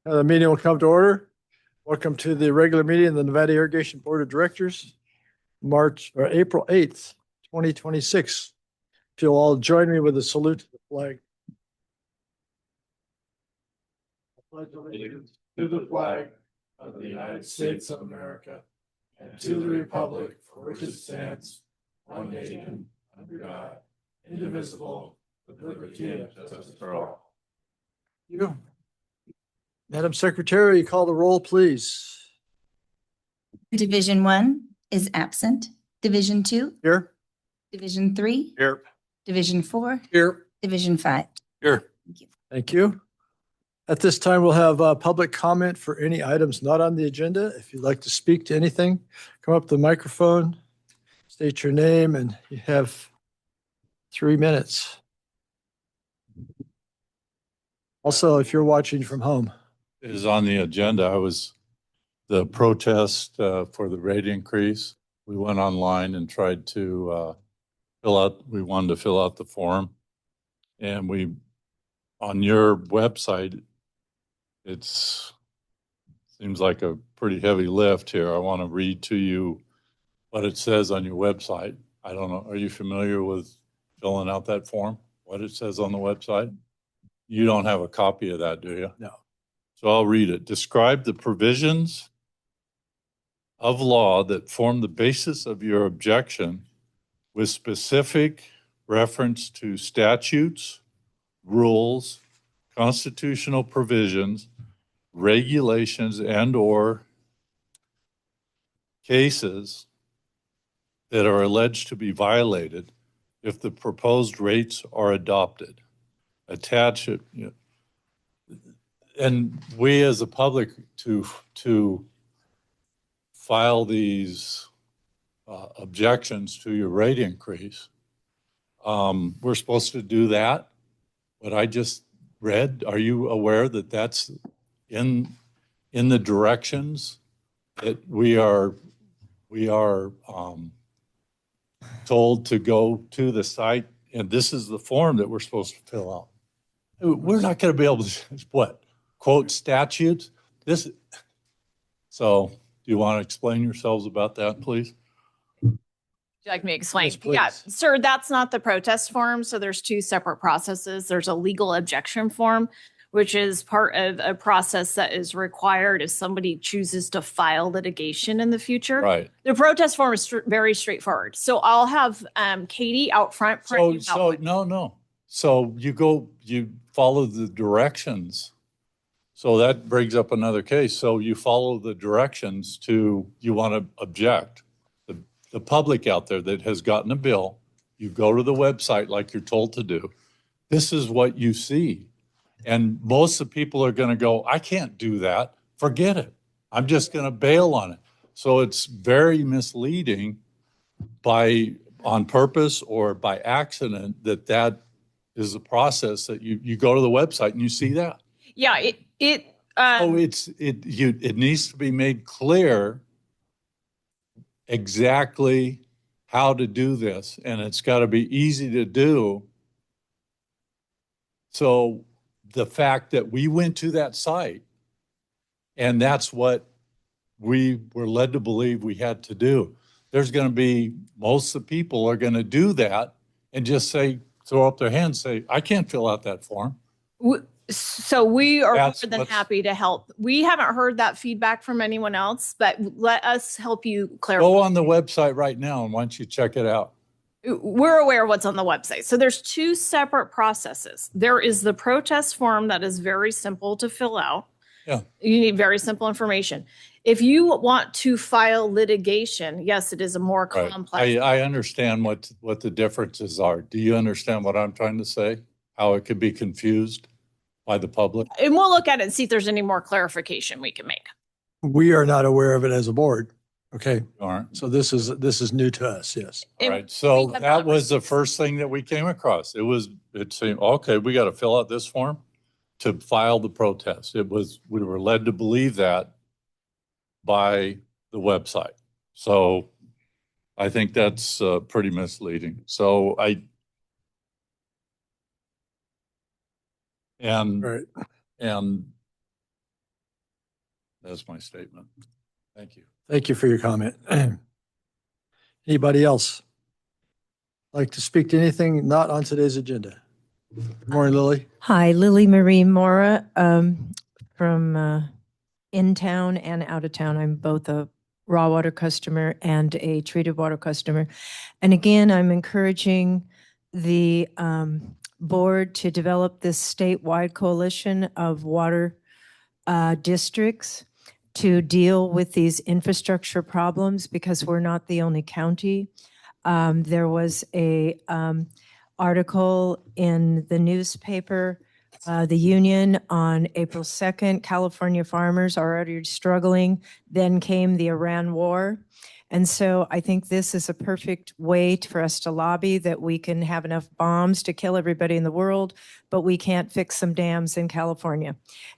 The meeting will come to order. Welcome to the regular meeting of the Nevada Irrigation Board of Directors, April 8th, 2026. If you'll all join me with a salute to the flag. I pledge allegiance to the flag of the United States of America and to the republic for which it stands, one nation, under God, indivisible, with liberty and justice for all. You. Madam Secretary, call the roll, please. Division 1 is absent. Division 2. Here. Division 3. Here. Division 4. Here. Division 5. Here. Thank you. Thank you. At this time, we'll have public comment for any items not on the agenda. If you'd like to speak to anything, come up to the microphone, state your name, and you have 3 minutes. Also, if you're watching from home. Is on the agenda. The protest for the rate increase. We went online and tried to we wanted to fill out the form. And on your website, seems like a pretty heavy lift here. I want to read to you what it says on your website. I don't know, are you familiar with filling out that form? What it says on the website? You don't have a copy of that, do you? No. So I'll read it. Describe the provisions of law that form the basis of your objection with specific reference to statutes, rules, constitutional provisions, regulations, and/or cases that are alleged to be violated if the proposed rates are adopted. Attach it, and we as a public to file these objections to your rate increase, we're supposed to do that. What I just read, are you aware that that's in the directions that we are told to go to the site, and this is the form that we're supposed to fill out? We're not going to be able to quote statutes. So do you want to explain yourselves about that, please? Would you like me to explain? Yes, please. Yeah, sir, that's not the protest form. So there's two separate processes. There's a legal objection form, which is part of a process that is required if somebody chooses to file litigation in the future. Right. The protest form is very straightforward. So I'll have Katie out front. So you follow the directions. So that brings up another case. So you follow the directions you want to object. The public out there that has gotten a bill, you go to the website like you're told to do. This is what you see. And most of the people are going to go, I can't do that. Forget it. I'm just going to bail on it. So it's very misleading on purpose or by accident that is the process that you go to the website and you see that. Yeah, it needs to be made clear exactly how to do this, and it's got to be easy to do. So the fact that we went to that site and that's what we were led to believe we had to do, there's going to be, most of the people are going to do that and just throw up their hands, say, I can't fill out that form. So we are more That's than what's- happy to help. We haven't heard that feedback from anyone else, but let us help you clarify. Go on the website right now and why don't you check it out? We're aware of what's on the website. So there's two separate processes. There is the protest form that is very simple to fill out. Yeah. You need very simple information. If you want to file litigation, yes, it is a more Right. complex. I understand what the differences are. Do you understand what I'm trying to say? How it could be confused by the public? And we'll look at it and see if there's any more clarification we can make. We are not aware of it as a board. Okay. All right. So this is new to us. Yes. All And right. So we have that not was the received- first thing that we came across. It seemed, okay, we got to fill out this form to file the protest. We were led to believe that by the website. So I think that's pretty misleading. So Right. and That's my statement. Thank you. Thank you for your comment. Anybody else like to speak to anything not on today's agenda? Good morning, Lily. Hi, Lily Marie Mora, from in town and out of town. I'm both a raw water customer and a treated water customer. And again, I'm encouraging the board to develop this statewide coalition of water districts to deal with these infrastructure problems, because we're not the only county. There was a article in the newspaper, The Union, on April 2nd. California farmers are already struggling. Then came the Iran war. And so I think this is a perfect way for us to lobby that we can have enough bombs to kill everybody in the world, but we can't fix some dams in California.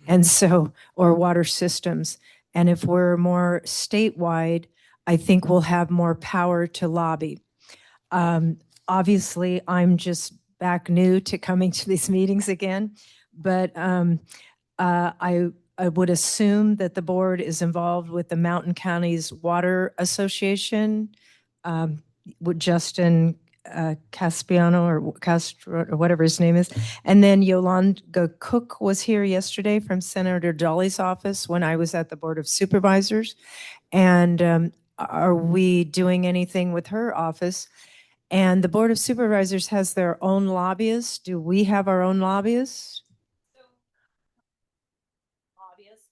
And so, or water systems. And if we're more statewide, I think we'll have more power to lobby. Obviously, I'm just back new to coming to these meetings again, but I would assume that the board is involved with the Mountain Counties Water Association, with Justin Caspiano or Castro or whatever his name is. And then Yolanda Cook was here yesterday from Senator Dolly's office when I was at the Board of Supervisors. And are we doing anything with her office? And the Board of Supervisors has their own lobbyists. Do we have our own lobbyists?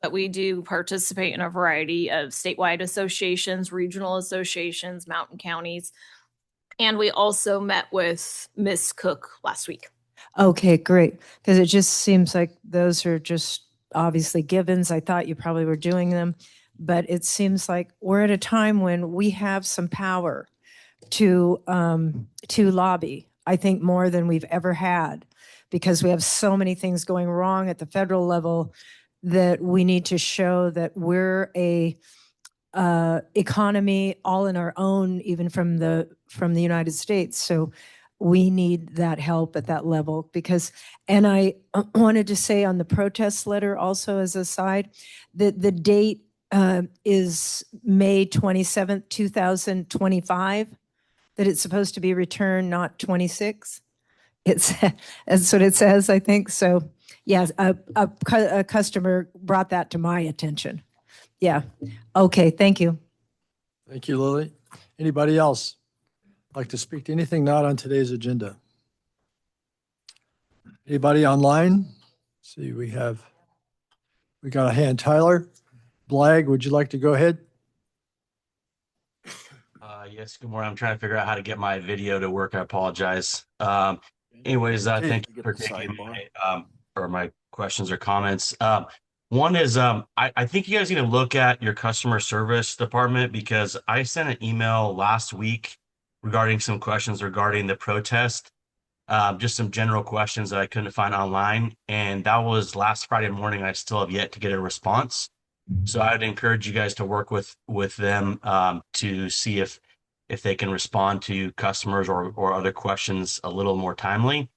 But we do participate in a variety of statewide associations, regional associations, mountain counties. And we also met with Ms. Cook last week. Okay, great. Because it just seems like those are just obviously givens. I thought you probably were doing them, but it seems like we're at a time when we have some power to lobby, I think more than we've ever had, because we have so many things going wrong at the federal level that we need to show that we're a economy all in our own, even from the United States. So we need that help at that level. Because, and I wanted to say on the protest letter also as a side, that the date is May 27th, 2025, that it's supposed to be returned, not 26. That's what it says, I think. So yes, a customer brought that to my attention. Yeah. Okay, thank you. Thank you, Lily. Anybody else like to speak to anything not on today's agenda? Anybody online? Let's see, we got a hand. Tyler Blag, would you like to go ahead? Yes, good morning. I'm trying to figure out how to get my video to work. I apologize. Anyways, thank you for taking my questions or comments. One is, I think you guys need to look at your customer service department, because I sent an email last week regarding some questions regarding the protest, just some general questions that I couldn't find online. And that was last Friday morning. I still have yet to get a response. So I would encourage you guys to work with them to see if they can respond to customers or other questions a little more timely.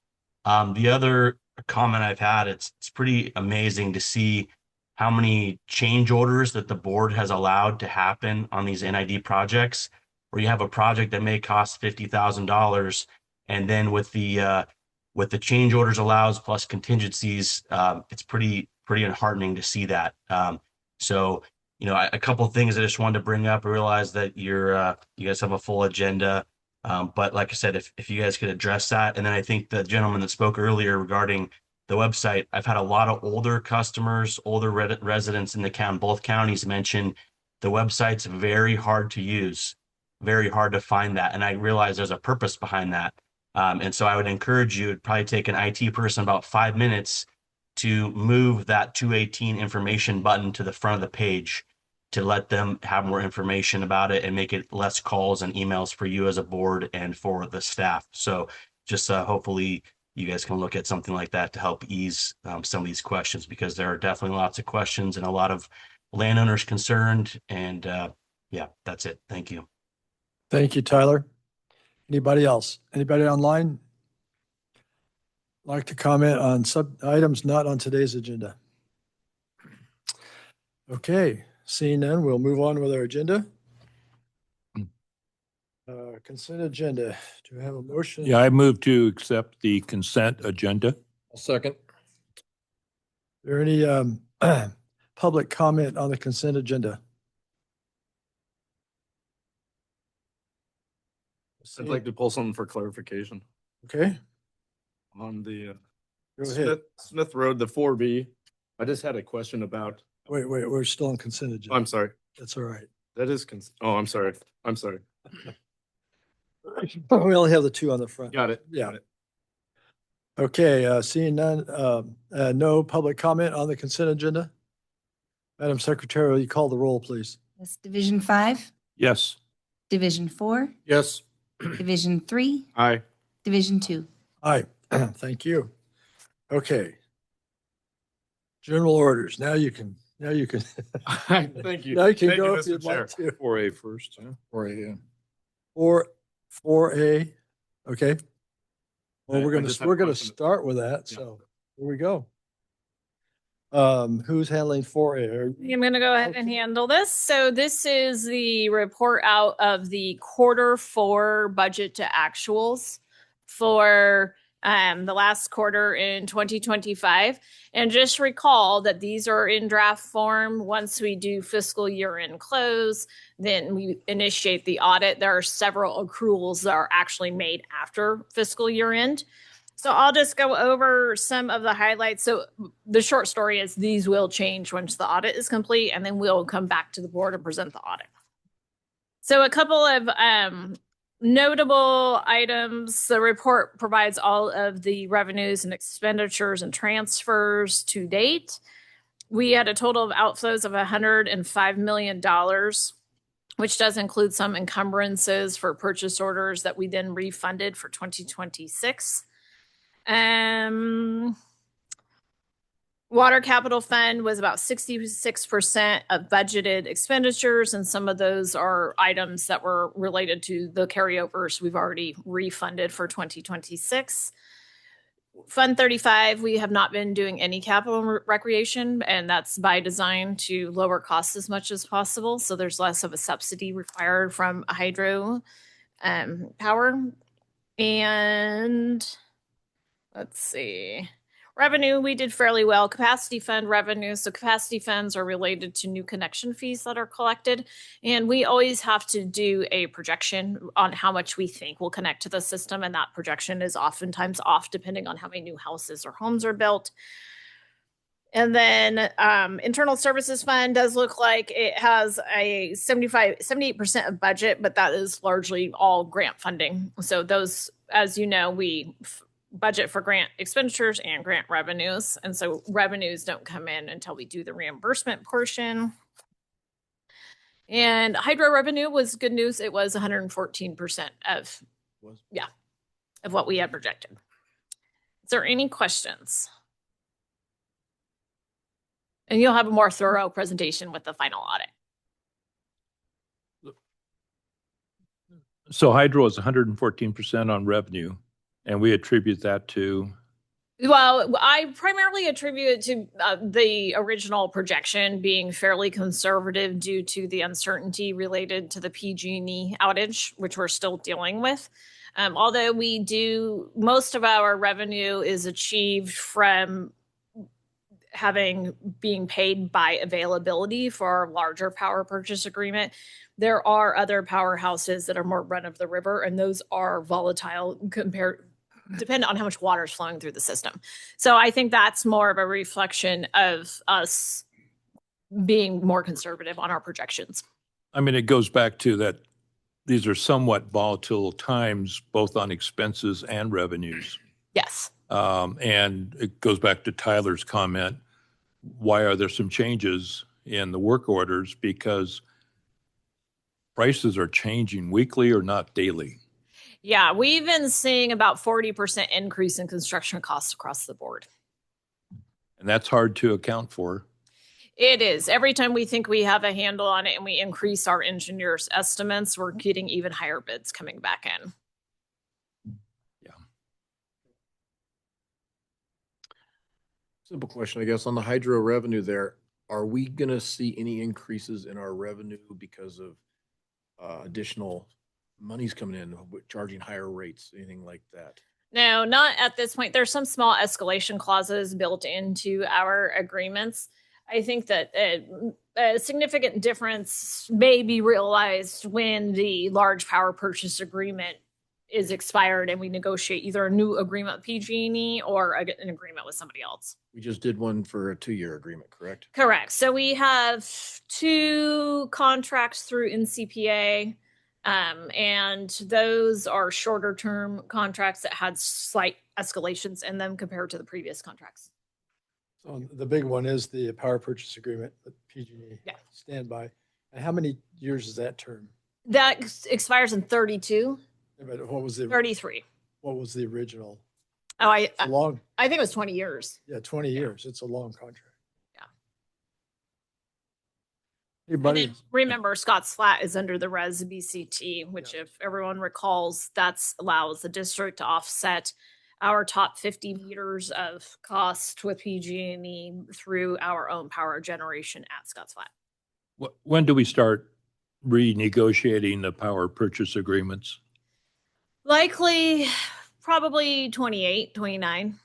The other comment I've had, it's pretty amazing to see how many change orders that the board has allowed to happen on these NID projects, where you have a project that may cost $50,000, and then with the change orders allows plus contingencies, it's pretty disheartening to see that. So, a couple of things I just wanted to bring up. I realize that you guys have a full agenda, but like I said, if you guys could address that. And then I think the gentleman that spoke earlier regarding the website, I've had a lot of older customers, older residents in both counties mention the website's very hard to use, very hard to find that. And I realize there's a purpose behind that. And so I would encourage you, it'd probably take an IT person about 5 minutes to move that 218 information button to the front of the page to let them have more information about it and make it less calls and emails for you as a board and for the staff. So just hopefully you guys can look at something like that to help ease some of these questions, because there are definitely lots of questions and a lot of landowners concerned. And yeah, that's it. Thank you. Thank you, Tyler. Anybody else? Anybody online like to comment on items not on today's agenda? Okay, Seeing none, we'll move on with our agenda. Consent agenda. Do we have a motion? Yeah, I move to accept the consent agenda. Second. Is there any public comment on the consent agenda? I'd like to pull something for clarification Okay, on the go ahead. Smith Road, the 4B. I just had a question about, Wait, we're still on consent agenda. I'm sorry, That's all right. that is, oh, I'm sorry. We only have the two on the front. Got it. Yeah. Got it. Okay, seeing none, no public comment on the consent agenda. Madam Secretary, will you call the roll, please? That's Division 5, Yes. Division 4, Yes. Division 3, Aye. Division 2. Aye, thank you. Okay. General orders, now you can. Thank you. Now you can Thank go you, if Mr. you'd Chair. like to. 4A first. Huh? 4A. Four A, okay. Well, I we're just had a gonna question. start with that, Yeah. so here we go. Who's handling 4A? I'm going to go ahead and Okay. handle this. So this is the report out of the Q4 budget to actuals for the last quarter in 2025. And just recall that these are in draft form. Once we do fiscal year end close, then we initiate the audit. There are several accruals that are actually made after fiscal year end. So I'll just go over some of the highlights. So the short story is these will change once the audit is complete, and then we'll come back to the board and present the audit. So a couple of notable items. The report provides all of the revenues and expenditures and transfers to date. We had a total of outflows of $105 million, which does include some encumbrances for purchase orders that we then refunded for 2026. Water capital fund was about 66% of budgeted expenditures, and some of those are items that were related to the carryovers we've already refunded for 2026. Fund 35, we have not been doing any capital recreation, and that's by design to lower costs as much as possible. So there's less of a subsidy required from hydro power. And let's see. Revenue, we did fairly well. Capacity fund revenue. So capacity funds are related to new connection fees that are collected. And we always have to do a projection on how much we think will connect to the system. And that projection is oftentimes off depending on how many new houses or homes are built. And then internal services fund does look like it has a 78% of budget, but that is largely all grant funding. So those, as you know, we budget for grant expenditures and grant revenues. And so revenues don't come in until we do the reimbursement portion. And hydro revenue was good news. It was 114% of what we had projected. Is there any questions? And you'll have a more thorough presentation with the final audit. So hydro is 114% on revenue, and we attribute that to, Well, I primarily attribute it to the original projection being fairly conservative due to the uncertainty related to the PG&E outage, which we're still dealing with. Although most of our revenue is achieved from being paid by availability for our larger power purchase agreement. There are other powerhouses that are more run of the river, and those are volatile depending on how much water is flowing through the system. So I think that's more of a reflection of us being more conservative on our projections. I mean, it goes back to that these are somewhat volatile times, both on expenses and revenues. Yes. And it goes back to Tyler's comment. Why are there some changes in the work orders? Because prices are changing weekly or not daily. Yeah, we've been seeing about 40% increase in construction costs across the board. And that's hard to account for. It is. Every time we think we have a handle on it and we increase our engineers' estimates, we're getting even higher bids coming back in. Simple question, I guess, on the hydro revenue there. are we gonna see any increases in our revenue because of additional monies coming in, charging higher rates, anything like that? No, not at this point. There's some small escalation clauses built into our agreements. I think that a significant difference may be realized when the large power purchase agreement is expired and we negotiate either a new agreement with PG&E or an agreement with somebody else. We just did one for a 2-year agreement, correct? Correct. So we have 2 contracts through NCPA, and those are shorter term contracts that had slight escalations in them compared to the previous contracts. So the big one is the power purchase agreement with PG&E. Yeah. Standby. And how many years is that term? That expires in 32, But what was the 33. what was the original? Oh, It's a long, I think it was 20 years. yeah, 20 years. It's a long contract. Yeah. Hey, And buddy. then remember, Scott's Flat is under the Res BCT, which if everyone recalls, that's allows the district to offset our top 50 meters of cost with PG&E through our own power generation at Scott's Flat. When do we start renegotiating the power purchase agreements? Likely, probably 28, 29.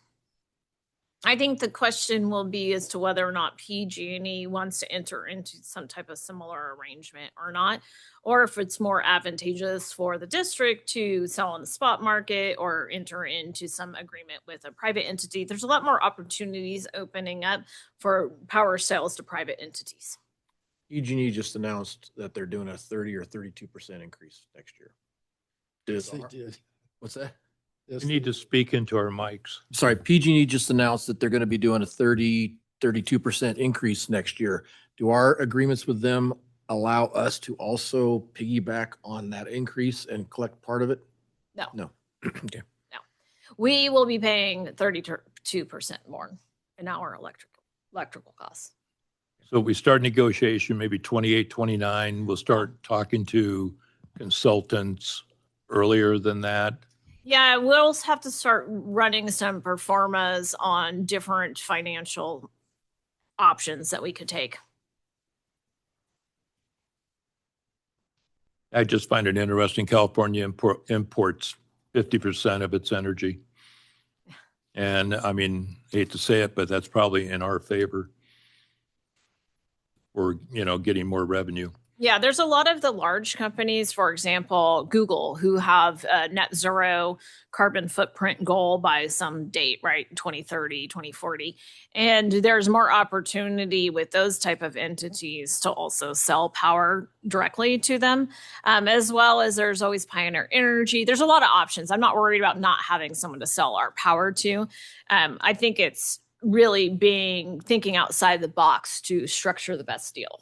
I think the question will be as to whether or not PG&E wants to enter into some type of similar arrangement or not, or if it's more advantageous for the district to sell on the spot market or enter into some agreement with a private entity. There's a lot more opportunities opening up for power sales to private entities. PG&E just announced that they're doing a 30 or 32% increase next year. Yes, they did. What's that? Yes, We need they to speak into our mics. Sorry, PG&E just announced that they're going to be doing a 32% increase next year. Do our agreements with them allow us to also piggyback on that increase and collect part of it? No. No. Okay. We will be paying 32% more in our electrical costs. So we start negotiation, maybe 28, 29. We'll start talking to consultants earlier than that. Yeah, we'll have to start running some performas on different financial options that we could take. I just find it interesting. California imports 50% of its energy. And I mean, hate to say it, but that's probably in our favor. We're, getting more revenue. Yeah, there's a lot of the large companies, for example, Google, who have a net zero carbon footprint goal by some date, right? 2030, 2040. And there's more opportunity with those type of entities to also sell power directly to them, as well as there's always Pioneer Energy. There's a lot of options. I'm not worried about not having someone to sell our power to. I think it's really thinking outside the box to structure the best deal.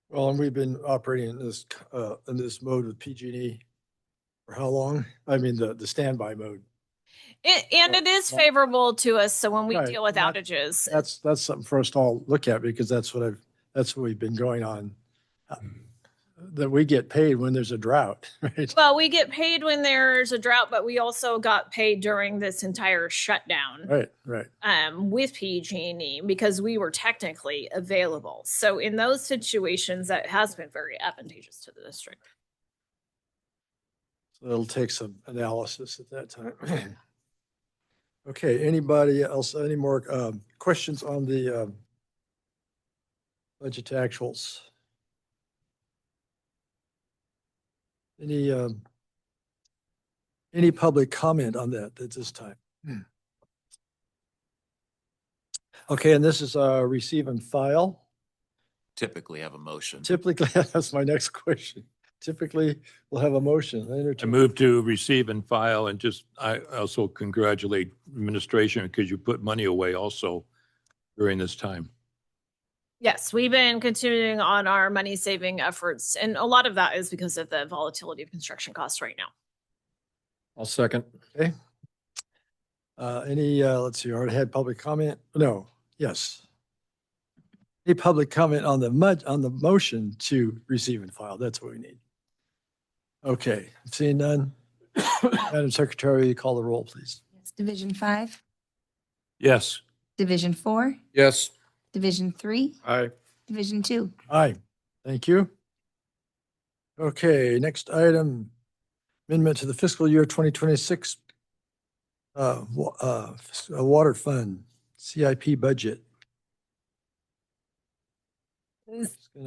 Well, and we've been operating in this mode with PG&E for how long? I mean, the standby mode. And it is favorable to us. So when we Right, deal with not- outages, That's something for us to all look at because that's what we've been going on. That we get paid when there's a drought, right? well, we get paid when there's a drought, but we also got paid during this entire shutdown. Right. With PG&E because we were technically available. So in those situations, that has been very advantageous to the district. So it'll take some analysis at that time. Okay, anybody else, any more questions on the budget to actuals? Any public comment on that at this time? Okay, and this is receive and file. Typically have a motion. Typically, that's my next question. Typically, we'll have a motion. I move to receive and file, and I also congratulate administration because you put money away also during this time. Yes, we've been continuing on our money saving efforts. And a lot of that is because of the volatility of construction costs right now. I'll second. Okay. Let's see, I already had public comment. No, yes. Any public comment on the motion to receive and file? That's what we need. Okay, seeing none. Madam Secretary, call the roll, please. Yes, Division 5, Yes. Division 4, Yes. Division 3, Aye. Division 2. Aye. Thank you. Okay, next item, amendment to the fiscal year 2026 water fund, CIP budget.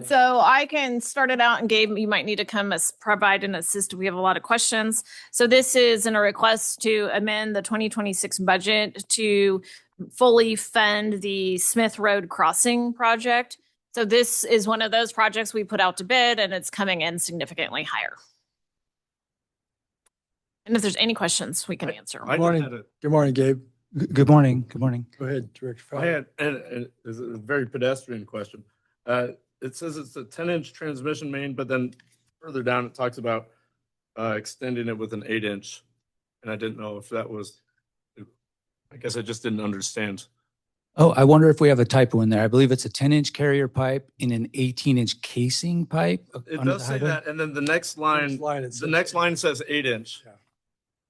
So I can start it out, and Gabe, you might need to come provide an assist. We have a lot of questions. So this is in a request to amend the 2026 budget to fully fund the Smith Road Crossing project. So this is one of those projects we put out to bid, and it's coming in significantly higher. And if there's any questions, we can answer. Good morning. Good morning, Gabe. Good morning. Good morning. Go ahead, Director I Fowler. had, and it's a very pedestrian question. It says it's a 10-inch transmission main, but then further down it talks about extending it with an 8-inch. And I didn't know if that was, I guess I just didn't understand. Oh, I wonder if we have a typo in there. I believe it's a 10-inch carrier pipe in an 18-inch casing pipe. It under does the say highway. that, and then the next line, the next line says 8-inch.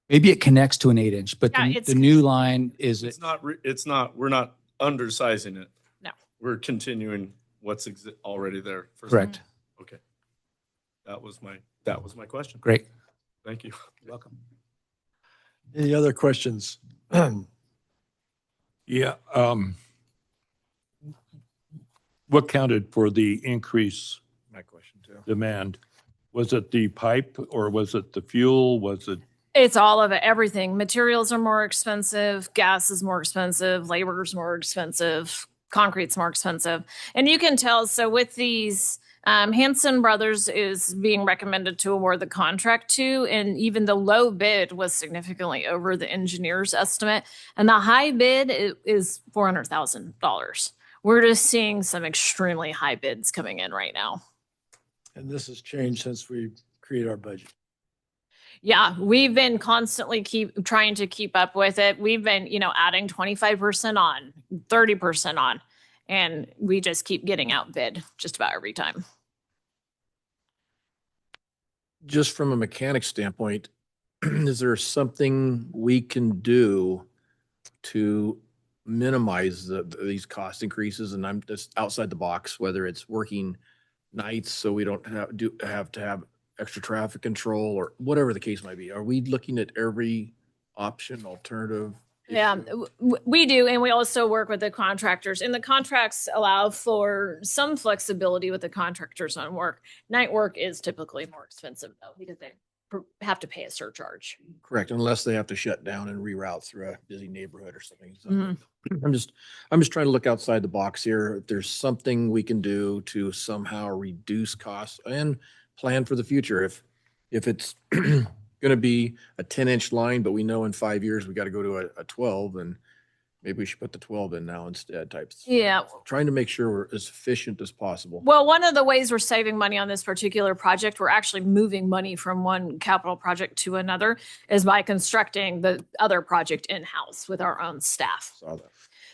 Maybe it connects to an 8-inch, but Yeah, the, it's- the new line is it. It's not, we're not undersizing it. No. We're continuing what's already there. Correct. Okay. That was my question. Great. Thank you. Welcome. Any other questions? Yeah. What counted for the increase My question too. demand? Was it the pipe or was it the fuel? Was it? It's all of it, everything. Materials are more expensive, gas is more expensive, labor is more expensive, concrete's more expensive. And you can tell, so with these, Hanson Brothers is being recommended to award the contract to, and even the low bid was significantly over the engineer's estimate. And the high bid is $400,000. We're just seeing some extremely high bids coming in right now. And this has changed since we created our budget. Yeah, we've been constantly trying to keep up with it. We've been, adding 25% on, 30% on, and we just keep getting outbid just about every time. Just from a mechanic standpoint, is there something we can do to minimize these cost increases? And I'm just outside the box, whether it's working nights so we don't have to have extra traffic control or whatever the case might be. Are we looking at every option, alternative? Yeah, we do. And we also work with the contractors, and the contracts allow for some flexibility with the contractors on work. Night work is typically more expensive though, because they have to pay a surcharge. Correct, unless they have to shut down and reroute through a busy neighborhood or something. So Mhm. I'm just trying to look outside the box here. If there's something we can do to somehow reduce costs and plan for the future. If it's going to be a 10-inch line, but we know in 5 years we got to go to a 12, and maybe we should put the 12 in now instead. Yeah. Trying to make sure we're as efficient as possible. Well, one of the ways we're saving money on this particular project, we're actually moving money from one capital project to another, is by constructing the other project in-house with our own staff. Saw that.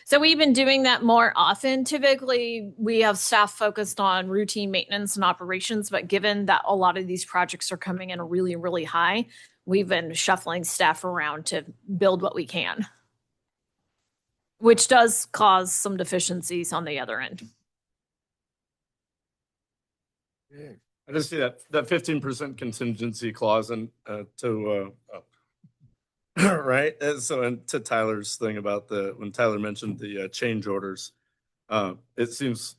So we've been doing that more often. Typically, we have staff focused on routine maintenance and operations, but given that a lot of these projects are coming in really, really high, we've been shuffling staff around to build what we can, which does cause some deficiencies on the other end. I just see that 15% contingency clause and right. And so, and to Tyler's thing about when Tyler mentioned the change orders, it seems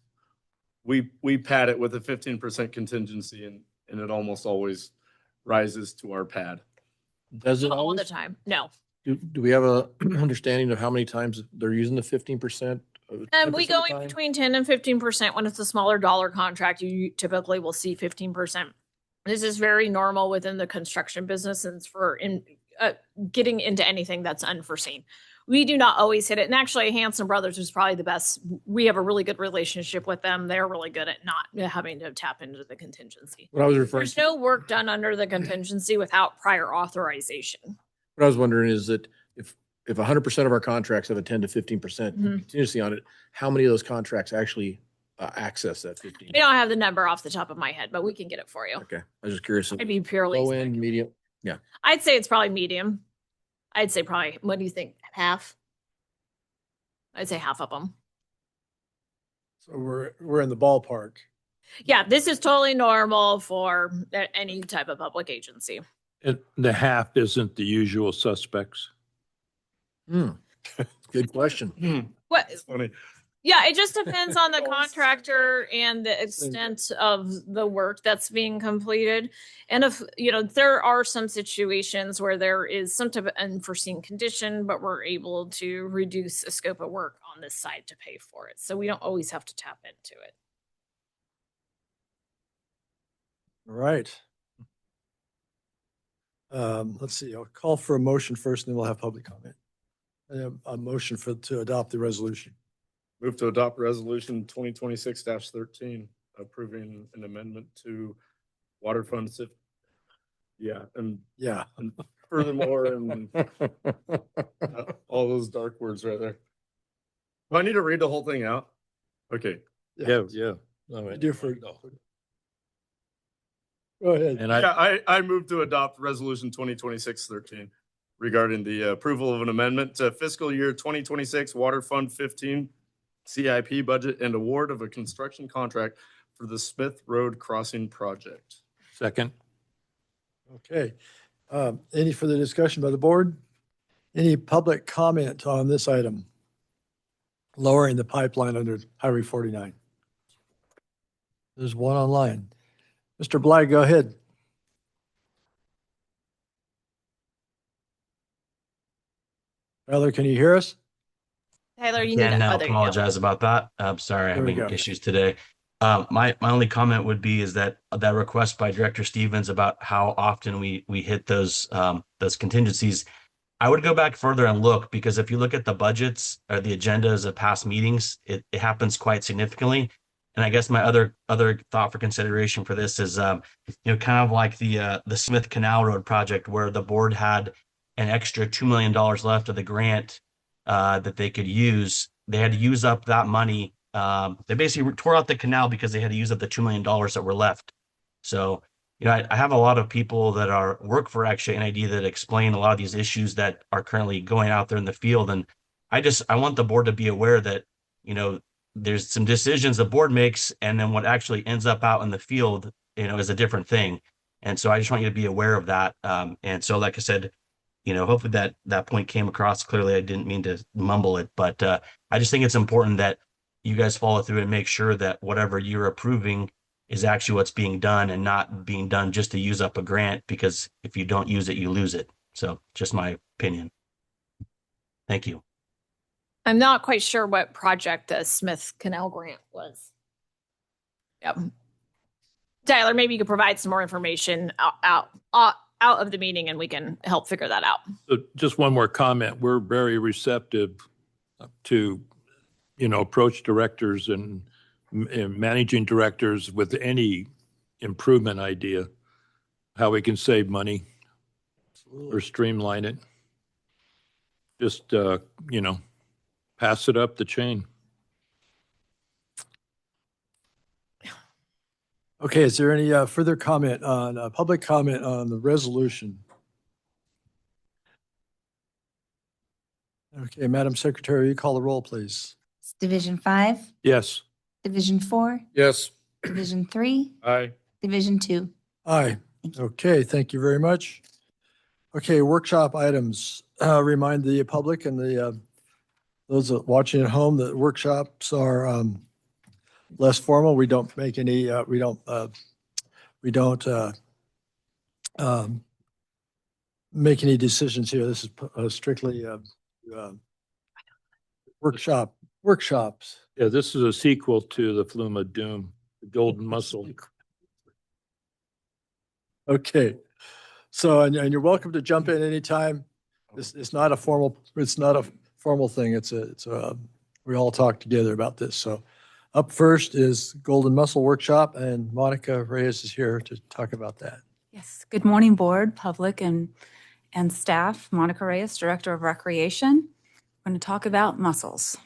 we pad it with a 15% contingency and it almost always rises to our pad. Does it All the always? time. No. Do we have a understanding of how many times they're using the 15%? We go in between 10 and 15%. When it's a smaller dollar contract, you typically will see 15%. This is very normal within the construction business, and it's for getting into anything that's unforeseen. We do not always hit it. And actually, Hanson Brothers is probably the best. We have a really good relationship with them. They're really good at not having to tap into the contingency. What I was referring There's to, no work done under the contingency without prior authorization. what I was wondering is that if 100% of our contracts have a 10 to 15% Mhm. contingency on it, how many of those contracts actually access that 15? I don't have the number off the top of my head, but we can get it for you. Okay, I was just curious. I'd be purely. Low end, medium. I'd say it's probably medium. I'd say probably, what do you think? Half? I'd say half of them. So we're in the ballpark. Yeah, this is totally normal for any type of public agency. And the half isn't the usual suspects. Good question. What? It's funny. Yeah, it just depends on the contractor and the extent of the work that's being completed. And if, there are some situations where there is some type of unforeseen condition, but we're able to reduce a scope of work on this side to pay for it. So we don't always have to tap into it. All right. Let's see, I'll call for a motion first, and then we'll have public comment. A motion to adopt the resolution. Move to adopt resolution 2026-13, approving an amendment to water fund. Yeah, and Yeah. furthermore, and all those dark words right there. Do I need to read the whole thing out? Okay. Yeah. All right. Different. Go ahead. And Yeah, I move to adopt resolution 2026-13 regarding the approval of an amendment to fiscal year 2026 Water Fund 15 CIP budget and award of a construction contract for the Smith Road Crossing project. second, Okay. Any further discussion by the board? Any public comment on this item? Lowering the pipeline under Highway 49. There's one online. Mr. Bly, go ahead. Tyler, can you hear us? Tyler, you need Yeah, to. no, Oh, there you go. apologize about that. I'm sorry, There we having go. issues today. My only comment would be is that request by Director Stevens about how often we hit those contingencies. I would go back further and look, because if you look at the budgets or the agendas of past meetings, it happens quite significantly. And I guess my other thought for consideration for this is, kind of like the Smith Canal Road project, where the board had an extra $2 million left of the grant that they could use. They had to use up that money. They basically tore out the canal because they had to use up the $2 million that were left. So, I have a lot of people that work for actually NID that explain a lot of these issues that are currently going out there in the field. And I want the board to be aware that, there's some decisions the board makes, and then what actually ends up out in the field, is a different thing. And so I just want you to be aware of that. And so, like I said, hopefully that point came across clearly. I didn't mean to mumble it, but I just think it's important that you guys follow through and make sure that whatever you're approving is actually what's being done, and not being done just to use up a grant, because if you don't use it, you lose it. So just my opinion. Thank you. I'm not quite sure what project the Smith Canal grant was. Yep. Tyler, maybe you could provide some more information out of the meeting, and we can help figure that out. so just one more comment. We're very receptive to, approach directors and managing directors with any improvement idea, how we can save money or streamline it. Just, pass it up the chain. Okay, is there any further comment on, public comment on the resolution? Okay, Madam Secretary, you call the roll, please. Division 5, Yes. Division 4, Yes. Division 3, Aye. Division 2. Aye. Okay, thank you very much. Okay, workshop items. Remind the public and those watching at home that workshops are less formal. We don't make any, we don't make any decisions here. This is strictly workshops. Yeah, this is a sequel to the Flume of Doom, the Golden Mussel. Okay, so, and you're welcome to jump in anytime. It's not a formal thing. It's we all talk together about this. So up first is Golden Mussel Workshop, and Monica Reyes is here to talk about that. Yes, good morning, board, public, and staff. Monica Reyes, Director of Recreation. We're going to talk about mussels.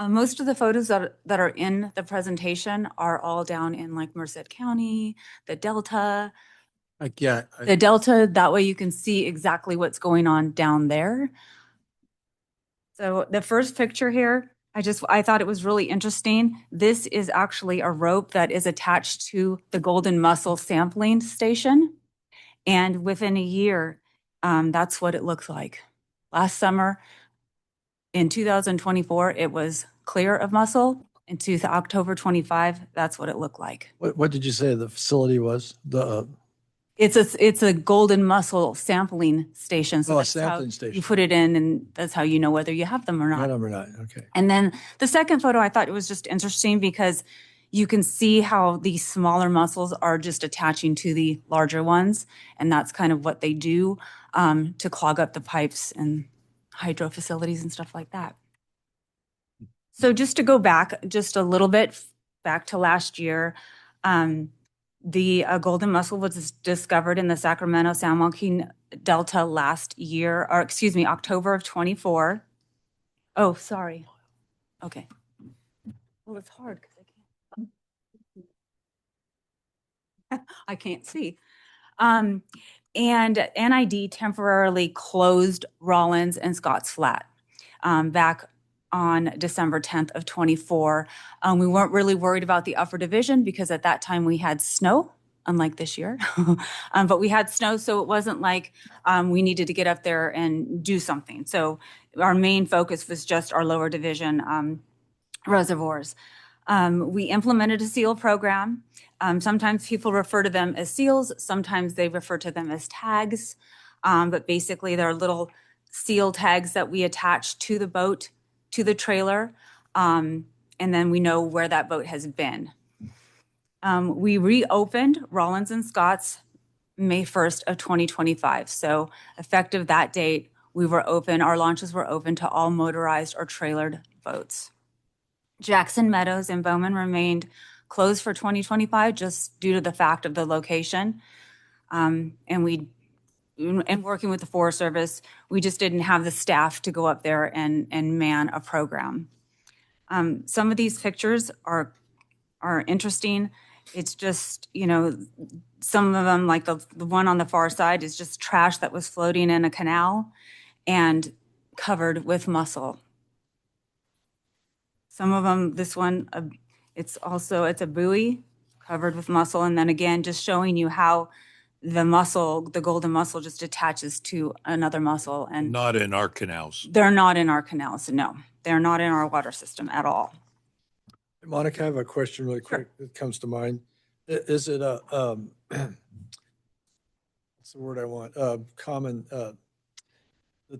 Most of the photos that are in the presentation are all down in like Merced County, the Delta. The Delta, that way you can see exactly what's going on down there. So the first picture here, I thought it was really interesting. This is actually a rope that is attached to the golden mussel sampling station. And within a year, that's what it looks like. Last summer, in 2024, it was clear of mussel. Into October 25, that's what it looked like. What did you say the facility was? The, It's a golden mussel sampling station. So Oh, a that's how sampling station. you put it in, and that's how you know whether you have them or not. number 9, okay. And then the second photo, I thought it was just interesting because you can see how these smaller mussels are just attaching to the larger ones. And that's kind of what they do to clog up the pipes and hydro facilities and stuff like that. So just to go back just a little bit, back to last year, the golden mussel was discovered in the Sacramento San Joaquin Delta last year, or excuse me, October of 24. Oh, sorry. Okay. Well, it's hard because I can't see. And NID temporarily closed Rollins and Scotts Flat back on December 10th of 24. We weren't really worried about the upper division because at that time we had snow, unlike this year. But we had snow, so it wasn't like we needed to get up there and do something. So our main focus was just our lower division reservoirs. We implemented a seal program. Sometimes people refer to them as seals. Sometimes they refer to them as tags. But basically, they're little seal tags that we attach to the boat, to the trailer, and then we know where that boat has been. We reopened Rollins and Scotts May 1st of 2025. So effective that date, we were open, our launches were open to all motorized or trailered boats. Jackson Meadows and Bowman remained closed for 2025 just due to the fact of the location. And working with the Forest Service, we just didn't have the staff to go up there and man a program. Some of these pictures are interesting. It's just, you know, some of them, like the one on the far side, is just trash that was floating in a canal and covered with mussel. Some of them, this one, it's a buoy covered with mussel. And then again, just showing you how the mussel, the golden mussel, just attaches to another mussel. And Not in our canals. they're not in our canals. No, they're not in our water system at all. Monica, I have a question really quick that comes to mind. Is it a, what's the word I want? Common, that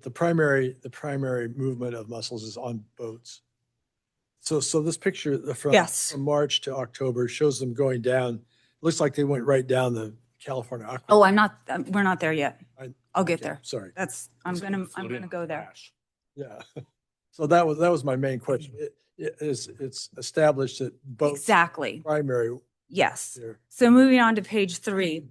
the primary movement of mussels is on boats. So this picture from March to October shows them going down. Looks like they went right down the California Aqueduct. Oh, we're not there yet. I'll get there. Sorry. I'm gonna go there. Yeah. So that was my main question. It's established that both Exactly. primary. Yes. There. So moving on to page 3.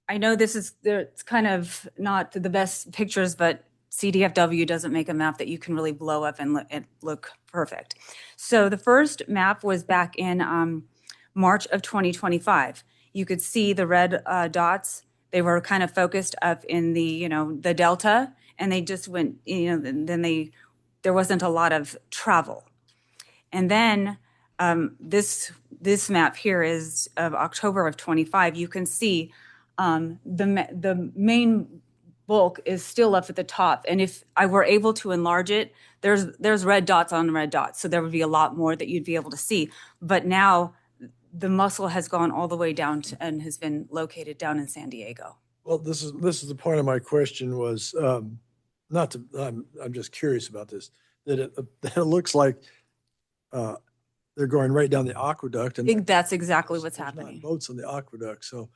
I know it's kind of not the best pictures, but CDFW doesn't make a map that you can really blow up and look perfect. So the first map was back in March of 2025. You could see the red dots. They were kind of focused up in the, the Delta, and they just went, then there wasn't a lot of travel. And then this map here is of October of 25. You can see the main bulk is still up at the top. And if I were able to enlarge it, there's red dots on red dots. So there would be a lot more that you'd be able to see. But now the mussel has gone all the way down and has been located down in San Diego. Well, this is the point of my question was, I'm just curious about this, that it looks like they're going right down the aqueduct. And That's exactly what's there's not happening. boats on the aqueduct, so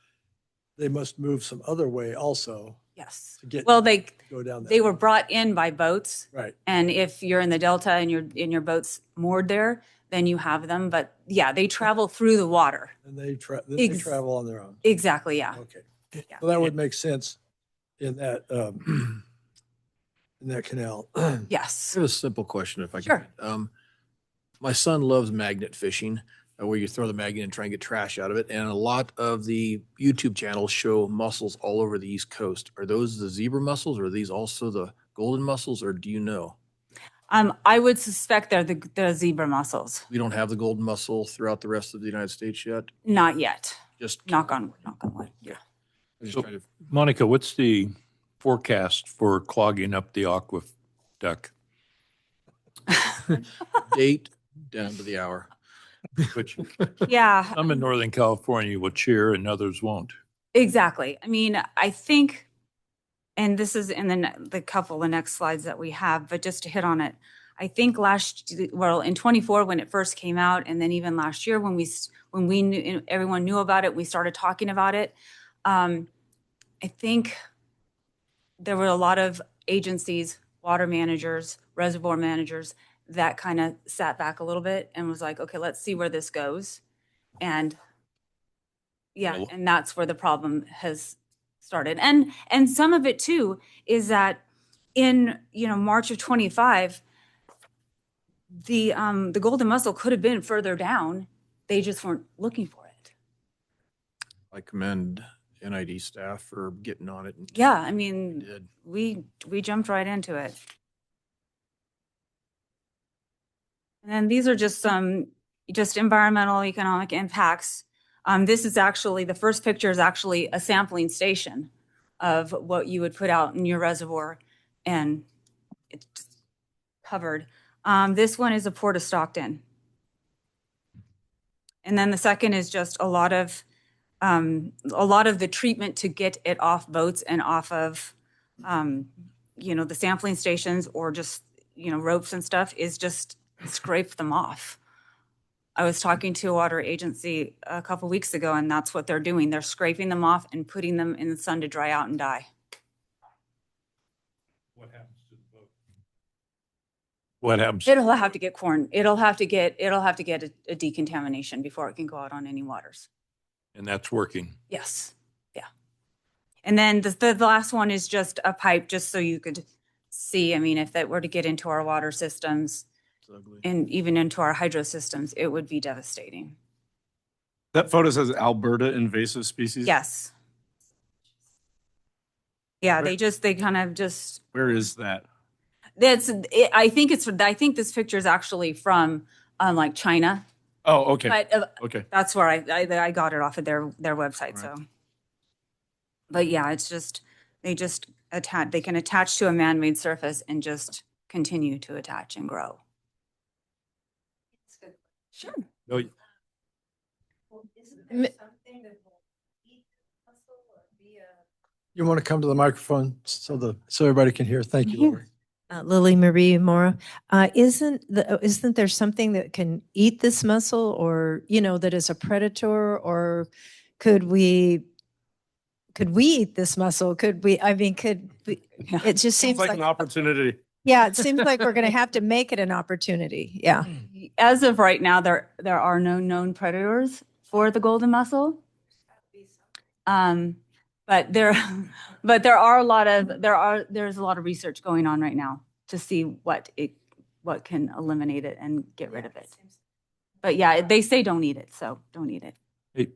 they must move some other way also. Yes. To get Well, to go down they were brought in by boats. Right. And if you're in the Delta and your boat's moored there, then you have them. But yeah, they travel through the water. And they travel on their own. Exactly. Yeah. Okay. Yeah. So that would make sense in that canal. Yes. I have a simple question if I Sure. can. My son loves magnet fishing, where you throw the magnet and try and get trash out of it. And a lot of the YouTube channels show mussels all over the East Coast. Are those the zebra mussels, or are these also the golden mussels, or do you know? I would suspect they're the zebra mussels. We don't have the golden mussel throughout the rest of the United States yet. Not yet. Just Knock on wood. Yeah. I just So- try to, Monica, what's the forecast for clogging up the aqueduct? date down to the hour. Which Yeah, some in Northern California will cheer and others won't. exactly. I mean, I think, and this is in the next slides that we have, but just to hit on it, I think in 24 when it first came out, and then even last year when we knew, everyone knew about it, we started talking about it. I think there were a lot of agencies, water managers, reservoir managers that kind of sat back a little bit and was like, okay, let's see where this goes. And yeah, Well- and that's where the problem has started. And some of it too is that in, March of 25, the golden mussel could have been further down. They just weren't looking for it. I commend NID staff for getting on it. And Yeah, I mean, did. we jumped right into it. And then these are just some environmental economic impacts. This is actually, the first picture is actually a sampling station of what you would put out in your reservoir, and it's just covered. This one is a Port of Stockton. And then the second is just a lot of the treatment to get it off boats and off of, the sampling stations, or just, ropes and stuff, is just scrape them off. I was talking to a water agency a couple weeks ago, and that's what they're doing. They're scraping them off and putting them in the sun to dry out and die. What happens to the boat? What happens? It'll have to get It'll have to get a decontamination before it can go out on any waters. And that's working. Yes. Yeah. And then the last one is just a pipe, just so you could see, I mean, if that were to get into our water systems It's ugly. and even into our hydro systems, it would be devastating. That photo says Alberta invasive species. Yes. Yeah, they kind of just, Where is that? I think this picture is actually from like China, Oh, okay. but Okay. that's where I got it off of their website. Right. So, but yeah, it's just, they can attach to a man-made surface and just continue to attach and grow. Sure. No, You want to come to the microphone so everybody can hear? Thank you, Yeah. Lori. Lily Marie Mora, isn't there something that can eat this mussel, or, that is a predator, or could we eat this mussel? It just seems Seems like like, an opportunity. yeah, it seems like we're going to have to make it an opportunity. Yeah. As of right now, there are no known predators for the golden mussel. But there's a lot of research going on right now to see what can eliminate it and get rid of it. But yeah, they say don't eat it, so don't eat it. Hey,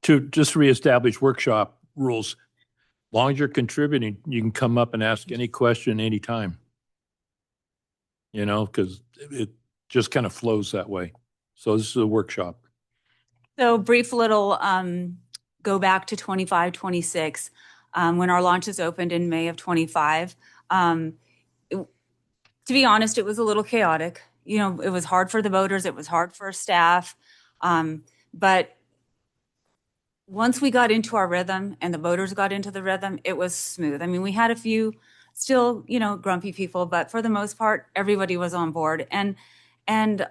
to just reestablish workshop rules, long as you're contributing, you can come up and ask any question anytime. Because it just kind of flows that way. So this is a workshop. So brief little go back to 25, 26, when our launches opened in May of 25. To be honest, it was a little chaotic. It was hard for the boaters. It was hard for staff. But once we got into our rhythm and the boaters got into the rhythm, it was smooth. I mean, we had a few still, grumpy people, but for the most part, everybody was on board. And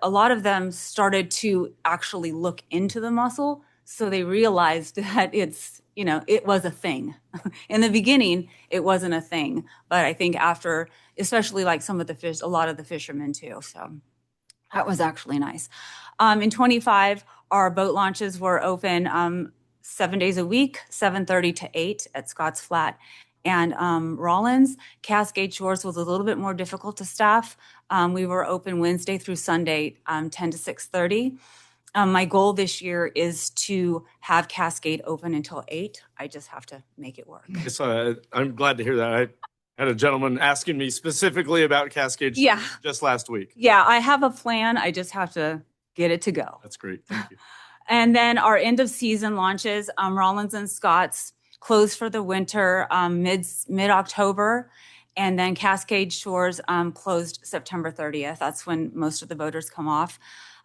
a lot of them started to actually look into the mussel. So they realized that it was a thing. In the beginning, it wasn't a thing. But I think after, especially like some of the fish, a lot of the fishermen too. So that was actually nice. In 25, our boat launches were open 7 days a week, 7:30 to 8 at Scotts Flat. And Rollins, Cascade Shores was a little bit more difficult to staff. We were open Wednesday through Sunday, 10 to 6:30. My goal this year is to have Cascade open until 8. I just have to make it work. I'm glad to hear that. Had a gentleman asking me specifically about Cascade Shores Yeah. just last week. Yeah, I have a plan. I just have to get it to go. That's great. Thank you. And then our end of season launches, Rollins and Scott's closed for the winter mid-October. And then Cascade Shores closed September 30th. That's when most of the boaters come off.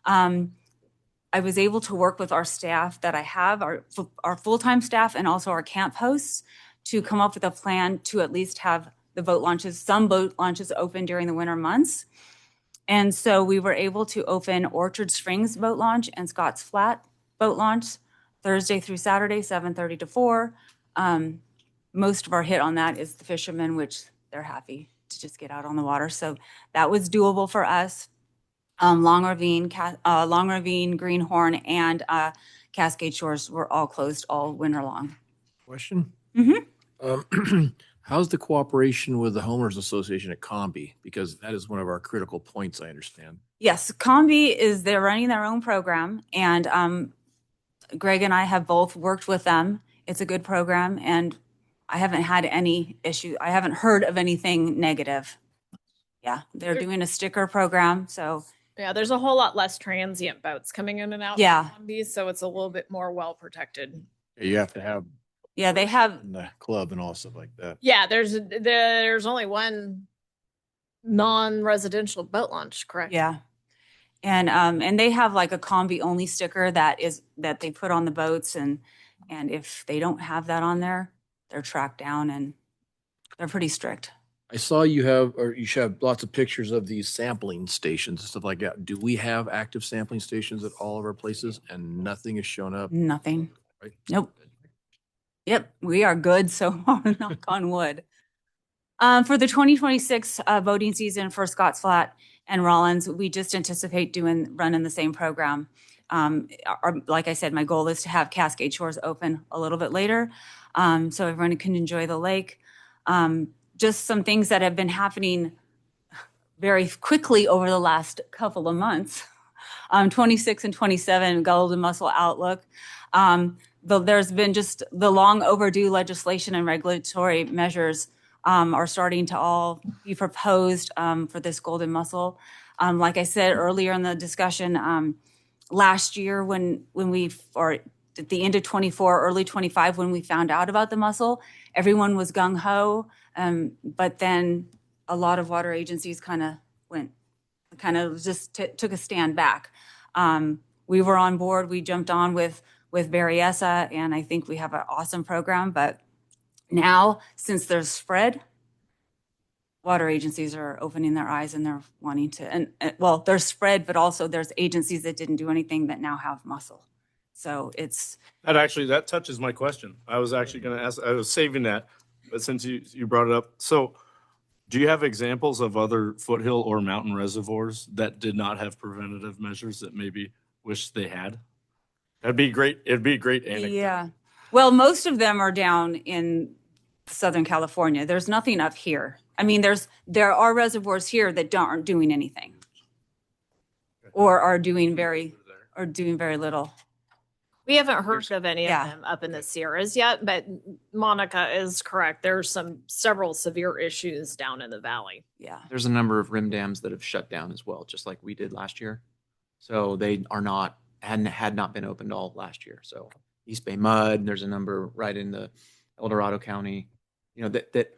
I was able to work with our staff that I have, our full-time staff and also our camp hosts, to come up with a plan to at least have some boat launches open during the winter months. And so we were able to open Orchard Springs boat launch and Scott's Flat boat launch Thursday through Saturday, 7:30 to 4. Most of our hit on that is the fishermen, which they're happy to just get out on the water. So that was doable for us. Long Ravine, Greenhorn, and Cascade Shores were all closed all winter long. Question? Mm-hmm. How's the cooperation with the homeowners association at Combi? Because that is one of our critical points, I understand. Yes, Combi they're running their own program, and Greg and I have both worked with them. It's a good program, and I haven't had any issue. I haven't heard of anything negative. Yeah, they're doing a sticker program, so. Yeah, there's a whole lot less transient boats coming in and out. Yeah. On these, so it's a little bit more well protected. You have to have Yeah, they have. in the club and all stuff like that. Yeah, there's only one non-residential boat launch, correct? Yeah. And they have like a Combi only sticker that they put on the boats, and if they don't have that on there, they're tracked down, and they're pretty strict. I saw you should have lots of pictures of these sampling stations and stuff like that. Do we have active sampling stations at all of our places and nothing has shown up? Nothing. Right? Nope. Yep, we are good so far, knock on wood. For the 2026 voting season for Scott's Flat and Rollins, we just anticipate running the same program. Like I said, my goal is to have Cascade Shores open a little bit later, so everyone can enjoy the lake. Just some things that have been happening very quickly over the last couple of months. 26 and 27 Golden Mussel outlook. There's been just the long overdue legislation and regulatory measures are starting to all be proposed for this golden mussel. Like I said earlier in the discussion, last year or at the end of 24, early 25, when we found out about the mussel, everyone was gung-ho, but then a lot of water agencies kind of just took a stand back. We were on board, we jumped on with Berryessa, and I think we have an awesome program, but now, since there's spread, water agencies are opening their eyes and they're wanting to, and well, there's spread, but also there's agencies that didn't do anything that now have mussel. So it's. That touches my question. I was actually going to ask, I was saving that, but since you brought it up. So do you have examples of other foothill or mountain reservoirs that did not have preventative measures that maybe wish they had? That'd be great. It'd be a great anecdote. Yeah. Well, most of them are down in Southern California. There's nothing up here. I mean, there are reservoirs here that aren't doing anything, or are doing very little. We haven't heard of any Yeah. of them up in the Sierras yet, but Monica is correct. There's several severe issues down in the valley. Yeah. There's a number of rim dams that have shut down as well, just like we did last year. So they had not been opened all last year. So East Bay Mud, there's a number right in the El Dorado County, that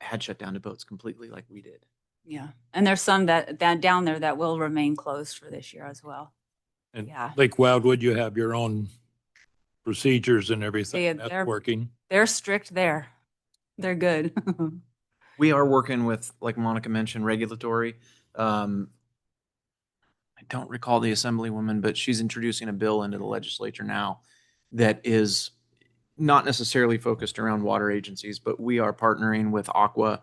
had shut down to boats completely like we did. Yeah. And there's some that down there that will remain closed for this year as well. And Yeah. Lake Wildwood, you have your own procedures and everything. Yeah, That's working. They're strict there. They're good. We are working with, like Monica mentioned, regulatory. I don't recall the assemblywoman, but she's introducing a bill into the legislature now that is not necessarily focused around water agencies, but we are partnering with Aqua,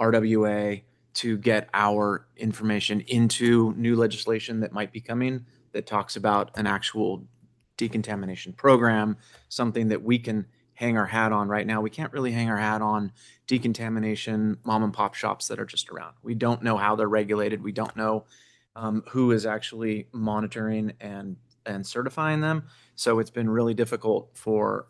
RWA, to get our information into new legislation that might be coming that talks about an actual decontamination program, something that we can hang our hat on. Right now we can't really hang our hat on decontamination mom and pop shops that are just around. We don't know how they're regulated. We don't know who is actually monitoring and certifying them. So it's been really difficult for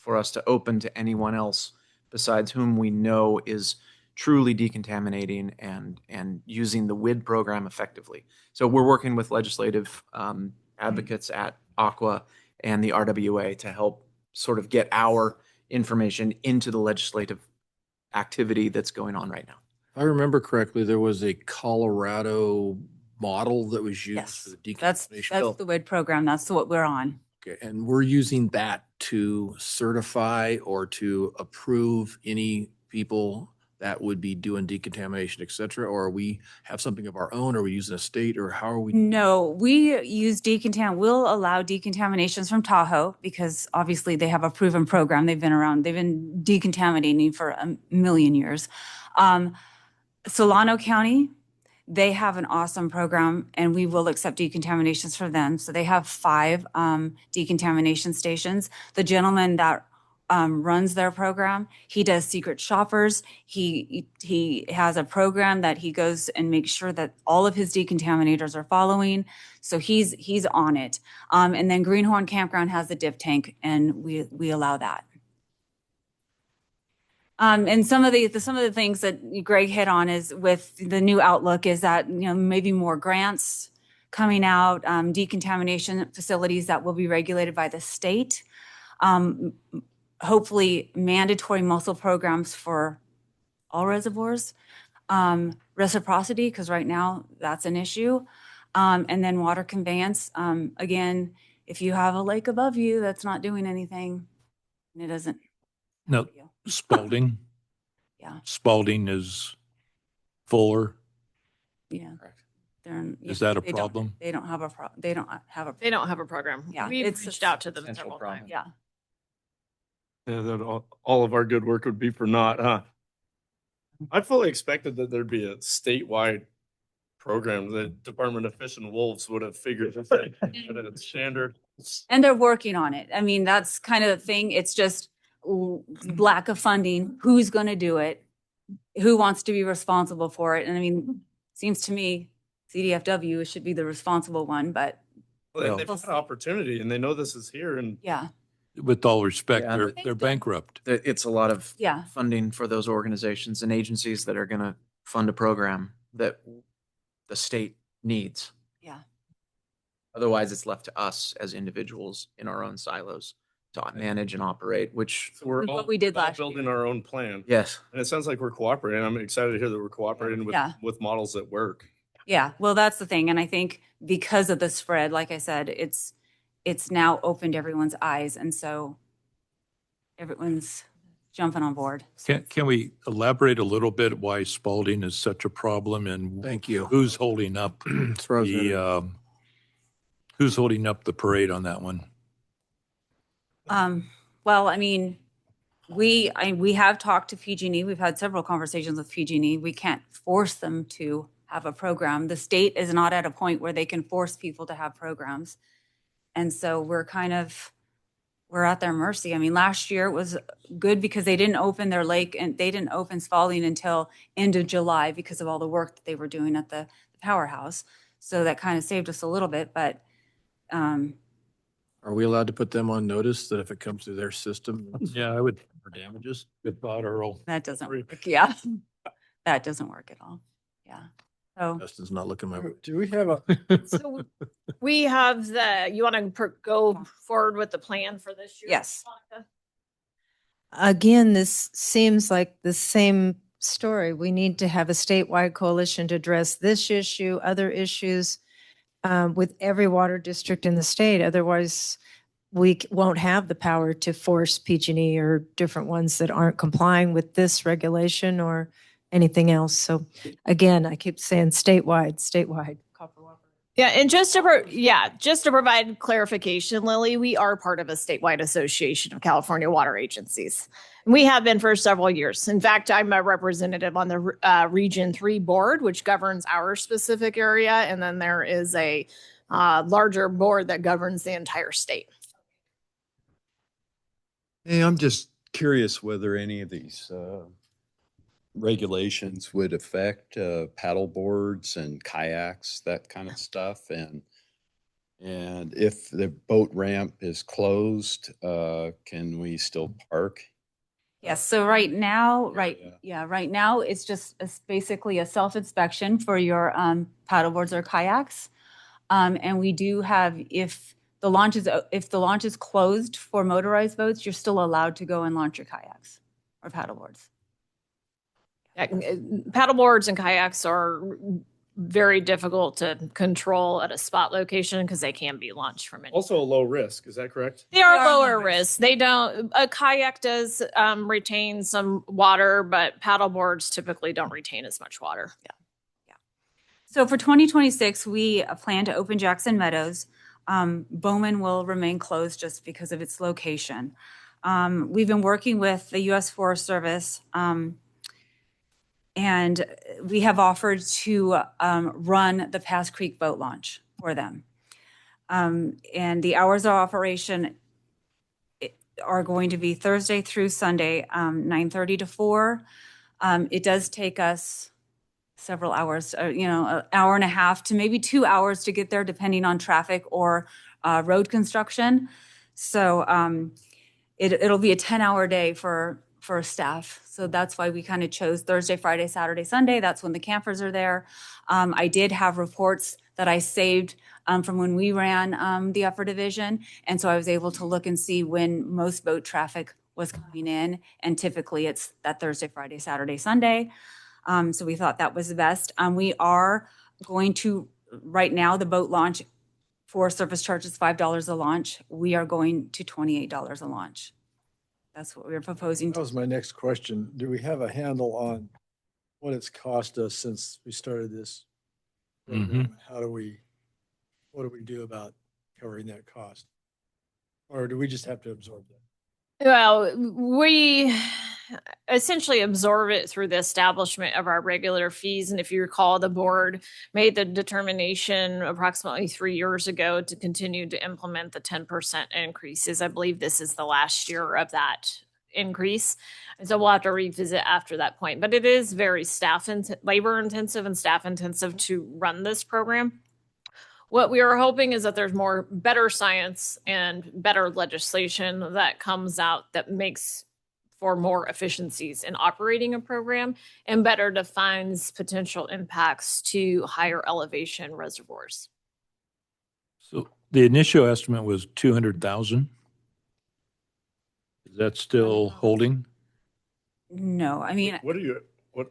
us to open to anyone else besides whom we know is truly decontaminating and using the WID program effectively. So we're working with legislative advocates at Aqua and the RWA to help sort of get our information into the legislative activity that's going on right now. If I remember correctly, there was a Colorado model that was used for Yes, the that's decontamination. the WID program. That's what we're on. Okay, and we're using that to certify or to approve any people that would be doing decontamination, et cetera? Or we have something of our own? Are we using a state, or how are we? No, we use we'll allow decontaminations from Tahoe because obviously they have a proven program. They've been around, they've been decontaminating for a million years. Solano County, they have an awesome program and we will accept decontaminations for them. So they have 5 decontamination stations. The gentleman that runs their program, he does secret shoppers. He has a program that he goes and makes sure that all of his decontaminators are following. So he's on it. And then Greenhorn Campground has the dip tank and we allow that. And some of the things that Greg hit on is with the new outlook is that, maybe more grants coming out, decontamination facilities that will be regulated by the state. Hopefully mandatory Mussel programs for all reservoirs, reciprocity, because right now that's an issue. And then water conveyance. Again, if you have a lake above you that's not doing anything, it doesn't. No, Spalding. Yeah. Spalding is fuller. Yeah. Is that a problem? They don't have a They don't have a program. Yeah, We've it's reached a out to them potential several problem. times. Yeah. Yeah, that all of our good work would be for naught, huh? I fully expected that there'd be a statewide program. The Department of Fish and Wolves would have figured this out. But it's standard. And they're working on it. I mean, that's kind of the thing. It's just lack of funding. Who's going to do it? Who wants to be responsible for it? And I mean, seems to me CDFW should be the responsible one, but Well, they've had opportunity and they know this is here and yeah. With all respect, Yeah. they're bankrupt. It's a lot of Yeah. funding for those organizations and agencies that are going to fund a program that the state needs. Yeah. Otherwise, it's left to us as individuals in our own silos to manage and operate, which so we're What all, we did we're all last building year. our own plan. yes. And it sounds like we're cooperating. I'm excited to hear that we're cooperating Yeah. with models that work. Yeah. Well, that's the thing. And I think because of the spread, like I said, it's now opened everyone's eyes. And so everyone's jumping on board. Can we elaborate a little bit why Spalding is such a problem and Thank you. who's holding up who's holding up the parade on that one? Well, I mean, we have talked to PG&E. We've had several conversations with PG&E. We can't force them to have a program. The state is not at a point where they can force people to have programs. And so we're at their mercy. I mean, last year it was good because they didn't open their lake and they didn't open Spalding until end of July because of all the work that they were doing at the powerhouse. So that kind of saved us a little bit, but Are we allowed to put them on notice that if it comes through their system? Yeah, I would. For damages? Good thought, Earl. that doesn't work. Yeah. That doesn't work at all. Yeah. So Justin's not looking my way. Do we have a, So we have you want to go forward with the plan for this year? Yes. Monica? Again, this seems like the same story. We need to have a statewide coalition to address this issue, other issues with every water district in the state. Otherwise, we won't have the power to force PG&E or different ones that aren't complying with this regulation or anything else. So again, I keep saying statewide. Yeah, and just to provide clarification, Lily, we are part of a statewide association of California water agencies. And we have been for several years. In fact, I'm a representative on the Region 3 board, which governs our specific area. And then there is a larger board that governs the entire state. Hey, I'm just curious whether any of these regulations would affect paddle boards and kayaks, that kind of stuff. And if the boat ramp is closed, can we still park Yes, so right now, Yeah. right now, it's basically a self-inspection for your paddleboards or kayaks. And we do have, if the launch is closed for motorized boats, you're still allowed to go and launch your kayaks or paddleboards. Paddleboards and kayaks are very difficult to control at a spot location because they can be launched from any. Also a low risk, is that correct? They are lower risk. They don't, a kayak does retain some water, but paddleboards typically don't retain as much water. So for 2026, we plan to open Jackson Meadows. Bowman will remain closed just because of its location. We've been working with the U.S. Forest Service, and we have offered to run the Pass Creek boat launch for them. And the hours of operation are going to be Thursday through Sunday, 9:30 to 4. It does take us several hours, an hour and a half to maybe 2 hours to get there, depending on traffic or road construction. So it'll be a 10-hour day for staff. So that's why we kind of chose Thursday, Friday, Saturday, Sunday. That's when the campers are there. I did have reports that I saved from when we ran the upper division. And so I was able to look and see when most boat traffic was coming in. And typically it's that Thursday, Friday, Saturday, Sunday. So we thought that was the best. We are going to, right now, the boat launch for service charge is $5 a launch. We are going to $28 a launch. That's what we're proposing. That was my next question. Do we have a handle on what it's cost us since we started this program? What do we do about covering that cost? Or do we just have to absorb that? Well, we essentially absorb it through the establishment of our regular fees. And if you recall, the board made the determination approximately 3 years ago to continue to implement the 10% increases. I believe this is the last year of that increase. And so we'll have to revisit after that point. But it is very labor intensive and staff intensive to run this program. What we are hoping is that there's better science and better legislation that comes out that makes for more efficiencies in operating a program and better defines potential impacts to higher elevation reservoirs. So the initial estimate was 200,000. Is that still holding? No, I mean,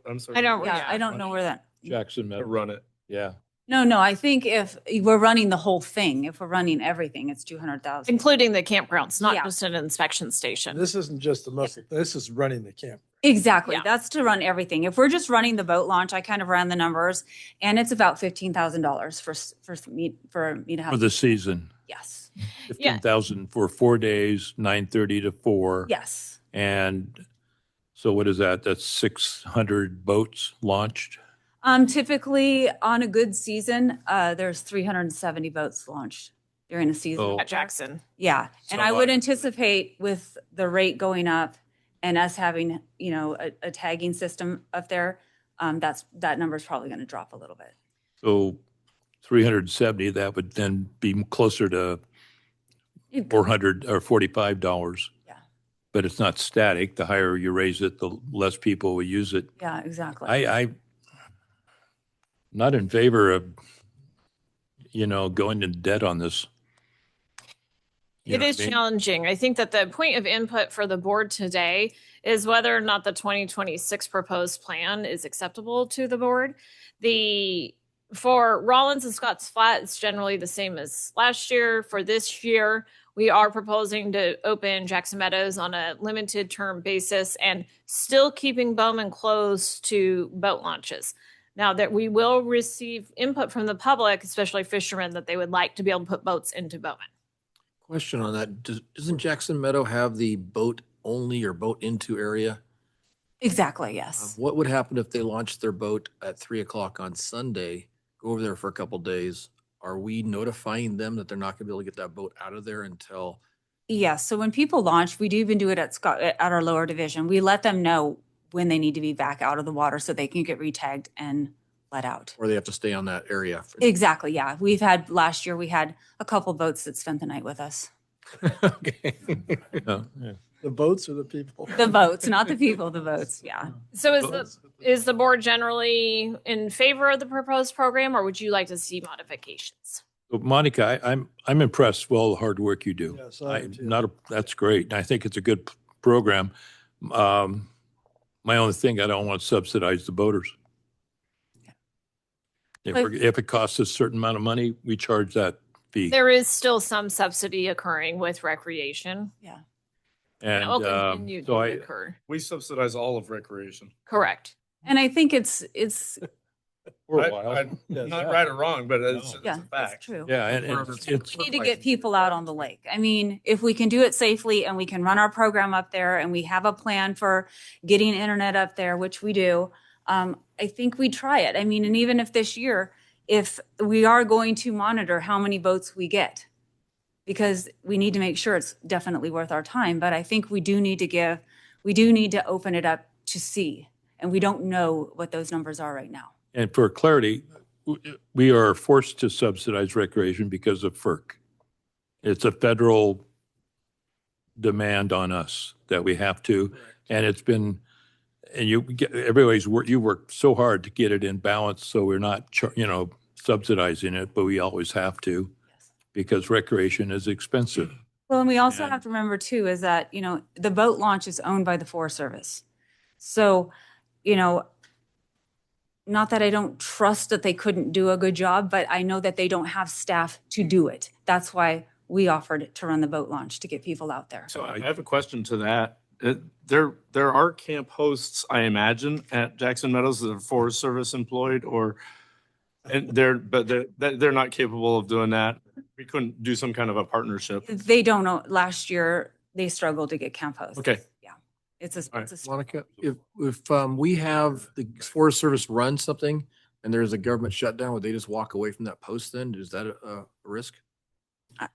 I'm sorry. I don't know where that. Jackson To Meadows. run it. Yeah. No, I think if we're running the whole thing, if we're running everything, it's 200,000. Including the campgrounds, not Yeah. just an inspection station. This isn't just the Mussel, this is running the camp. Exactly. Yeah. That's to run everything. If we're just running the boat launch, I kind of ran the numbers, and it's about $15,000 for me to have. For the season. Yes. 15,000 for 4 days, 9:30 to 4. Yes. And so what is that? That's 600 boats launched? Typically on a good season, there's 370 boats launched during a season. Oh. At Jackson. Yeah. And So I would anticipate with the rate going up and us having, a tagging system up there, that number is probably going to drop a little bit. So 370, that would then be closer to $400 or $45. Yeah. But it's not static. The higher you raise it, the less people will use it. Yeah, exactly. I'm not in favor of, going into debt on this. You It know is what I mean? challenging. I think that the point of input for the board today is whether or not the 2026 proposed plan is acceptable to the board. For Rollins and Scotts Flat, it's generally the same as last year. For this year, we are proposing to open Jackson Meadows on a limited term basis and still keeping Bowman closed to boat launches. Now that we will receive input from the public, especially fishermen, that they would like to be able to put boats into Bowman. Question on that. Doesn't Jackson Meadow have the boat only or boat into area? Exactly, yes. What would happen if they launched their boat at 3:00 on Sunday, go over there for a couple days? Are we notifying them that they're not gonna be able to get that boat out of there until? Yes. So when people launch, we do even do it at our lower division. We let them know when they need to be back out of the water so they can get retagged and let out. Or they have to stay on that area? Exactly, yeah. Last year, we had a couple boats that spent the night with us. Okay. Yeah. The boats or the people? The votes, not the people, the votes, yeah. So is the board generally in favor of the proposed program, or would you like to see modifications? But Monica, I'm impressed with all the hard work you do. Yes, I am too. That's great. And I think it's a good program. My only thing, I don't want to subsidize the boaters. If it costs a certain amount of money, we charge that fee. There is still some subsidy occurring with recreation. Yeah. And It will continue so to I, occur. We subsidize all of recreation. Correct. And I think it's, for a while. Not right or wrong, but it's yeah, a that's fact. true. Yeah, and It's- We need to get people out on the lake. I mean, if we can do it safely and we can run our program up there and we have a plan for getting internet up there, which we do, I think we try it. I mean, and even if this year, if we are going to monitor how many votes we get, because we need to make sure it's definitely worth our time. But I think we do need to open it up to see. And we don't know what those numbers are right now. And for clarity, we are forced to subsidize recreation because of FERC. It's a federal demand on us that we have to, and it's been, and you work so hard to get it in balance, so we're not, subsidizing it, but we always have to because recreation is expensive. Well, and we also have to remember too, is that, the boat launch is owned by the Forest Service. So, not that I don't trust that they couldn't do a good job, but I know that they don't have staff to do it. That's why we offered to run the boat launch to get people out there. So I have a question to that. There are camp hosts, I imagine, at Jackson Meadows that are Forest Service employed, and they're not capable of doing that. We couldn't do some kind of a partnership. They don't know. Last year, they struggled to get camp hosts. Okay. Yeah. It's a Monica, if we have the Forest Service run something and there's a government shutdown, would they just walk away from that post then? Is that a risk?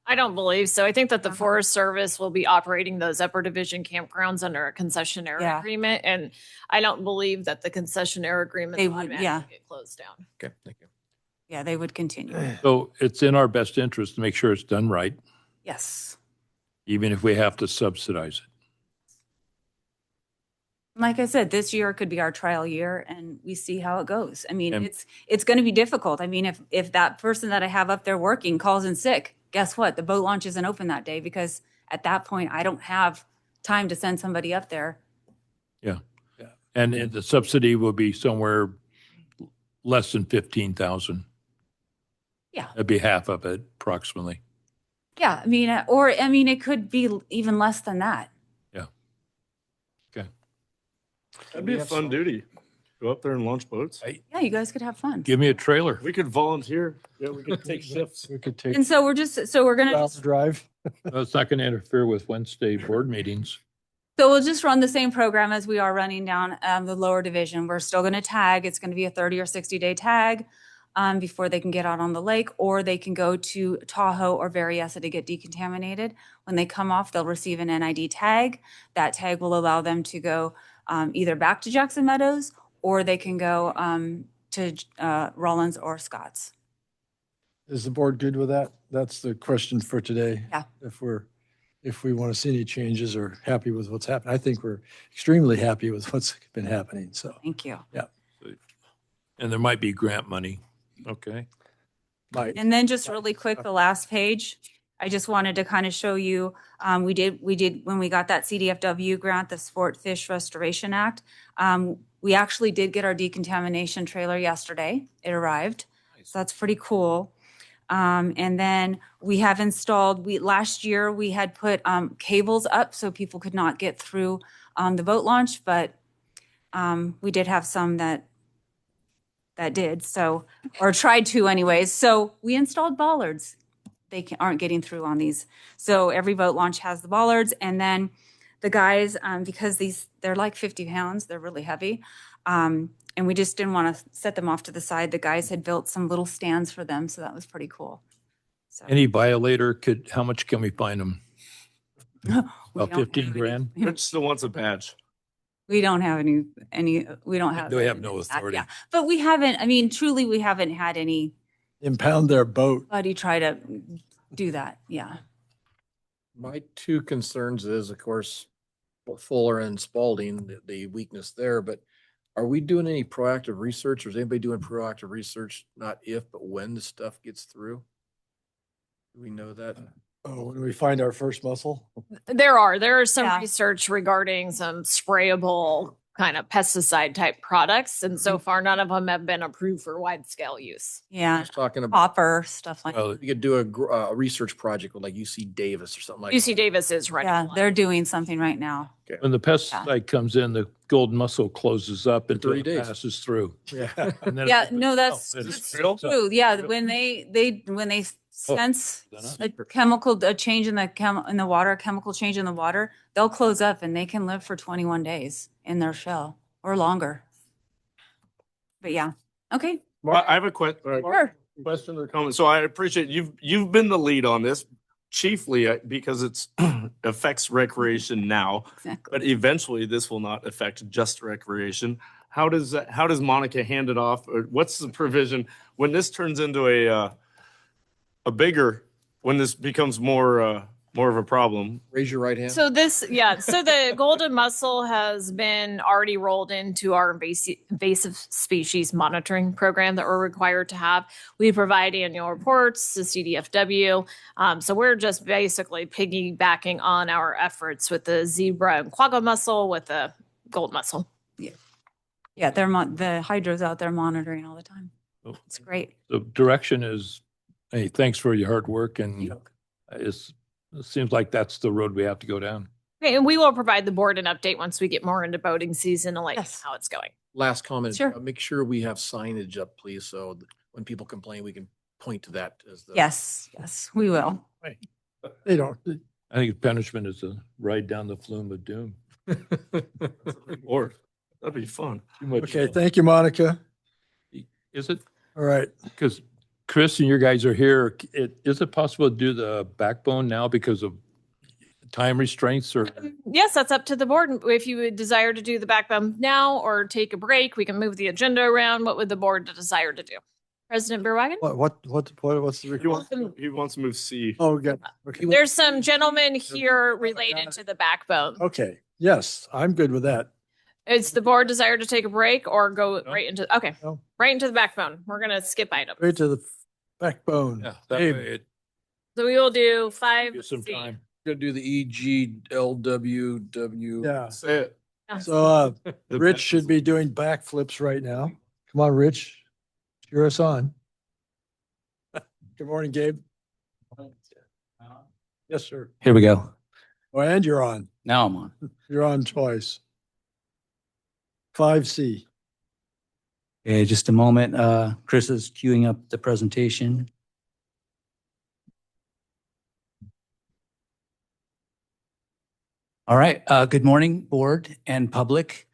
I don't believe so. I think that the Forest Service will be operating those upper division campgrounds under a concessionaire agreement. And I don't believe that the concessionaire agreement They will would, automatically get closed down. Okay, thank you. Yeah, they would continue. So it's in our best interest to make sure it's done right, Yes. even if we have to subsidize it. Like I said, this year could be our trial year and we see how it goes. I mean, And- it's going to be difficult. I mean, if that person that I have up there working calls in sick, guess what? The boat launch isn't open that day because at that point I don't have time to send somebody up there. Yeah. And the subsidy will be somewhere less than 15,000. Yeah. That'd be half of it approximately. Yeah. I mean, it could be even less than that. Yeah. Okay. That'd be a fun duty. Go up there and launch boats. Yeah, you guys could have fun. Give me a trailer. We could volunteer. Yeah, we could take shifts. We could take And so we're going to miles to drive. Well, it's not going to interfere with Wednesday board meetings. So we'll just run the same program as we are running down the lower division. We're still going to tag. It's going to be a 30 or 60-day tag before they can get out on the lake, or they can go to Tahoe or Berryessa to get decontaminated. When they come off, they'll receive an NID tag. That tag will allow them to go either back to Jackson Meadows, or they can go to Rollins or Scott's. Is the board good with that? That's the question for today. Yeah. If we want to see any changes or happy with what's happened. I think we're extremely happy with what's been happening, so. Thank you. And there might be grant money. Okay. Might. And then just really quick, the last page, I just wanted to kind of show you, we did, when we got that CDFW grant, the Sport Fish Restoration Act, we actually did get our decontamination trailer yesterday. It arrived. So that's pretty cool. And then we have installed, last year we had put cables up so people could not get through the boat launch, but we did have some that did, so, or tried to anyways. So we installed bollards. They aren't getting through on these. So every boat launch has the bollards. And then the guys, because they're like 50 pounds, they're really heavy. And we just didn't want to set them off to the side. The guys had built some little stands for them. So that was pretty cool. So Any violator how much can we fine them? we About don't 15 have any- grand? Rich still wants a badge. We don't have any, we don't have. They have no authority. Yeah. But we haven't, truly, we haven't had anybody Impound their boat. try to do that. Yeah. My two concerns is, of course, Fuller and Spalding, the weakness there, but are we doing any proactive research, or is anybody doing proactive research, not if, but when the stuff gets through? Do we know that? Oh, when we find our first mussel? There is some Yeah. research regarding some sprayable kind of pesticide type products. And so far, none of them have been approved for wide scale use. Yeah, Just talking about, copper, stuff like. well, you could do a research project with like UC Davis or something like. UC Davis is running. Yeah, one. they're doing something right now. When the pesticide comes in, the gold mussel closes up until 30 it days. passes through. Yeah. And then it Yeah, opens- no, that's Oh, it's that's real? true. Yeah, when they sense a chemical, a change in the water, a chemical change in the water, they'll close up and they can live for 21 days in their shell or longer. But yeah, okay, I have a sure. question or comment. So I appreciate you've been the lead on this, chiefly because it's affects recreation now, Exactly. but eventually this will not affect just recreation. How does Monica hand it off? Or what's the provision when this turns into a bigger, when this becomes more of a problem? Raise your right hand. So the golden mussel has been already rolled into our invasive species monitoring program that we're required to have. We provide annual reports to CDFW. So we're just basically piggybacking on our efforts with the zebra and quagga mussel with the gold mussel. Yeah, the hydro's out there monitoring all the time. It's great. The direction is, hey, thanks for your hard work, and it seems like that's the road we have to go down. Okay, and we will provide the board an update once we get more into boating season and Yes. how it's going. Last comment. Sure. Make sure we have signage up, please, so that when people complain, we can point to that as the. Yes, we will. They don't. I think punishment is a ride down the flume of doom. Lord, that'd be fun. Too much. Okay, thank you, Monica. Is it? All right. Because Chris and your guys are here. Is it possible to do the backbone now because of time restraints or? Yes, that's up to the board. If you would desire to do the backbone now or take a break, we can move the agenda around. What would the board desire to do? President Berwagen? What's the request? He wants to move C. Oh, good. Okay. There's some gentlemen here related to the backbone. Okay, yes, I'm good with that. Is the board desire to take a break or go right into, okay, No. right into the backbone. We're going to skip items. Right to the backbone. Yeah, that Hey, way it So we will do five. gives some time. Gonna do the EGLWW. Yeah, Say it. so Rich should be doing backflips right now. Come on, Rich, cheer us on. Good morning, Gabe. Yes, sir. Here we go. Oh, and you're on. Now I'm on. You're on twice. 5C. Okay, just a moment. Chris is queuing up the presentation. All right, good morning, board and public.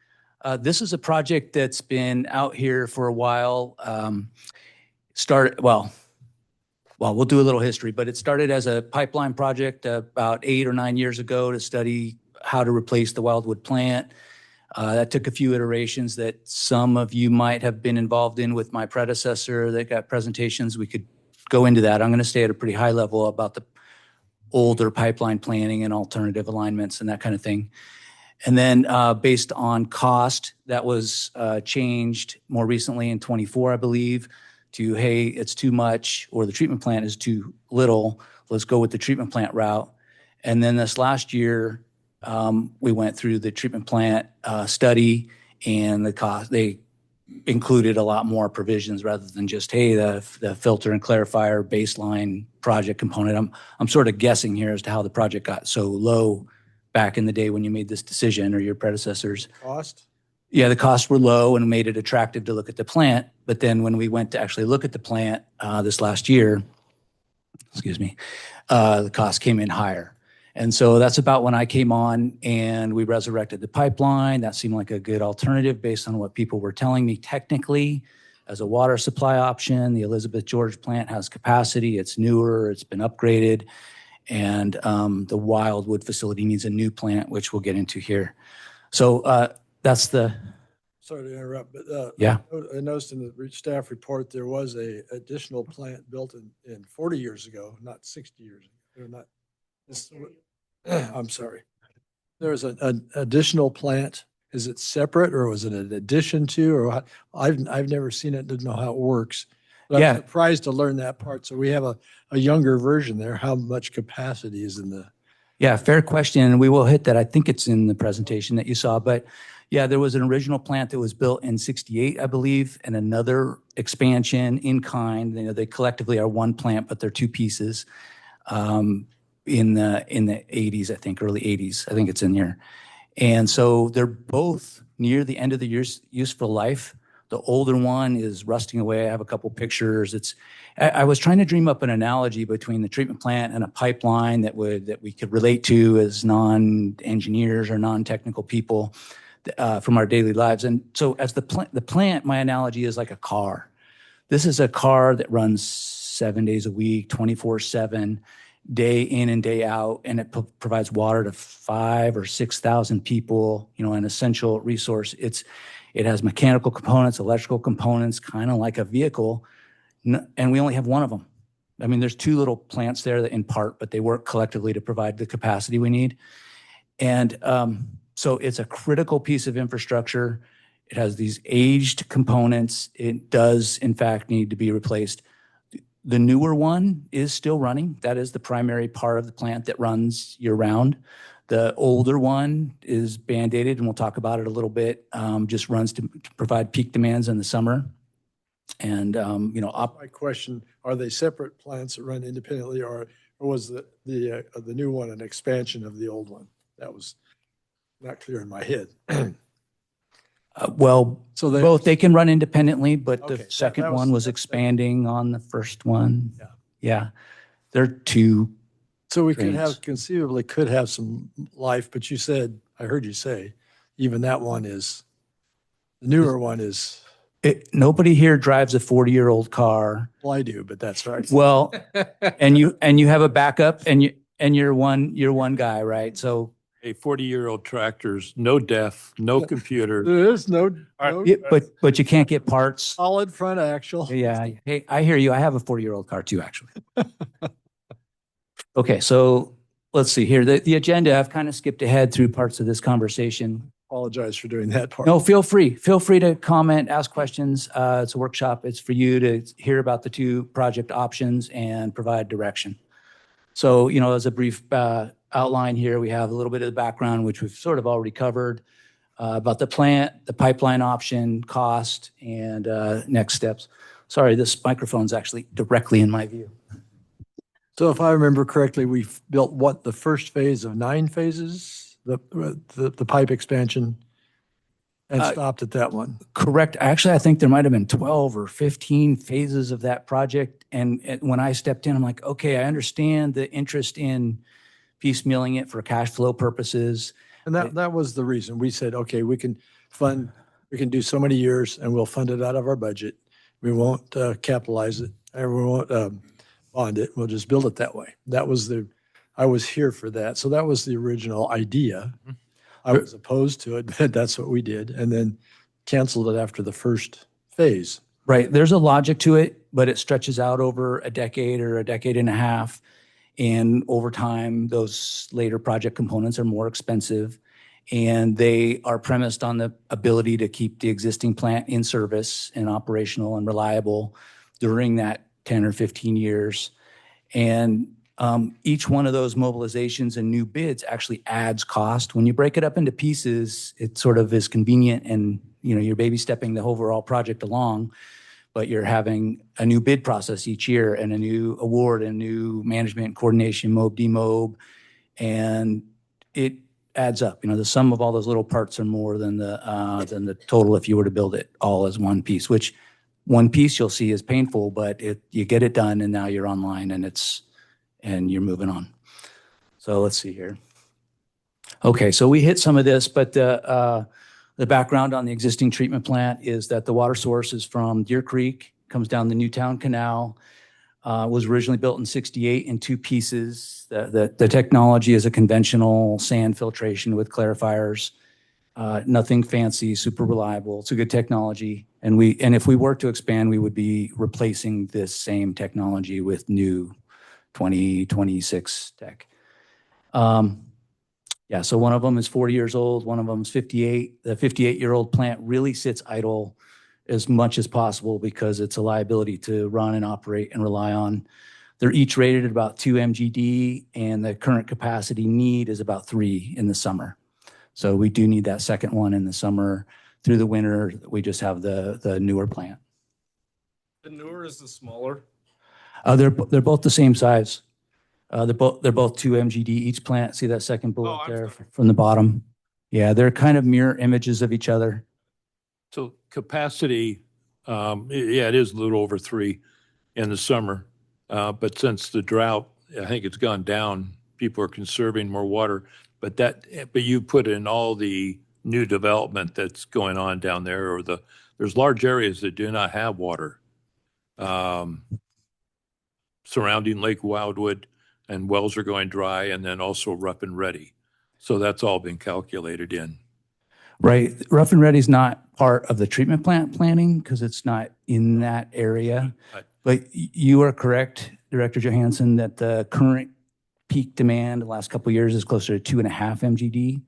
This is a project that's been out here for a while. We'll do a little history, but it started as a pipeline project about 8 or 9 years ago to study how to replace the Wildwood plant. That took a few iterations that some of you might have been involved in with my predecessor that got presentations. We could go into that. I'm going to stay at a pretty high level about the older pipeline planning and alternative alignments and that kind of thing. And then based on cost, that was changed more recently in 24, I believe, to, hey, it's too much, or the treatment plant is too little. Let's go with the treatment plant route. And then this last year, we went through the treatment plant study, and the cost, they included a lot more provisions rather than just, hey, the filter and clarifier baseline project component. I'm sort of guessing here as to how the project got so low back in the day when you made this decision, or your predecessors. Cost? Yeah, the costs were low and made it attractive to look at the plant. But then when we went to actually look at the plant this last year, the cost came in higher. And so that's about when I came on and we resurrected the pipeline. That seemed like a good alternative based on what people were telling me technically as a water supply option. The Elizabeth George plant has capacity. It's newer. It's been upgraded. And the Wildwood facility needs a new plant, which we'll get into here. So that's the... Sorry to interrupt, but Yeah. I noticed in the staff report, there was a additional plant built in 40 years ago, not 60 years ago. They're not. I'm sorry. There's an additional plant. Is it separate or was it an addition to, or I've never seen it, didn't know how it works. But Yeah. I'm surprised to learn that part. So we have a younger version there. How much capacity is in the? Yeah, fair question. And we will hit that. I think it's in the presentation that you saw. But yeah, there was an original plant that was built in 68, I believe, and another expansion in kind. You know, they collectively are one plant, but they're two pieces in the 80s, I think, early 80s. I think it's in here. And so they're both near the end of the useful life. The older one is rusting away. I have a couple pictures. I was trying to dream up an analogy between the treatment plant and a pipeline that we could relate to as non-engineers or non-technical people from our daily lives. And so as the plant, my analogy is like a car. This is a car that runs 7 days a week, 24/7, day in and day out, and it provides water to 5,000 or 6,000 people, you know, an essential resource. It has mechanical components, electrical components, kind of like a vehicle, and we only have one of them. I mean, there's two little plants there that in part, but they work collectively to provide the capacity we need. And so it's a critical piece of infrastructure. It has these aged components. It does, in fact, need to be replaced. The newer one is still running. That is the primary part of the plant that runs year round. The older one is band-aided, and we'll talk about it a little bit, just runs to provide peak demands in the summer. And, you know, My question, are they separate plants that run independently, or was the new one an expansion of the old one? That was not clear in my head. Well, So both, they can run independently, but Okay, the that second was- one was that- expanding on the first one. Yeah. Yeah. They're two. So we trains. conceivably could have some life, but you said, I heard you say, even that one is, the newer one is, Nobody here drives a 40-year-old car. well, I do, but that's right. Well, and you have a backup, and you're one guy, right? So A 40-year-old tractors, no deaf, no computer. There is no yeah, but you can't get parts. solid front axle. Yeah. Hey, I hear you. I have a 40-year-old car too, actually. Okay, so let's see here. The agenda, I've kind of skipped ahead through parts of this conversation. Apologize for doing that part. No, feel free. Feel free to comment, ask questions. It's a workshop. It's for you to hear about the two project options and provide direction. So, you know, as a brief outline here, we have a little bit of the background, which we've sort of already covered, about the plant, the pipeline option, cost, and next steps. Sorry, this microphone's actually directly in my view. So if I remember correctly, we've built what, the first phase of 9 phases, the pipe expansion, and stopped at that one. Correct. Actually, I think there might have been 12 or 15 phases of that project. And when I stepped in, I'm like, okay, I understand the interest in piecemealing it for cash flow purposes. And that was the reason. We said, okay, we can do so many years and we'll fund it out of our budget. We won't capitalize it, and we won't bond it. We'll just build it that way. I was here for that. So that was the original idea. I was opposed to it, but that's what we did, and then canceled it after the first phase. Right. There's a logic to it, but it stretches out over a decade or a decade and a half. And over time, those later project components are more expensive, and they are premised on the ability to keep the existing plant in service and operational and reliable during that 10 or 15 years. And each one of those mobilizations and new bids actually adds cost. When you break it up into pieces, it sort of is convenient, and you know, you're baby stepping the overall project along, but you're having a new bid process each year and a new award and new management coordination, MOB, demob, and it adds up. You know, the sum of all those little parts are more than the total if you were to build it all as one piece, which one piece you'll see is painful, but you get it done and now you're online and you're moving on. So let's see here. Okay, so we hit some of this, but the background on the existing treatment plant is that the water source is from Deer Creek, comes down the Newtown Canal, was originally built in 68 in 2 pieces. The technology is a conventional sand filtration with clarifiers, nothing fancy, super reliable. It's a good technology. And if we were to expand, we would be replacing this same technology with new 2026 tech. Yeah, so one of them is 40 years old, one of them is 58. The 58-year-old plant really sits idle as much as possible because it's a liability to run and operate and rely on. They're each rated at about 2 MGD, and the current capacity need is about 3 in the summer. So we do need that second one in the summer. Through the winter, we just have the newer plant. The newer is the smaller. They're both the same size. They're both 2 MGD each plant. See that second bullet I'm there sorry. from the bottom? Yeah, they're kind of mirror images of each other. So capacity, yeah, it is a little over 3 in the summer. But since the drought, I think it's gone down, people are conserving more water. But you put in all the new development that's going on down there, or there's large areas that do not have water. Surrounding Lake Wildwood, and wells are going dry, and then also Rough and Ready. So that's all been calculated in. Right. Rough and Ready is not part of the treatment plant planning because it's not in that area. But you are correct, Director Johansson, that the current peak demand the last couple of years is closer to 2.5 MGD.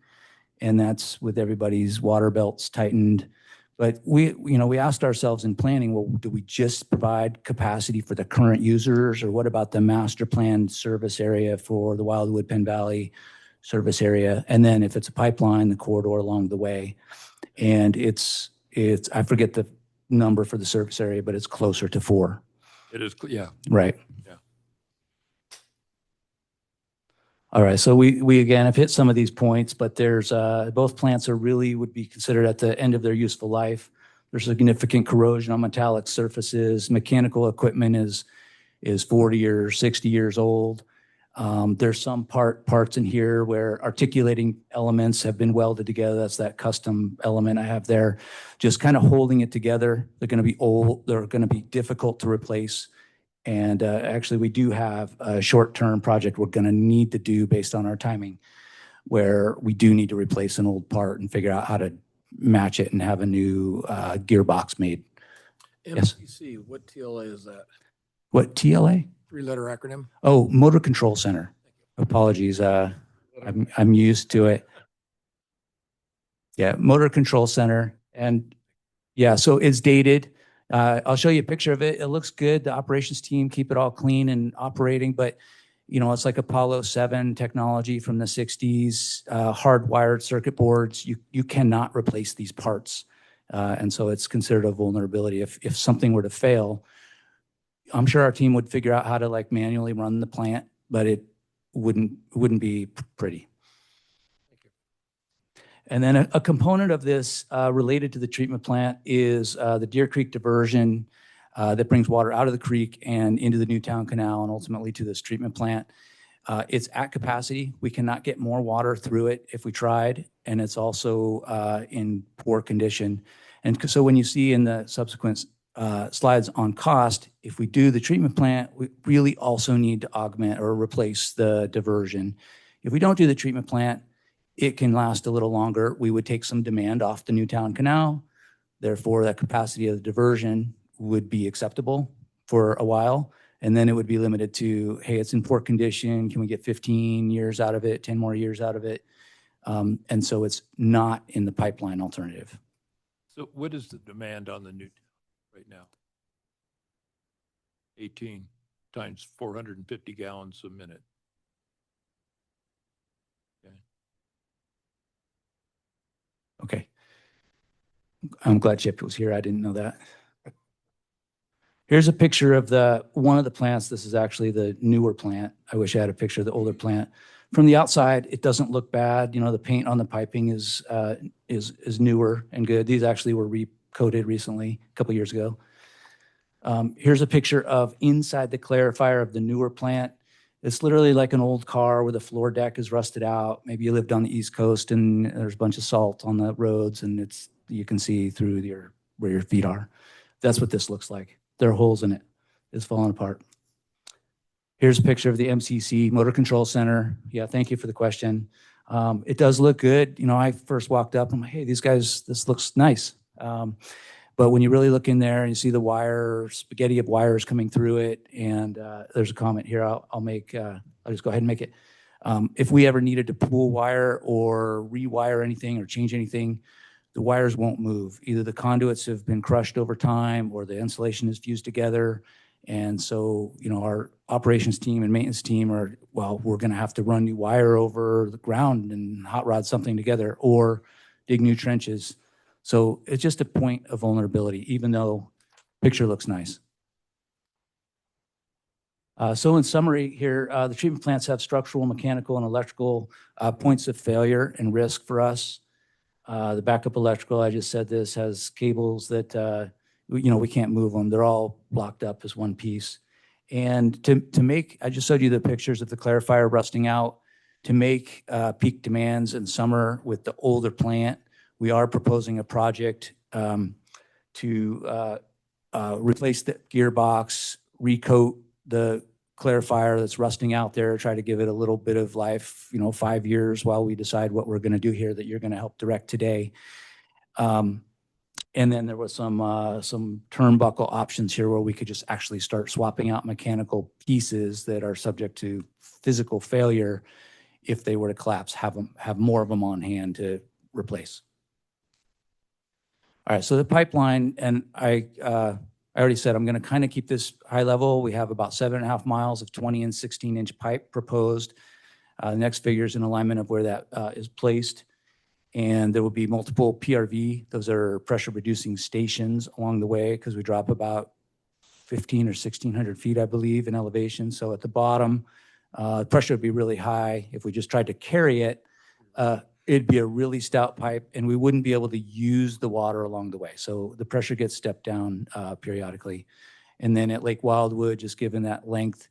And that's with everybody's water belts tightened. But we asked ourselves in planning, well, do we just provide capacity for the current users, or what about the master planned service area for the Wildwood Penn Valley service area? And then if it's a pipeline, the corridor along the way. And it's I forget the number for the service area, but it's closer to 4. It is, yeah. Right. Yeah. All right, so we again have hit some of these points, but there's both plants would be considered at the end of their useful life. There's significant corrosion on metallic surfaces. Mechanical equipment is 40 or 60 years old. There's some parts in here where articulating elements have been welded together. That's that custom element I have there, just kind of holding it together. They're going to be old. They're going to be difficult to replace. And actually, we do have a short-term project we're going to need to do based on our timing, where we do need to replace an old part and figure out how to match it and have a new gearbox made. Yes. MCC, what TLA is that? What, TLA? 3-letter acronym? Oh, Motor Control Center. Apologies. I'm used to it. Yeah, Motor Control Center. And yeah, so it's dated. I'll show you a picture of it. It looks good. The operations team keep it all clean and operating, but it's like Apollo 7 technology from the 60s, hardwired circuit boards. You cannot replace these parts. And so it's considered a vulnerability. If something were to fail, I'm sure our team would figure out how to manually run the plant, but it wouldn't be pretty. And then a component of this related to the treatment plant is the Deer Creek diversion that brings water out of the creek and into the Newtown Canal and ultimately to this treatment plant. It's at capacity. We cannot get more water through it if we tried, and it's also in poor condition. And so when you see in the subsequent slides on cost, if we do the treatment plant, we really also need to augment or replace the diversion. If we don't do the treatment plant, it can last a little longer. We would take some demand off the Newtown Canal. Therefore, that capacity of the diversion would be acceptable for a while. And then it would be limited to, hey, it's in poor condition. Can we get 15 years out of it, 10 more years out of it? And so it's not in the pipeline alternative. So what is the demand on the Newtown right now? 18 times 450 gallons a minute. Okay. I'm glad Chip was here. I didn't know that. Here's a picture of one of the plants. This is actually the newer plant. I wish I had a picture of the older plant. From the outside, it doesn't look bad. The paint on the piping is newer and good. These actually were recoated recently, a couple years ago. Here's a picture of inside the clarifier of the newer plant. It's literally like an old car where the floor deck is rusted out. Maybe you lived on the East Coast and there's a bunch of salt on the roads and you can see through where your feet are. That's what this looks like. There are holes in it. It's falling apart. Here's a picture of the MCC, Motor Control Center. Yeah, thank you for the question. It does look good. I first walked up, I'm like, hey, this looks nice. But when you really look in there and you see the spaghetti of wires coming through it, and there's a comment here I'll make, I'll just go ahead and make it. If we ever needed to pull wire or rewire anything or change anything, the wires won't move. Either the conduits have been crushed over time or the insulation is fused together. And so, our operations team and maintenance team we're going to have to run new wire over the ground and hot rod something together or dig new trenches. So it's just a point of vulnerability, even though picture looks nice. So in summary here, the treatment plants have structural, mechanical, and electrical points of failure and risk for us. The backup electrical, I just said this, has cables that, we can't move them. They're all blocked up as one piece. And to make, I just showed you the pictures of the clarifier rusting out. To make peak demands in summer with the older plant, we are proposing a project to replace the gearbox, recoat the clarifier that's rusting out there, try to give it a little bit of life, 5 years while we decide what we're going to do here that you're going to help direct today. And then there was some turnbuckle options here where we could just actually start swapping out mechanical pieces that are subject to physical failure. If they were to collapse, have more of them on hand to replace. All right, so the pipeline, and I already said I'm going to kind of keep this high level. We have about 7.5 miles of 20 and 16-inch pipe proposed. The next figure is in alignment of where that is placed. And there will be multiple PRV. Those are pressure reducing stations along the way because we drop about 1,500 or 1,600 feet, I believe, in elevation. So at the bottom, pressure would be really high. If we just tried to carry it, it'd be a really stout pipe and we wouldn't be able to use the water along the way. So the pressure gets stepped down periodically. And then at Lake Wildwood, just given that length,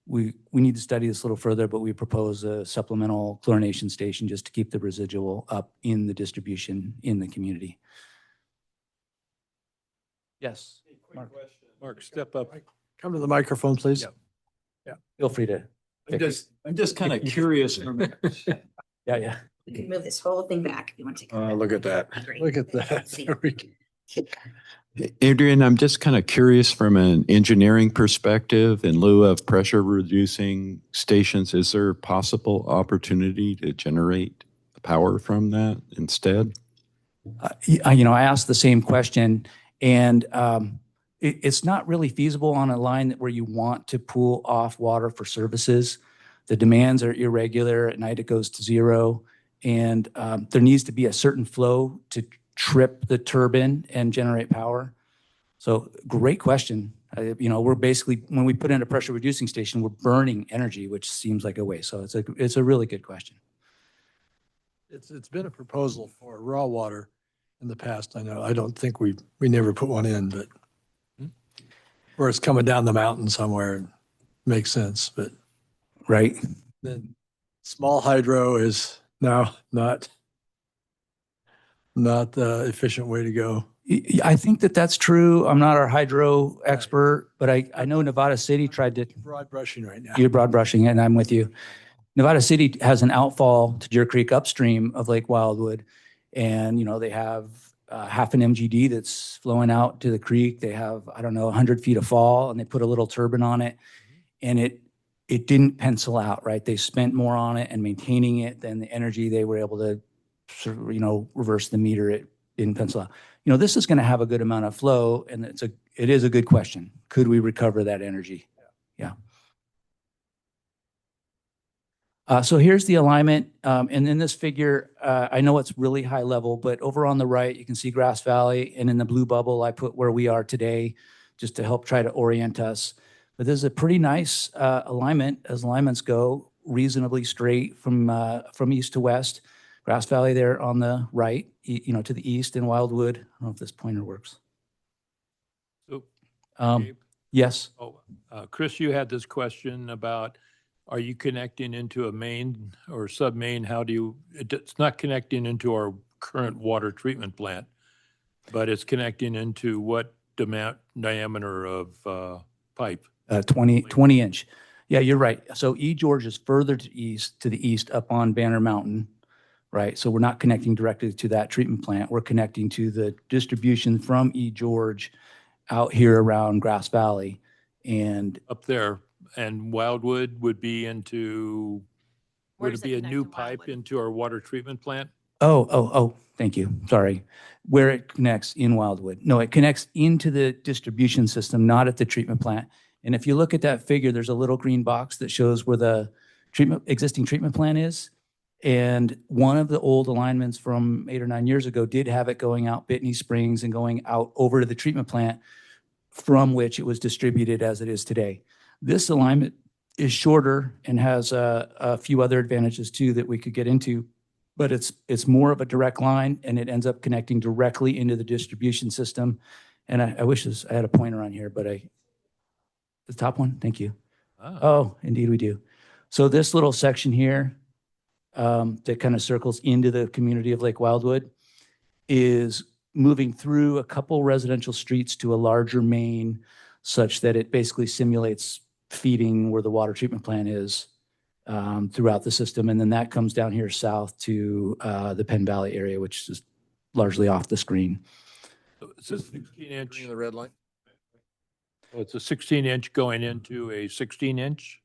we need to study this a little further, but we propose a supplemental chlorination station just to keep the residual up in the distribution in the community. Yes, Mark, step up. Come to the microphone, please. Yeah. Feel free to. I'm just kind of curious from Yeah. You can move this whole thing back if you want to take. Look at that. Look at that. There we go. Adrian, I'm just kind of curious from an engineering perspective, in lieu of pressure reducing stations, is there possible opportunity to generate power from that instead? I asked the same question, and it's not really feasible on a line where you want to pull off water for services. The demands are irregular. At night, it goes to zero, and there needs to be a certain flow to trip the turbine and generate power. So great question. We're basically, when we put in a pressure reducing station, we're burning energy, which seems like a waste. So it's a really good question. It's been a proposal for raw water in the past. I don't think we never put one in, but or it's coming down the mountain somewhere and makes sense. But right. Then small hydro is now not the efficient way to go. I think that's true. I'm not our hydro expert, but I know Nevada City tried to. Broad brushing right now. You're broad brushing, and I'm with you. Nevada City has an outfall to Deer Creek upstream of Lake Wildwood, and they have half an MGD that's flowing out to the creek. They have 100 feet of fall, and they put a little turbine on it, and it didn't pencil out. Right, they spent more on it and maintaining it than the energy they were able to reverse the meter. It didn't pencil out. This is going to have a good amount of flow, and it is a good question. Could we recover that energy? Yeah. So here's the alignment. And in this figure, I know it's really high level, but over on the right, you can see Grass Valley. And in the blue bubble, I put where we are today just to help try to orient us. But this is a pretty nice alignment as alignments go, reasonably straight from east to west. Grass Valley there on the right, to the east, and Wildwood. I don't know if this pointer works. So, yes. Chris, you had this question about, are you connecting into a main or sub-main? It's not connecting into our current water treatment plant, but it's connecting into what diameter of pipe? 20 inch. Yeah, you're right. So E. George is further to the east up on Banner Mountain. Right, so we're not connecting directly to that treatment plant. We're connecting to the distribution from E. George out here around Grass Valley, and up there. And Wildwood would be into Where Would does it be a connect new to pipe Wildwood? into our water treatment plant? Oh, thank you. Sorry. Where it connects in Wildwood. No, it connects into the distribution system, not at the treatment plant. And if you look at that figure, there's a little green box that shows where the existing treatment plant is. And one of the old alignments from 8 or 9 years ago did have it going out Bitney Springs and going out over to the treatment plant from which it was distributed as it is today. This alignment is shorter and has a few other advantages too that we could get into, but it's more of a direct line and it ends up connecting directly into the distribution system. And I wish I had a pointer on here, but the top one, thank you. Oh, indeed we do. So this little section here that kind of circles into the community of Lake Wildwood is moving through a couple residential streets to a larger main such that it basically simulates feeding where the water treatment plant is throughout the system. And then that comes down here south to the Penn Valley area, which is largely off the screen. It's a 16-inch. Green the red line. It's a 16-inch going into a 16-inch?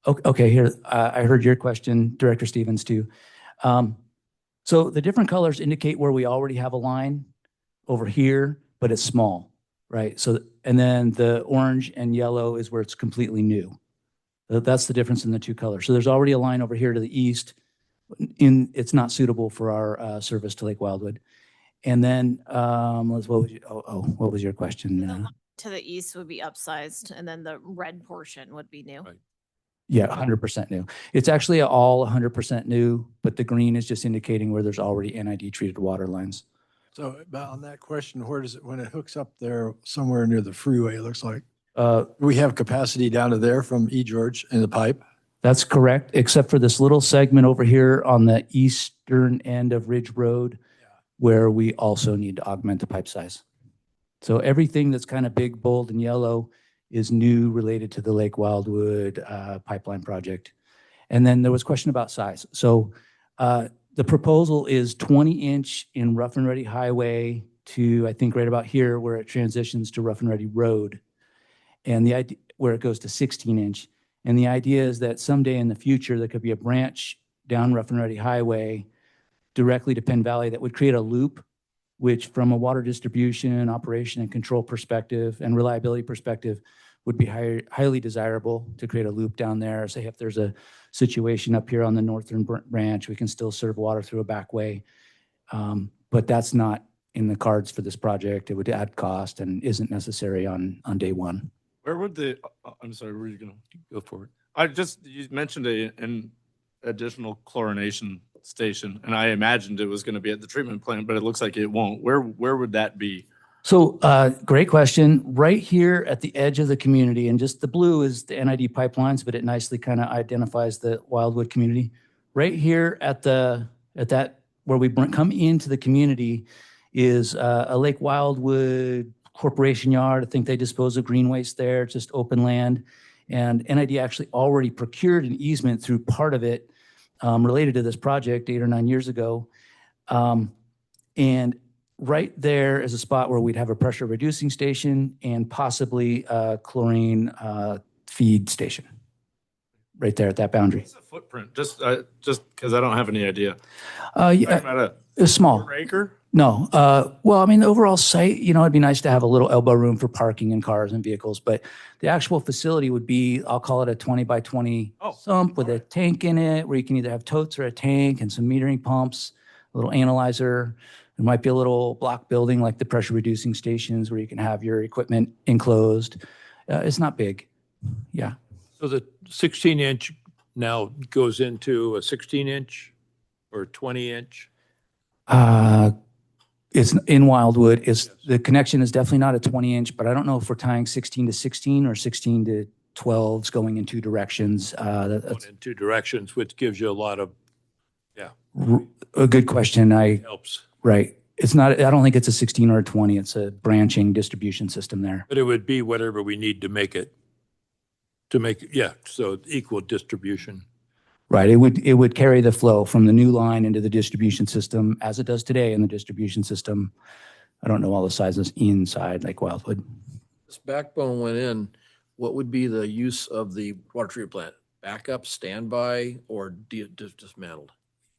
Okay, here, I heard your question, Director Stevens, too. So the different colors indicate where we already have a line over here, but it's small, right? So, and then the orange and yellow is where it's completely new. That's the difference in the two colors. So there's already a line over here to the east. It's not suitable for our service to Lake Wildwood. And then, what was your question? The line to the east would be upsized, and then the red portion would be new. Right. Yeah, 100% new. It's actually all 100% new, but the green is just indicating where there's already NID treated water lines. So about on that question, where does it, when it hooks up there somewhere near the freeway, it looks like, we have capacity down to there from E. George in the pipe? That's correct, except for this little segment over here on the eastern end of Ridge Road, where we also need to augment the pipe size. So everything that's kind of big, bold, and yellow is new related to the Lake Wildwood pipeline project. And then there was a question about size. So the proposal is 20-inch in Rough and Ready Highway to, I think, right about here where it transitions to Rough and Ready Road, and the idea where it goes to 16-inch. And the idea is that someday in the future, there could be a branch down Rough and Ready Highway directly to Penn Valley that would create a loop, which from a water distribution, operation, and control perspective and reliability perspective would be highly desirable to create a loop down there. Say if there's a situation up here on the northern branch, we can still serve water through a back way. But that's not in the cards for this project. It would add cost and isn't necessary on day one. Where would the, I'm sorry, where are you going to go for it? You mentioned an additional chlorination station, and I imagined it was going to be at the treatment plant, but it looks like it won't. Where would that be? So great question. Right here at the edge of the community, and just the blue is the NID pipelines, but it nicely kind of identifies the Wildwood community. Right here at that where we come into the community is a Lake Wildwood Corporation yard. I think they dispose of green waste there, just open land. And NID actually already procured an easement through part of it related to this project 8 or 9 years ago. And right there is a spot where we'd have a pressure reducing station and possibly a chlorine feed station. Right there at that boundary. What's the footprint? Just because I don't have any idea. Yeah, it's small. Acre? No. Well, I mean, the overall site, it'd be nice to have a little elbow room for parking and cars and vehicles, but the actual facility would be, I'll call it a 20 by 20 sump with a tank in it where you can either have totes or a tank and some metering pumps, a little analyzer. There might be a little block building like the pressure reducing stations where you can have your equipment enclosed. It's not big. Yeah. So the 16-inch now goes into a 16-inch or 20-inch? It's in Wildwood. The connection is definitely not a 20-inch, but I don't know if we're tying 16 to 16 or 16 to 12s going in two directions. Going in two directions, which gives you a lot of, a good question. helps. Right. It's not, I don't think it's a 16 or a 20. It's a branching distribution system there. But it would be whatever we need to make it, so equal distribution. Right. It would carry the flow from the new line into the distribution system as it does today in the distribution system. I don't know all the sizes inside like Wildwood. This backbone went in, what would be the use of the water treatment plant? backup, standby, or dismantled?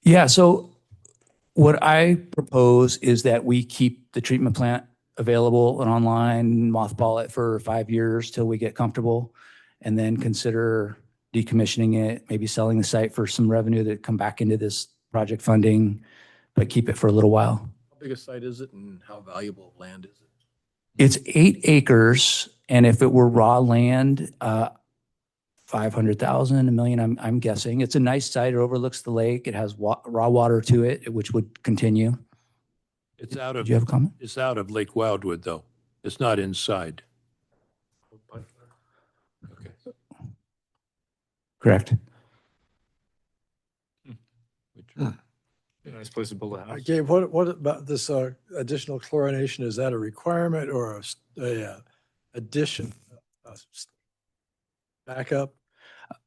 Yeah, so what I propose is that we keep the treatment plant available and online, mothball it for 5 years till we get comfortable, and then consider decommissioning it, maybe selling the site for some revenue that come back into this project funding, but keep it for a little while. How big a site is it and how valuable land is it? It's 8 acres, and if it were raw land, 500,000, $1 million, I'm guessing. It's a nice site. It overlooks the lake. It has raw water to it, which would continue. It's out Did of, you have a comment? it's out of Lake Wildwood, though. It's not inside. Okay. Correct. Nice place to build a house. Gabe, what about this additional chlorination? Is that a requirement or a addition? Backup?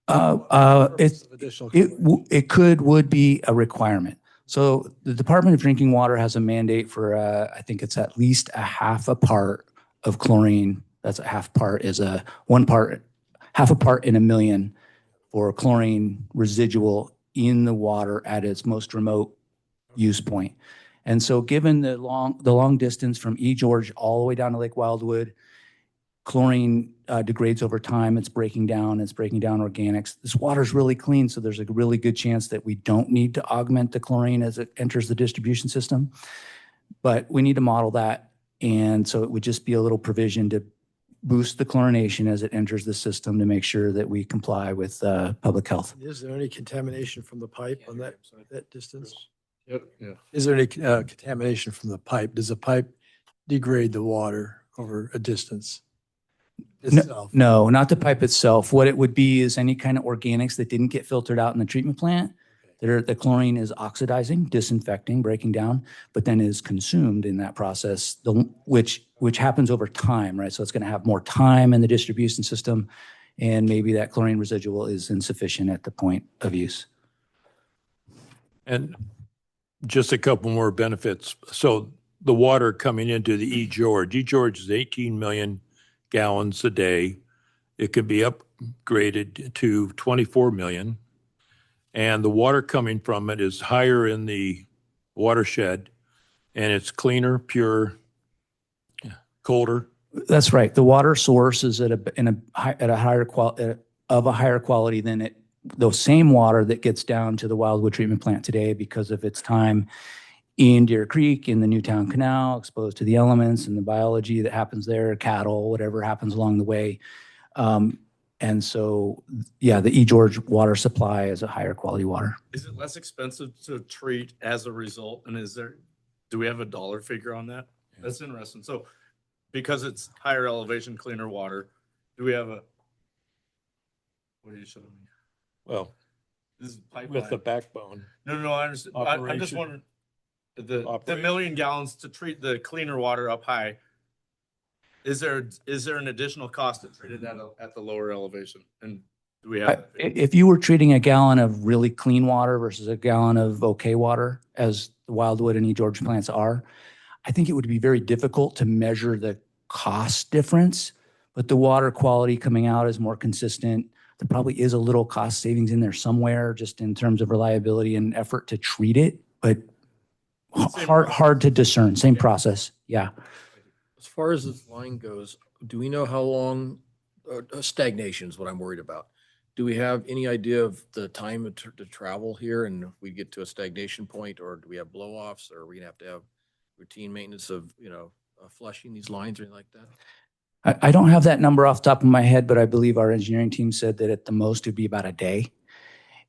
Additional It would be a requirement. So the Department of Drinking Water has a mandate for, I think it's at least a half a part of chlorine. That's a half part is a 1 part, half a part in a million for chlorine residual in the water at its most remote use point. And so given the long distance from E. George all the way down to Lake Wildwood, chlorine degrades over time. It's breaking down organics. This water's really clean, so there's a really good chance that we don't need to augment the chlorine as it enters the distribution system. But we need to model that. And so it would just be a little provision to boost the chlorination as it enters the system to make sure that we comply with public health. Is there any contamination from the pipe on that distance? Yep, yeah. Is there any contamination from the pipe? Does the pipe degrade the water over a distance? No, not the pipe itself. What it would be is any kind of organics that didn't get filtered out in the treatment plant. The chlorine is oxidizing, disinfecting, breaking down, but then is consumed in that process, which happens over time, right? So it's going to have more time in the distribution system, and maybe that chlorine residual is insufficient at the point of use. And just a couple more benefits. So the water coming into the E. George is 18 million gallons a day. It could be upgraded to 24 million. And the water coming from it is higher in the watershed, and it's cleaner, pure, colder. That's right. The water source is at a higher quality than the same water that gets down to the Wildwood treatment plant today because of its time in Deer Creek, in the Newtown Canal, exposed to the elements and the biology that happens there, cattle, whatever happens along the way. And so, yeah, the E. George water supply is a higher quality water. Is it less expensive to treat as a result? And do we have a dollar figure on that? Yeah. That's interesting. So because it's higher elevation, cleaner water, do we have what are you showing me? Well, this is pipeline. With the backbone. No, I understand. I'm just wondering, the million gallons to treat the cleaner water up high, is there an additional cost to treat it at the lower elevation? And do we have? If you were treating a gallon of really clean water versus a gallon of okay water, as the Wildwood and E. George plants are, I think it would be very difficult to measure the cost difference, but the water quality coming out is more consistent. There probably is a little cost savings in there somewhere, just in terms of reliability and effort to treat it, but hard to discern. Same process, yeah. As far as this line goes, do we know how long stagnation is what I'm worried about? Do we have any idea of the time to travel here, and if we get to a stagnation point, or do we have blow-offs, or are we gonna have to have routine maintenance of flushing these lines or anything like that? I don't have that number off the top of my head, but I believe our engineering team said that at the most it'd be about a day.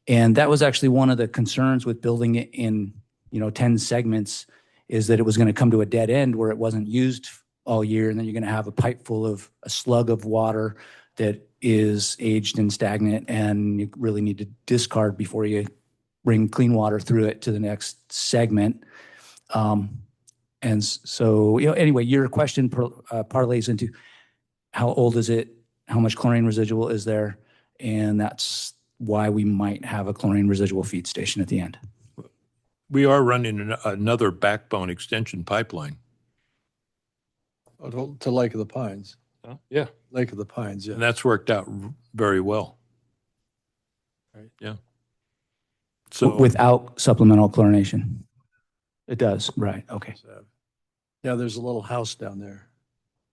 And that was actually one of the concerns with building it in 10 segments, is that it was going to come to a dead end where it wasn't used all year, and then you're going to have a pipe full of a slug of water that is aged and stagnant, and you really need to discard before you bring clean water through it to the next segment. And so, anyway, your question parlays into how old is it, how much chlorine residual is there, and that's why we might have a chlorine residual feed station at the end. We are running another backbone extension pipeline. To Lake of the Pines. Yeah. Lake of the Pines, yeah. And that's worked out very well. Yeah. So Without supplemental chlorination. It does, right, okay. Yeah, there's a little house down there.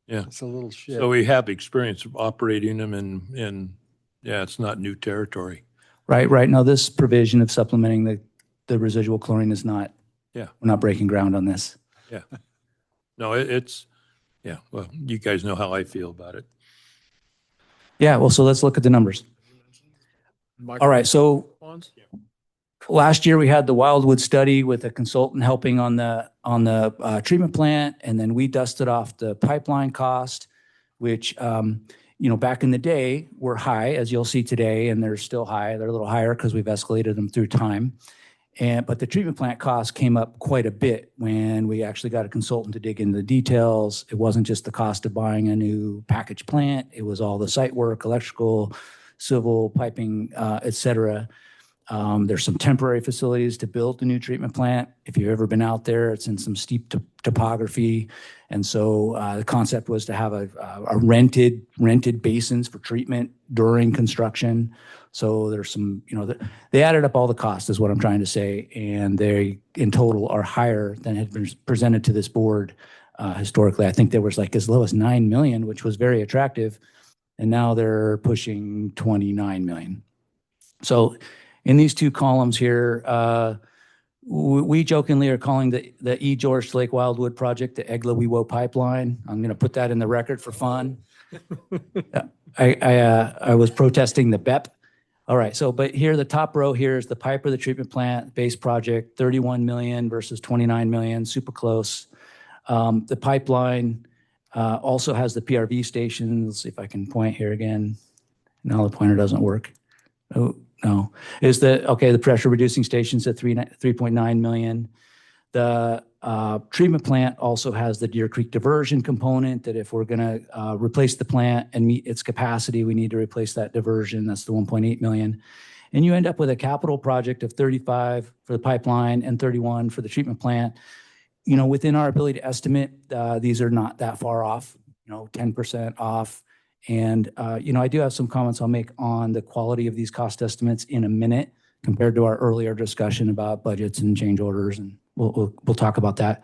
yeah. It's a little shed. So we have experience of operating them in yeah, it's not new territory. Right. No, this provision of supplementing the residual chlorine is not, Yeah. we're not breaking ground on this. Yeah. No, it's yeah. Well, you guys know how I feel about it. Yeah, well, so let's look at the numbers. All right, so last year we had the Wildwood study with a consultant helping on the treatment plant, and then we dusted off the pipeline cost, which back in the day were high, as you'll see today, and they're still high. They're a little higher because we've escalated them through time. But the treatment plant cost came up quite a bit when we actually got a consultant to dig into the details. It wasn't just the cost of buying a new package plant. It was all the site work, electrical, civil, piping, et cetera. There's some temporary facilities to build the new treatment plant. If you've ever been out there, it's in some steep topography. And so the concept was to have a rented basins for treatment during construction. So there's some, they added up all the costs is what I'm trying to say. And they in total are higher than had been presented to this board historically. I think there was like as low as 9 million, which was very attractive. And now they're pushing 29 million. So in these two columns here, we jokingly are calling the E. George Lake Wildwood project the Egla-Wewo pipeline. I'm going to put that in the record for fun. I was protesting the BEP. All right, but here, the top row here is the pipe or the treatment plant base project, 31 million versus 29 million, super close. The pipeline also has the PRV stations. If I can point here again. Now the pointer doesn't work. Oh, no. The pressure reducing stations at 3.9 million. The treatment plant also has the Deer Creek diversion component that if we're going to replace the plant and meet its capacity, we need to replace that diversion. That's the 1.8 million. And you end up with a capital project of 35 for the pipeline and 31 for the treatment plant. Within our ability to estimate, these are not that far off, 10% off. And, I do have some comments I'll make on the quality of these cost estimates in a minute compared to our earlier discussion about budgets and change orders. And we'll talk about that.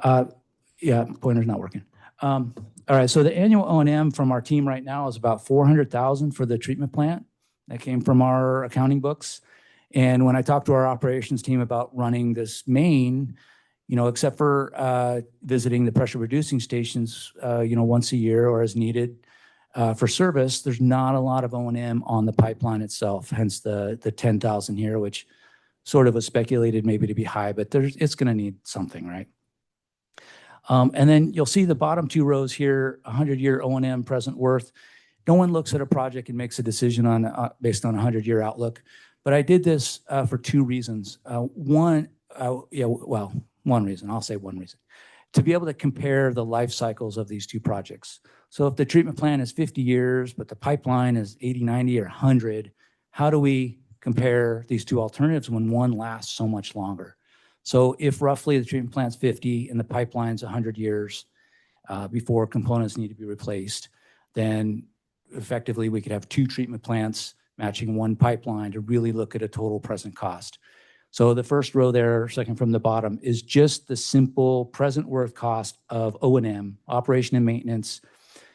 Pointer's not working. All right. So the annual O&M from our team right now is about 400,000 for the treatment plant. That came from our accounting books. And when I talked to our operations team about running this main, except for visiting the pressure reducing stations, once a year or as needed, for service, there's not a lot of O&M on the pipeline itself, hence the 10,000 here, which sort of was speculated maybe to be high, but it's going to need something, right? And then you'll see the bottom two rows here, 100-year O&M present worth. No one looks at a project and makes a decision based on a 100-year outlook, but I did this for two reasons. One reason, I'll say one reason. To be able to compare the life cycles of these two projects. So if the treatment plant is 50 years, but the pipeline is 80, 90, or 100, how do we compare these two alternatives when one lasts so much longer? So if roughly the treatment plant's 50 and the pipeline's 100 years before components need to be replaced, then effectively we could have two treatment plants matching one pipeline to really look at a total present cost. So the first row there, second from the bottom, is just the simple present worth cost of O&M, operation and maintenance.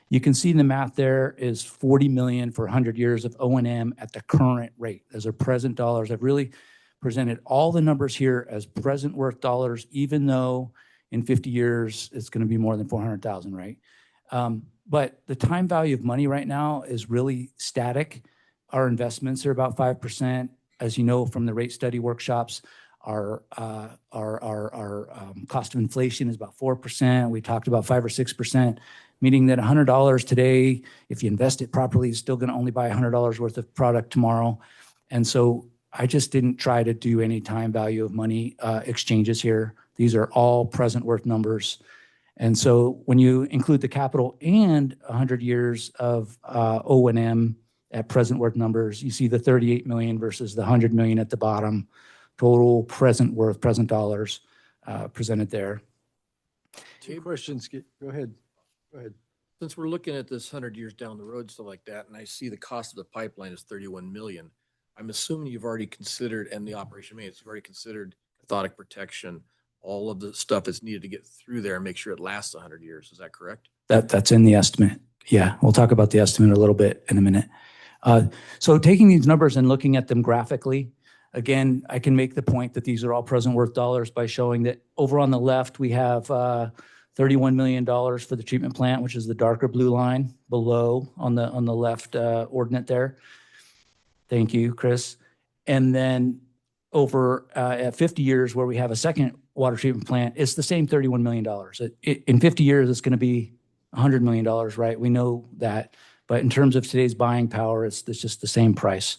You can see the math there is 40 million for 100 years of O&M at the current rate. Those are present dollars. I've really presented all the numbers here as present worth dollars, even though in 50 years it's going to be more than 400,000, right? But the time value of money right now is really static. Our investments are about 5%. As you know from the rate study workshops, our cost of inflation is about 4%. We talked about 5 or 6%, meaning that $100 today, if you invest it properly, is still going to only buy $100 worth of product tomorrow. And so I just didn't try to do any time value of money exchanges here. These are all present worth numbers. And so when you include the capital and 100 years of O&M at present worth numbers, you see the 38 million versus the 100 million at the bottom, total present worth, present dollars presented there. Two questions. Go ahead. Since we're looking at this 100 years down the road, stuff like that, and I see the cost of the pipeline is 31 million, I'm assuming you've already considered, and the operation maintenance, you've already considered cathodic protection, all of the stuff that's needed to get through there and make sure it lasts 100 years. Is that correct? That's in the estimate. Yeah, we'll talk about the estimate a little bit in a minute. So taking these numbers and looking at them graphically, again, I can make the point that these are all present worth dollars by showing that over on the left, we have $31 million for the treatment plant, which is the darker blue line below on the left ordinate there. Thank you, Chris. And then over at 50 years where we have a second water treatment plant, it's the same $31 million. In 50 years, it's going to be $100 million, right? We know that. But in terms of today's buying power, it's just the same price.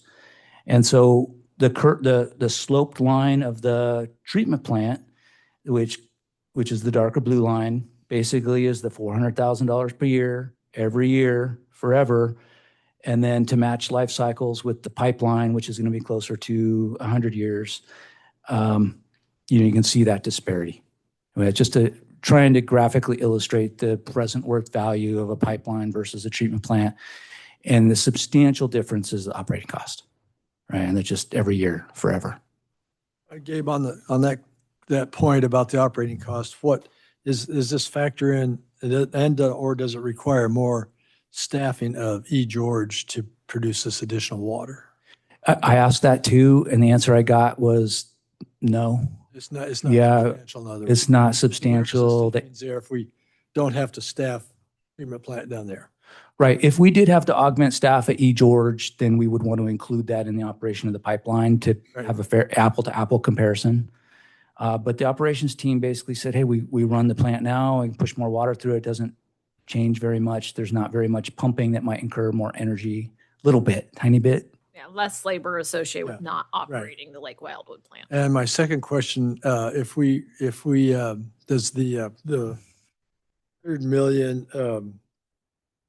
And so the sloped line of the treatment plant, which is the darker blue line, basically is the $400,000 per year, every year, forever. And then to match life cycles with the pipeline, which is going to be closer to 100 years, you can see that disparity. I mean, just trying to graphically illustrate the present worth value of a pipeline versus a treatment plant. And the substantial difference is the operating cost, right? And it's just every year, forever. Gabe, on that point about the operating cost, what is this factor in, and or does it require more staffing of E. George to produce this additional water? I asked that too, and the answer I got was no. It's not Yeah, substantial. In other words. it's not substantial. There's there if we don't have to staff treatment plant down there. Right. If we did have to augment staff at E. George, then we would want to include that in the operation of the pipeline to have a fair apple-to-apple comparison. But the operations team basically said, hey, we run the plant now and push more water through it. It doesn't change very much. There's not very much pumping that might incur more energy. Little bit, tiny bit. Yeah, less labor associated with not operating the Lake Wildwood plant. And my second question, if we does the $100 million,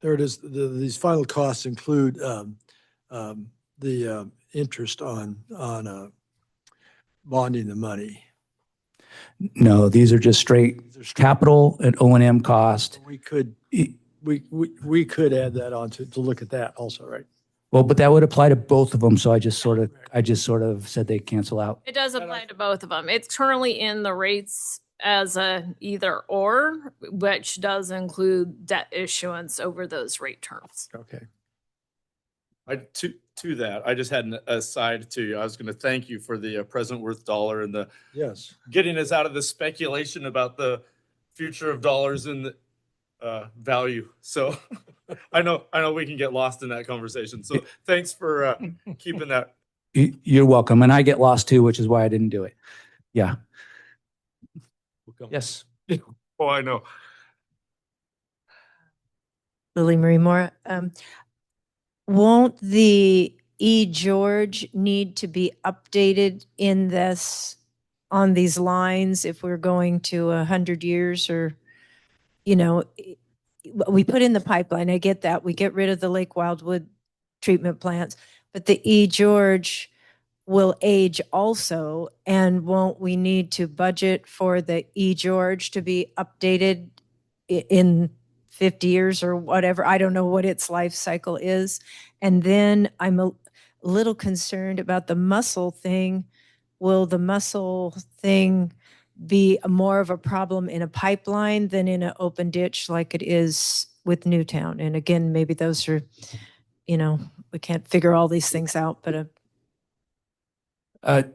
there it is, these final costs include the interest on bonding the money? No, these are just straight capital and O&M cost. We could add that on to look at that also, right? Well, but that would apply to both of them. So I just sort of said they cancel out. It does apply to both of them. It's currently in the rates as a either or, which does include debt issuance over those rate terms. Okay. To that, I just had an aside to you. I was going to thank you for the present worth dollar and the getting us out of the speculation about the future of dollars and the value. So I know we can get lost in that conversation. So thanks for keeping that. You're welcome. And I get lost too, which is why I didn't do it. Yeah. Yes. Oh, I know. Lily Marie Moore. Won't the E. George need to be updated in this, on these lines if we're going to 100 years or, we put in the pipeline, I get that. We get rid of the Lake Wildwood treatment plants, but the E. George will age also. And won't we need to budget for the E. George to be updated in 50 years or whatever? I don't know what its life cycle is. And then I'm a little concerned about the Mussel thing. Will the Mussel thing be more of a problem in a pipeline than in an open ditch like it is with Newtown? And again, maybe those are, we can't figure all these things out, but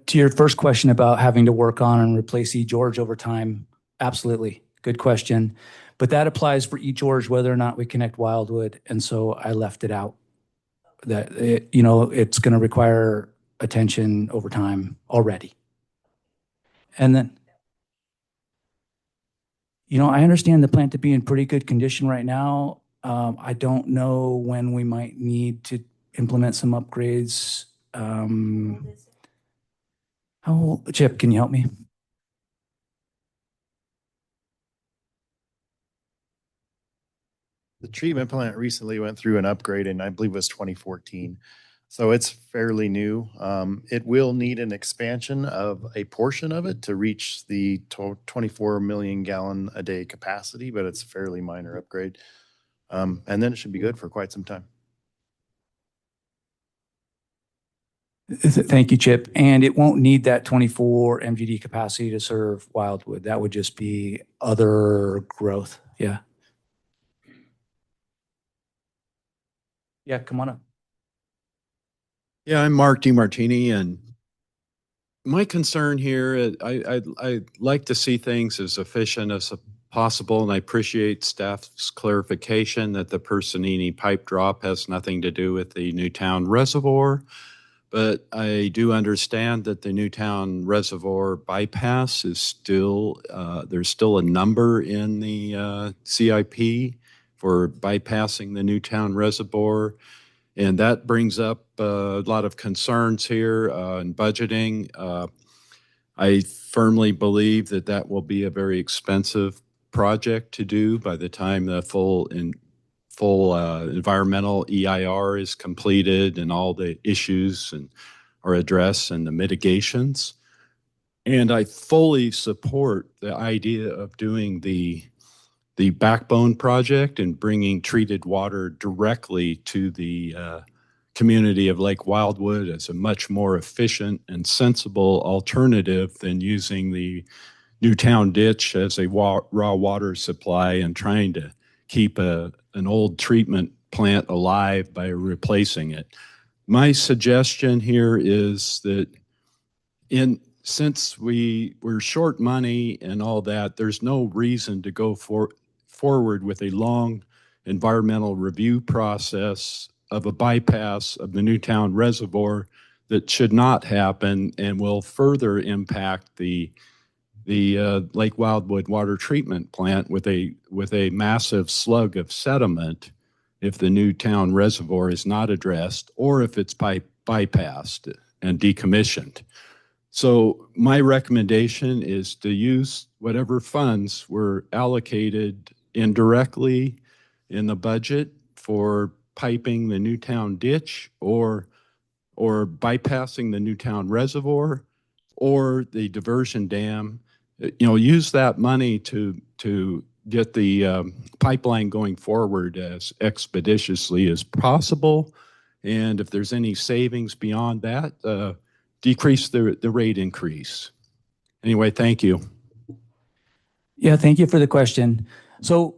to your first question about having to work on and replace E. George over time, absolutely. Good question. But that applies for E. George whether or not we connect Wildwood. And so I left it out. That it's going to require attention over time already. And then, I understand the plant to be in pretty good condition right now. I don't know when we might need to implement some upgrades. Chip, can you help me? The treatment plant recently went through an upgrade and I believe it was 2014. So it's fairly new. It will need an expansion of a portion of it to reach the 24 million gallon a day capacity, but it's a fairly minor upgrade. And then it should be good for quite some time. Thank you, Chip. And it won't need that 24 MGD capacity to serve Wildwood. That would just be other growth. Yeah. Yeah, come on up. Yeah, I'm Mark DiMartini, and my concern here, I like to see things as efficient as possible, and I appreciate staff's clarification that the Personini pipe drop has nothing to do with the Newtown Reservoir. But I do understand that the Newtown Reservoir bypass is still, there's still a number in the CIP for bypassing the Newtown Reservoir. And that brings up a lot of concerns here in budgeting. I firmly believe that that will be a very expensive project to do by the time the full environmental EIR is completed and all the issues are addressed and the mitigations. And I fully support the idea of doing the backbone project and bringing treated water directly to the community of Lake Wildwood as a much more efficient and sensible alternative than using the Newtown ditch as a raw water supply and trying to keep an old treatment plant alive by replacing it. My suggestion here is that since we're short money and all that, there's no reason to go forward with a long environmental review process of a bypass of the Newtown Reservoir that should not happen and will further impact the Lake Wildwood water treatment plant with a massive slug of sediment if the Newtown Reservoir is not addressed or if it's bypassed and decommissioned. So my recommendation is to use whatever funds were allocated indirectly in the budget for piping the Newtown ditch or bypassing the Newtown Reservoir or the diversion dam. Use that money to get the pipeline going forward as expeditiously as possible. And if there's any savings beyond that, decrease the rate increase. Anyway, thank you. Yeah, thank you for the question. So,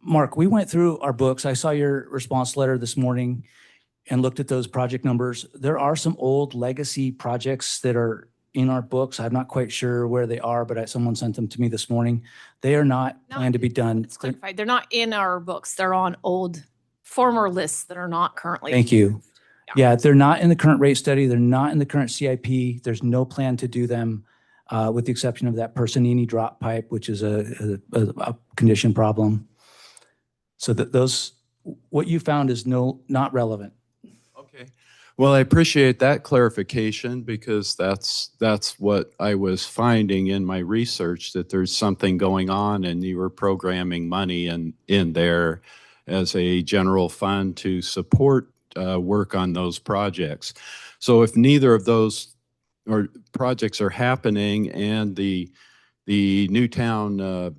Mark, we went through our books. I saw your response letter this morning and looked at those project numbers. There are some old legacy projects that are in our books. I'm not quite sure where they are, but someone sent them to me this morning. They are not planned to be done. It's clarified. They're not in our books. They're on old former lists that are not currently. Thank you. Yeah, they're not in the current rate study. They're not in the current CIP. There's no plan to do them with the exception of that Personini drop pipe, which is a condition problem. So that what you found is not relevant. Okay. Well, I appreciate that clarification because that's what I was finding in my research, that there's something going on and you were programming money in there as a general fund to support work on those projects. So if neither of those projects are happening and the Newtown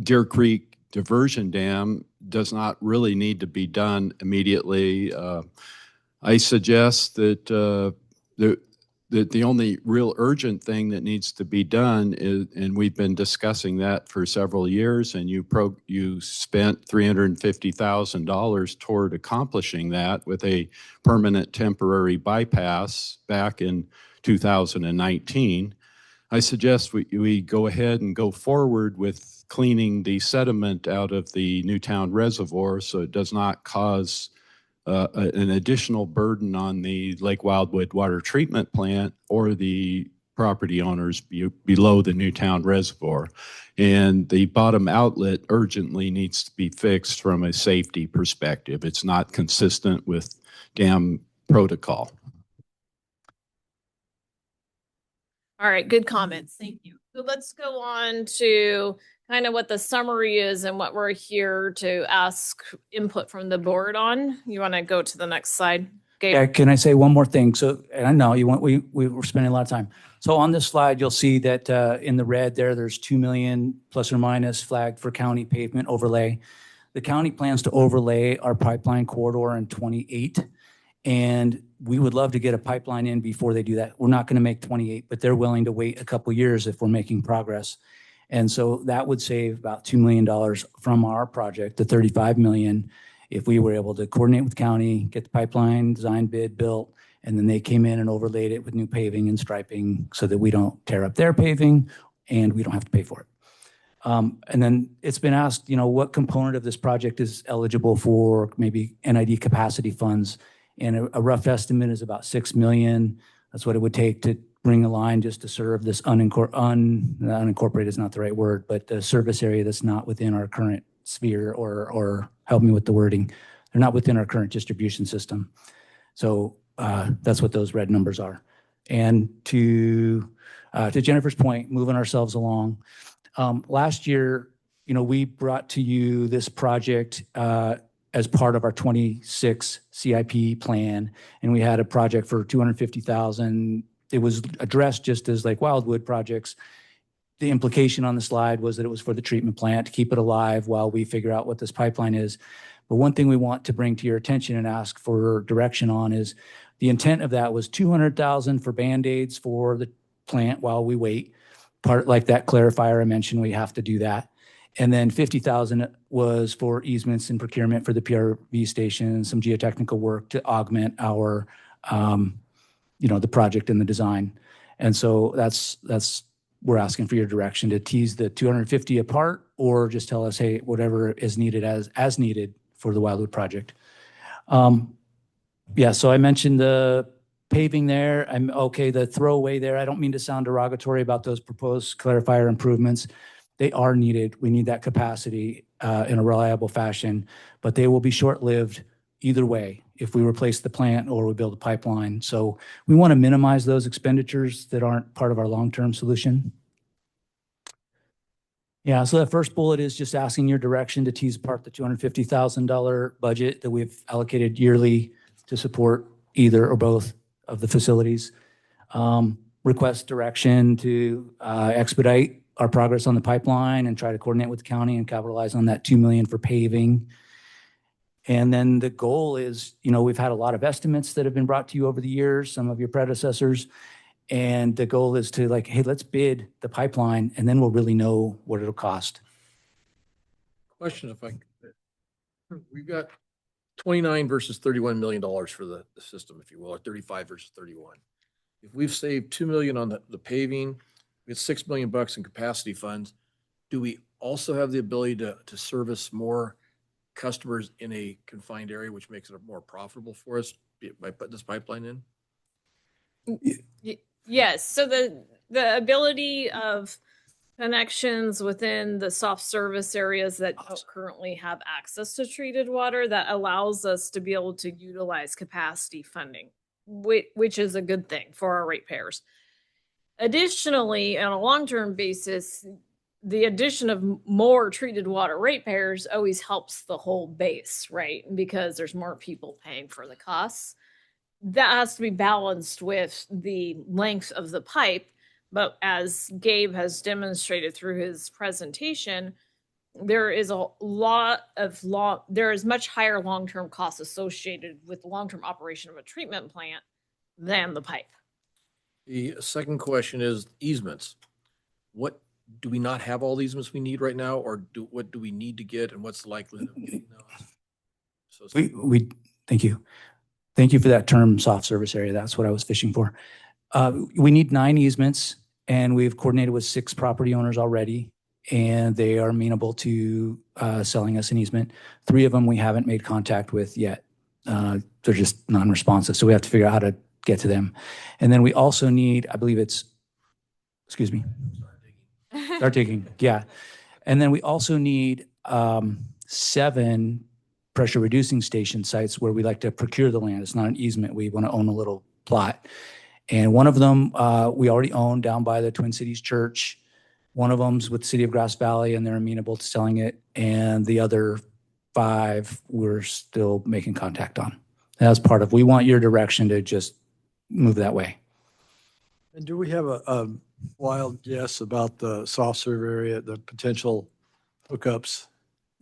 Deer Creek diversion dam does not really need to be done immediately, I suggest that the only real urgent thing that needs to be done is, and we've been discussing that for several years, and you spent $350,000 toward accomplishing that with a permanent temporary bypass back in 2019. I suggest we go ahead and go forward with cleaning the sediment out of the Newtown Reservoir so it does not cause an additional burden on the Lake Wildwood water treatment plant or the property owners below the Newtown Reservoir. And the bottom outlet urgently needs to be fixed from a safety perspective. It's not consistent with dam protocol. All right, good comments. Thank you. So let's go on to kind of what the summary is and what we're here to ask input from the board on. You want to go to the next slide? Gabe? Yeah, can I say one more thing? So, and I know we were spending a lot of time. So on this slide, you'll see that in the red there's 2 million plus or minus flagged for county pavement overlay. The county plans to overlay our pipeline corridor in 28. And we would love to get a pipeline in before they do that. We're not going to make 28, but they're willing to wait a couple years if we're making progress. And so that would save about $2 million from our project, the 35 million, if we were able to coordinate with county, get the pipeline design bid built, and then they came in and overlaid it with new paving and striping so that we don't tear up their paving and we don't have to pay for it. And then it's been asked, what component of this project is eligible for maybe NID capacity funds? And a rough estimate is about 6 million. That's what it would take to bring a line just to serve this unincorporated is not the right word, but the service area that's not within our current sphere, or help me with the wording. They're not within our current distribution system. So that's what those red numbers are. And to Jennifer's point, moving ourselves along, last year, we brought to you this project as part of our 26 CIP plan, and we had a project for 250,000. It was addressed just as like Wildwood projects. The implication on the slide was that it was for the treatment plant to keep it alive while we figure out what this pipeline is. But one thing we want to bring to your attention and ask for direction on is the intent of that was 200,000 for Band-Aids for the plant while we wait. Part like that clarifier I mentioned, we have to do that. And then 50,000 was for easements and procurement for the PRV station, some geotechnical work to augment our, the project and the design. And so that's we're asking for your direction to tease the 250 apart, or just tell us, hey, whatever is needed as needed for the Wildwood project. So I mentioned the paving there. I'm okay. The throwaway there, I don't mean to sound derogatory about those proposed clarifier improvements. They are needed. We need that capacity in a reliable fashion, but they will be short-lived either way if we replace the plant or we build a pipeline. So we want to minimize those expenditures that aren't part of our long-term solution. Yeah, so the first bullet is just asking your direction to tease apart the $250,000 budget that we've allocated yearly to support either or both of the facilities. Request direction to expedite our progress on the pipeline and try to coordinate with the county and capitalize on that $2 million for paving. And then the goal is, we've had a lot of estimates that have been brought to you over the years, some of your predecessors. And the goal is to hey, let's bid the pipeline and then we'll really know what it'll cost. Question, we've got 29 versus $31 million for the system, if you will, or 35 versus 31. If we've saved 2 million on the paving, we have $6 million in capacity funds. Do we also have the ability to service more customers in a confined area, which makes it more profitable for us by putting this pipeline in? Yes. So the ability of connections within the soft service areas that don't currently have access to treated water, that allows us to be able to utilize capacity funding, which is a good thing for our ratepayers. Additionally, on a long-term basis, the addition of more treated water ratepayers always helps the whole base, right? Because there's more people paying for the costs. That has to be balanced with the length of the pipe. But as Gabe has demonstrated through his presentation, there is there is much higher long-term costs associated with the long-term operation of a treatment plant than the pipe. The second question is easements. What do we not have all the easements we need right now, or what do we need to get, and what's the likelihood of getting those? We thank you. Thank you for that term, soft service area. That's what I was fishing for. We need 9 easements, and we've coordinated with 6 property owners already, and they are amenable to selling us an easement. 3 of them we haven't made contact with yet. They're just non-responsive, so we have to figure out how to get to them. And then we also need, I believe it's, excuse me. Start digging, yeah. And then we also need 7 pressure reducing station sites where we like to procure the land. It's not an easement. We want to own a little plot. And one of them we already own down by the Twin Cities Church. One of them's with the City of Grass Valley, and they're amenable to selling it. And the other 5 we're still making contact on. That's part of, we want your direction to just move that way. And do we have a wild guess about the soft serve area, the potential hookups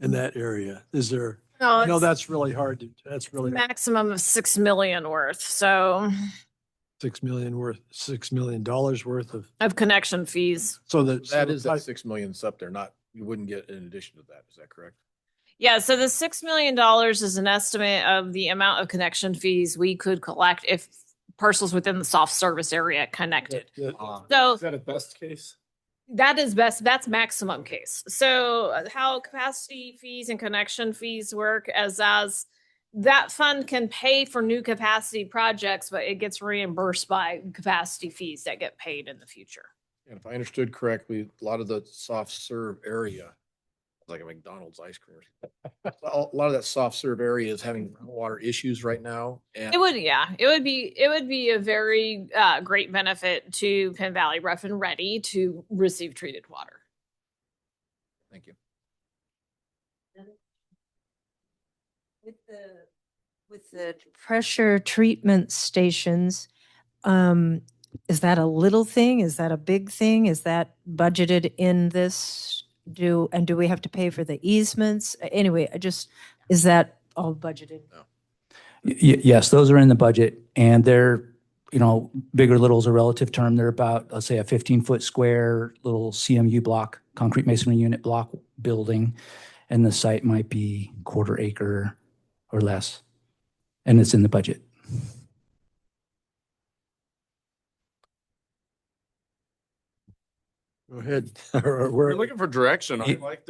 in that area? Is there No, No, it's that's really hard to, that's really maximum of 6 million worth. So 6 million worth, $6 million worth of connection fees. so That is that 6 million up there, not, you wouldn't get in addition to that. Is that correct? Yeah, so the $6 million is an estimate of the amount of connection fees we could collect if parcels within the soft service area connected. So Is that a best case? that is best, that's maximum case. So how capacity fees and connection fees work as that fund can pay for new capacity projects, but it gets reimbursed by capacity fees that get paid in the future. And if I understood correctly, a lot of the soft serve area, like a McDonald's ice cream, a lot of that soft serve area is having water issues right now. And It would be a very great benefit to Penn Valley Rough and Ready to receive treated water. thank you. With the pressure treatment stations, is that a little thing? Is that a big thing? Is that budgeted in this? Do we have to pay for the easements? Anyway, is that all budgeted? Yes, those are in the budget, and they're, big or little is a relative term. They're about, let's say, a 15-foot square little CMU block, concrete masonry unit block building, and the site might be 1/4 acre or less, and it's in the budget. Go ahead. We're looking for direction. I like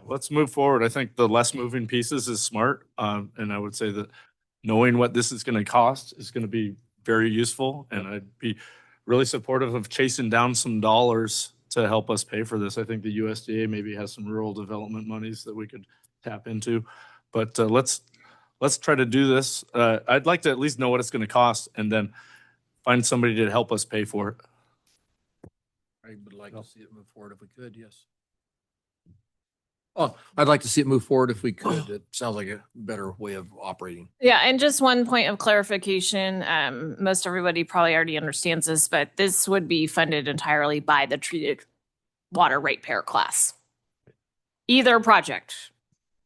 let's move forward. I think the less moving pieces is smart. And I would say that knowing what this is going to cost is going to be very useful. And I'd be really supportive of chasing down some dollars to help us pay for this. I think the USDA maybe has some rural development monies that we could tap into, but let's try to do this. I'd like to at least know what it's going to cost and then find somebody to help us pay for it. I would like to see it move forward if we could, yes. Oh, I'd like to see it move forward if we could. It sounds like a better way of operating. Yeah, and just one point of clarification, most everybody probably already understands this, but this would be funded entirely by the treated water ratepayer class. Either project,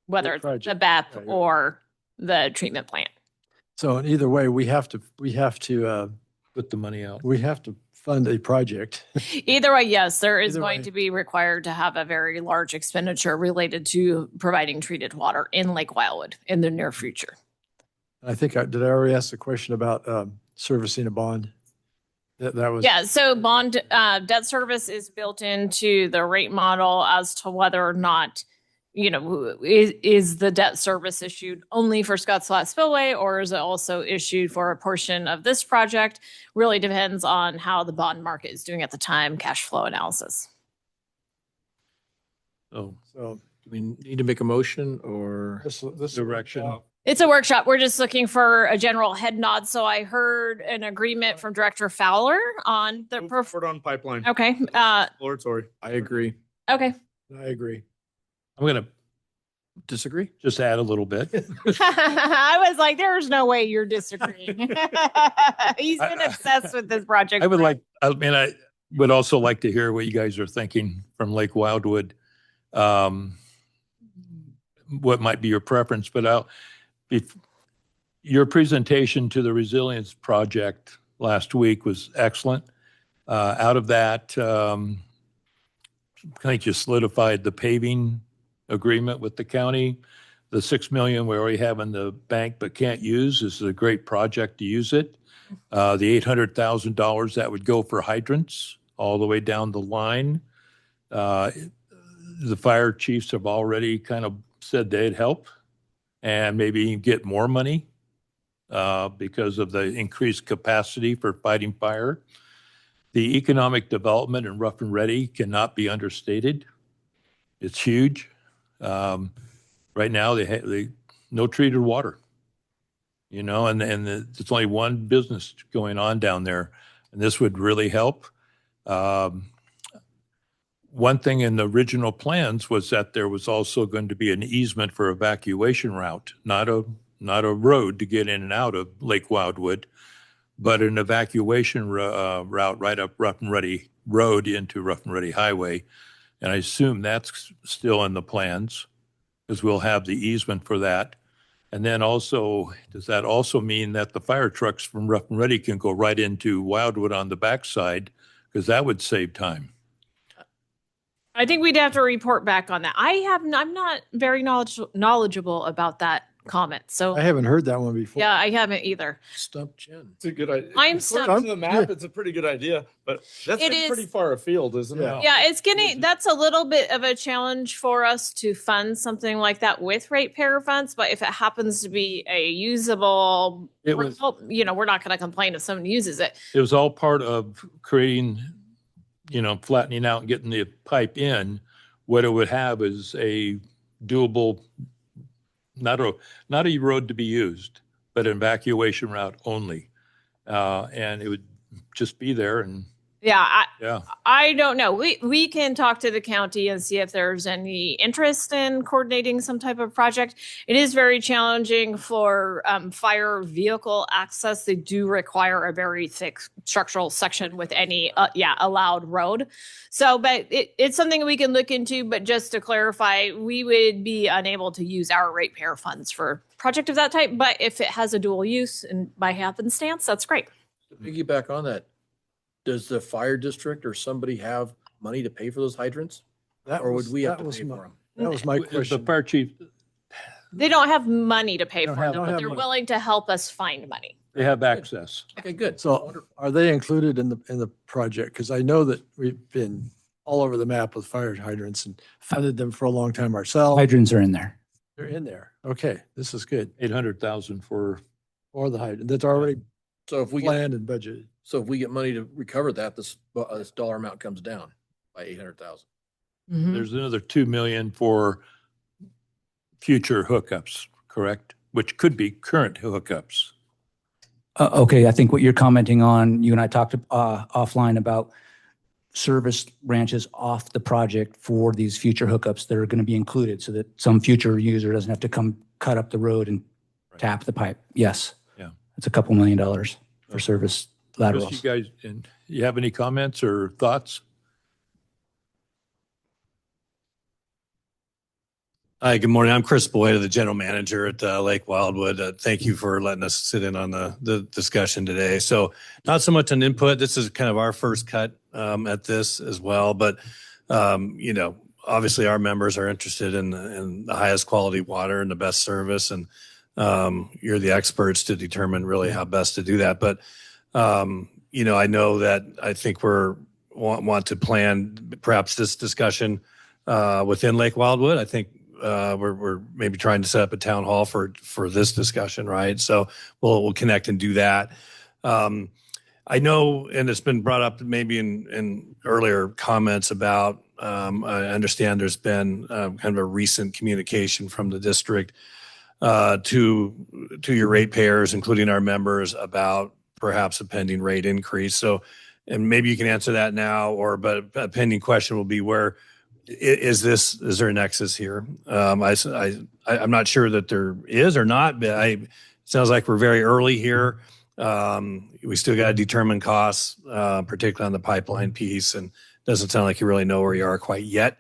whether it's the BEP or the treatment plant. So in either way, we have to Put the money out. we have to fund a project. Either way, yes, there is Either going way. to be required to have a very large expenditure related to providing treated water in Lake Wildwood in the near future. I think did I already ask the question about servicing a bond? That was. Yeah, so bond debt service is built into the rate model as to whether or not, is the debt service issued only for Scotts Flat Spillway, or is it also issued for a portion of this project? Really depends on how the bond market is doing at the time, cash flow analysis. So Do we need to make a motion or? This direction. It's a workshop. We're just looking for a general head nod. So I heard an agreement from Director Fowler on the Move forward on pipeline. Okay. Exploratory. I agree. Okay. I agree. I'm going to Disagree? just add a little bit. I was like, there's no way you're disagreeing. He's been obsessed with this project. I would also like to hear what you guys are thinking from Lake Wildwood. What might be your preference, but your presentation to the Resilience Project last week was excellent. Out of that, I think you solidified the paving agreement with the county. The 6 million we already have in the bank but can't use. This is a great project to use it. The $800,000 that would go for hydrants all the way down the line. The fire chiefs have already kind of said they'd help and maybe get more money because of the increased capacity for fighting fire. The economic development in Rough and Ready cannot be understated. It's huge. Right now, they no treated water, and it's only one business going on down there, and this would really help. One thing in the original plans was that there was also going to be an easement for evacuation route, not a road to get in and out of Lake Wildwood, but an evacuation route right up Rough and Ready Road into Rough and Ready Highway. And I assume that's still in the plans, because we'll have the easement for that. And then also, does that also mean that the fire trucks from Rough and Ready can go right into Wildwood on the backside? Because that would save time. I think we'd have to report back on that. I'm not very knowledgeable about that comment. So I haven't heard that one before. yeah, I haven't either. Stump Jen. It's a good idea. I'm According stuck. to the map, it's a pretty good idea, but that's It like is. pretty far afield, isn't it? Yeah, that's a little bit of a challenge for us to fund something like that with ratepayer funds. But if it happens to be a usable, we're not going to complain if someone uses it. It was all part of creating, flattening out and getting the pipe in. What it would have is a doable, not a road to be used, but an evacuation route only. And it would just be there and I don't know. We can talk to the county and see if there's any interest in coordinating some type of project. It is very challenging for fire vehicle access. They do require a very thick structural section with any allowed road. So, but it's something we can look into. But just to clarify, we would be unable to use our ratepayer funds for a project of that type. But if it has a dual use and by happenstance, that's great. To piggyback on that, does the fire district or somebody have money to pay for those hydrants? Or would we have to pay for them? That was my question. The fire chief, They don't have money to pay for have- them, don't but have they're money. willing to help us find money. they have access. Okay, good. So are they included in the project? Because I know that we've been all over the map with fire hydrants and funded them for a long time ourselves. Hydrants are in there. They're in there. Okay, this is good. 800,000 for, Or the hydrant, that's already So if we planned and budgeted. So if we get money to recover that, this dollar amount comes down by 800,000. there's another 2 million for future hookups, correct? Which could be current hookups. Okay, I think what you're commenting on, you and I talked offline about service branches off the project for these future hookups that are going to be included so that some future user doesn't have to come cut up the road and tap the pipe. Yes. Yeah. It's a couple $1 million for service Chris, laterals. you guys, and you have any comments or thoughts? Hi, good morning. I'm Chris Boyd, the general manager at Lake Wildwood. Thank you for letting us sit in on the discussion today. So not so much an input. This is kind of our first cut at this as well. But, obviously our members are interested in the highest quality water and the best service. And you're the experts to determine really how best to do that. But, I know that I think want to plan perhaps this discussion within Lake Wildwood. I think we're maybe trying to set up a town hall for this discussion, right? So we'll connect and do that. I know, and it's been brought up maybe in earlier comments about, I understand there's been kind of a recent communication from the district to your ratepayers, including our members, about perhaps a pending rate increase. So, and maybe you can answer that now, but a pending question will be is there a nexus here? I'm not sure that there is or not, but it sounds like we're very early here. We still got to determine costs, particularly on the pipeline piece, and doesn't sound like you really know where you are quite yet.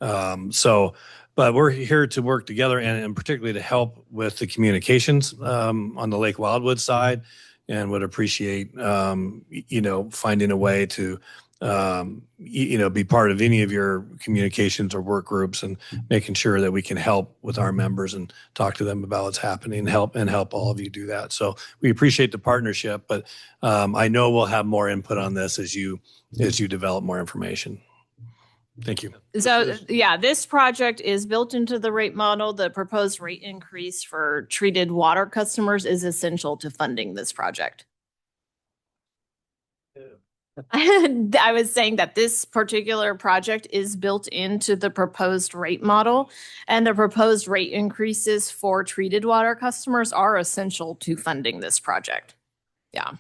But we're here to work together and particularly to help with the communications on the Lake Wildwood side, and would appreciate finding a way to be part of any of your communications or work groups, and making sure that we can help with our members and talk to them about what's happening and help all of you do that. So we appreciate the partnership, but I know we'll have more input on this as you develop more information. Thank you. So this project is built into the rate model. The proposed rate increase for treated water customers is essential to funding this project. I was saying that this particular project is built into the proposed rate model, and the proposed rate increases for treated water customers are essential to funding this project. Yeah.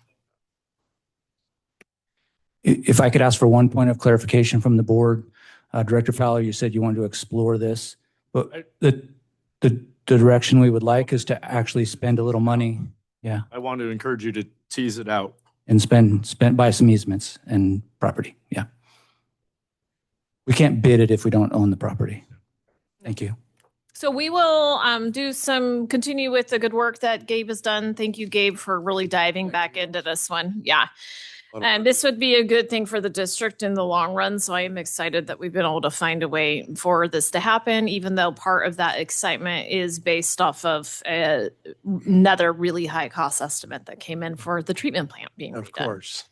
If I could ask for one point of clarification from the board, Director Fowler, you said you wanted to explore this, but the direction we would like is to actually spend a little money. Yeah. I want to encourage you to tease it out. And buy some easements and property. Yeah. We can't bid it if we don't own the property. Thank you. So we will continue with the good work that Gabe has done. Thank you, Gabe, for really diving back into this one. Yeah. And this would be a good thing for the district in the long run. So I am excited that we've been able to find a way for this to happen, even though part of that excitement is based off of another really high cost estimate that came in for the treatment plant being redone. Of course.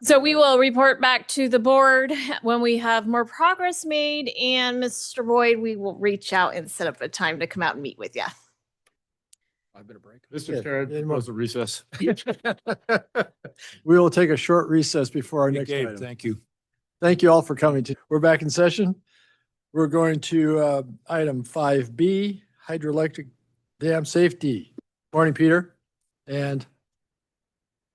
So we will report back to the board when we have more progress made. And Mr. Boyd, we will reach out and set up a time to come out and meet with you. 5 minute break. Mr. Chair, I propose a recess. We will take a short recess before our next Gabe, item. thank you. Thank you all for coming. We're back in session. We're going to item 5B, hydroelectric dam safety. Morning, Peter. And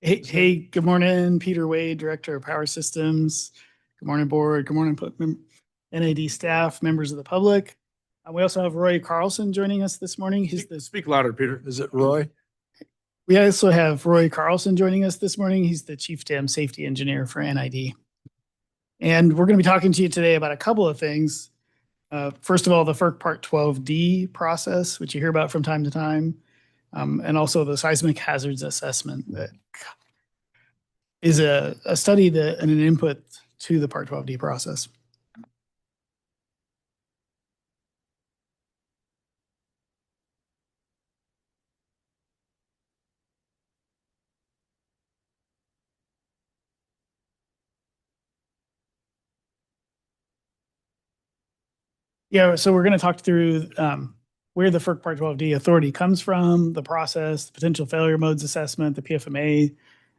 Hey, good morning, Peter Wade, Director of Power Systems. Good morning, board. Good morning, NID staff, members of the public. We also have Roy Carlson joining us this morning. He's the Speak louder, Peter. Is it Roy? We also have Roy Carlson joining us this morning. He's the Chief Dam Safety Engineer for NID. And we're going to be talking to you today about a couple of things. First of all, the FERC Part 12D process, which you hear about from time to time, and also the seismic hazards assessment that is a study that and an input to the Part 12D process. Yeah, so we're going to talk through where the FERC Part 12D authority comes from, the process, the potential failure modes assessment, the PFMA,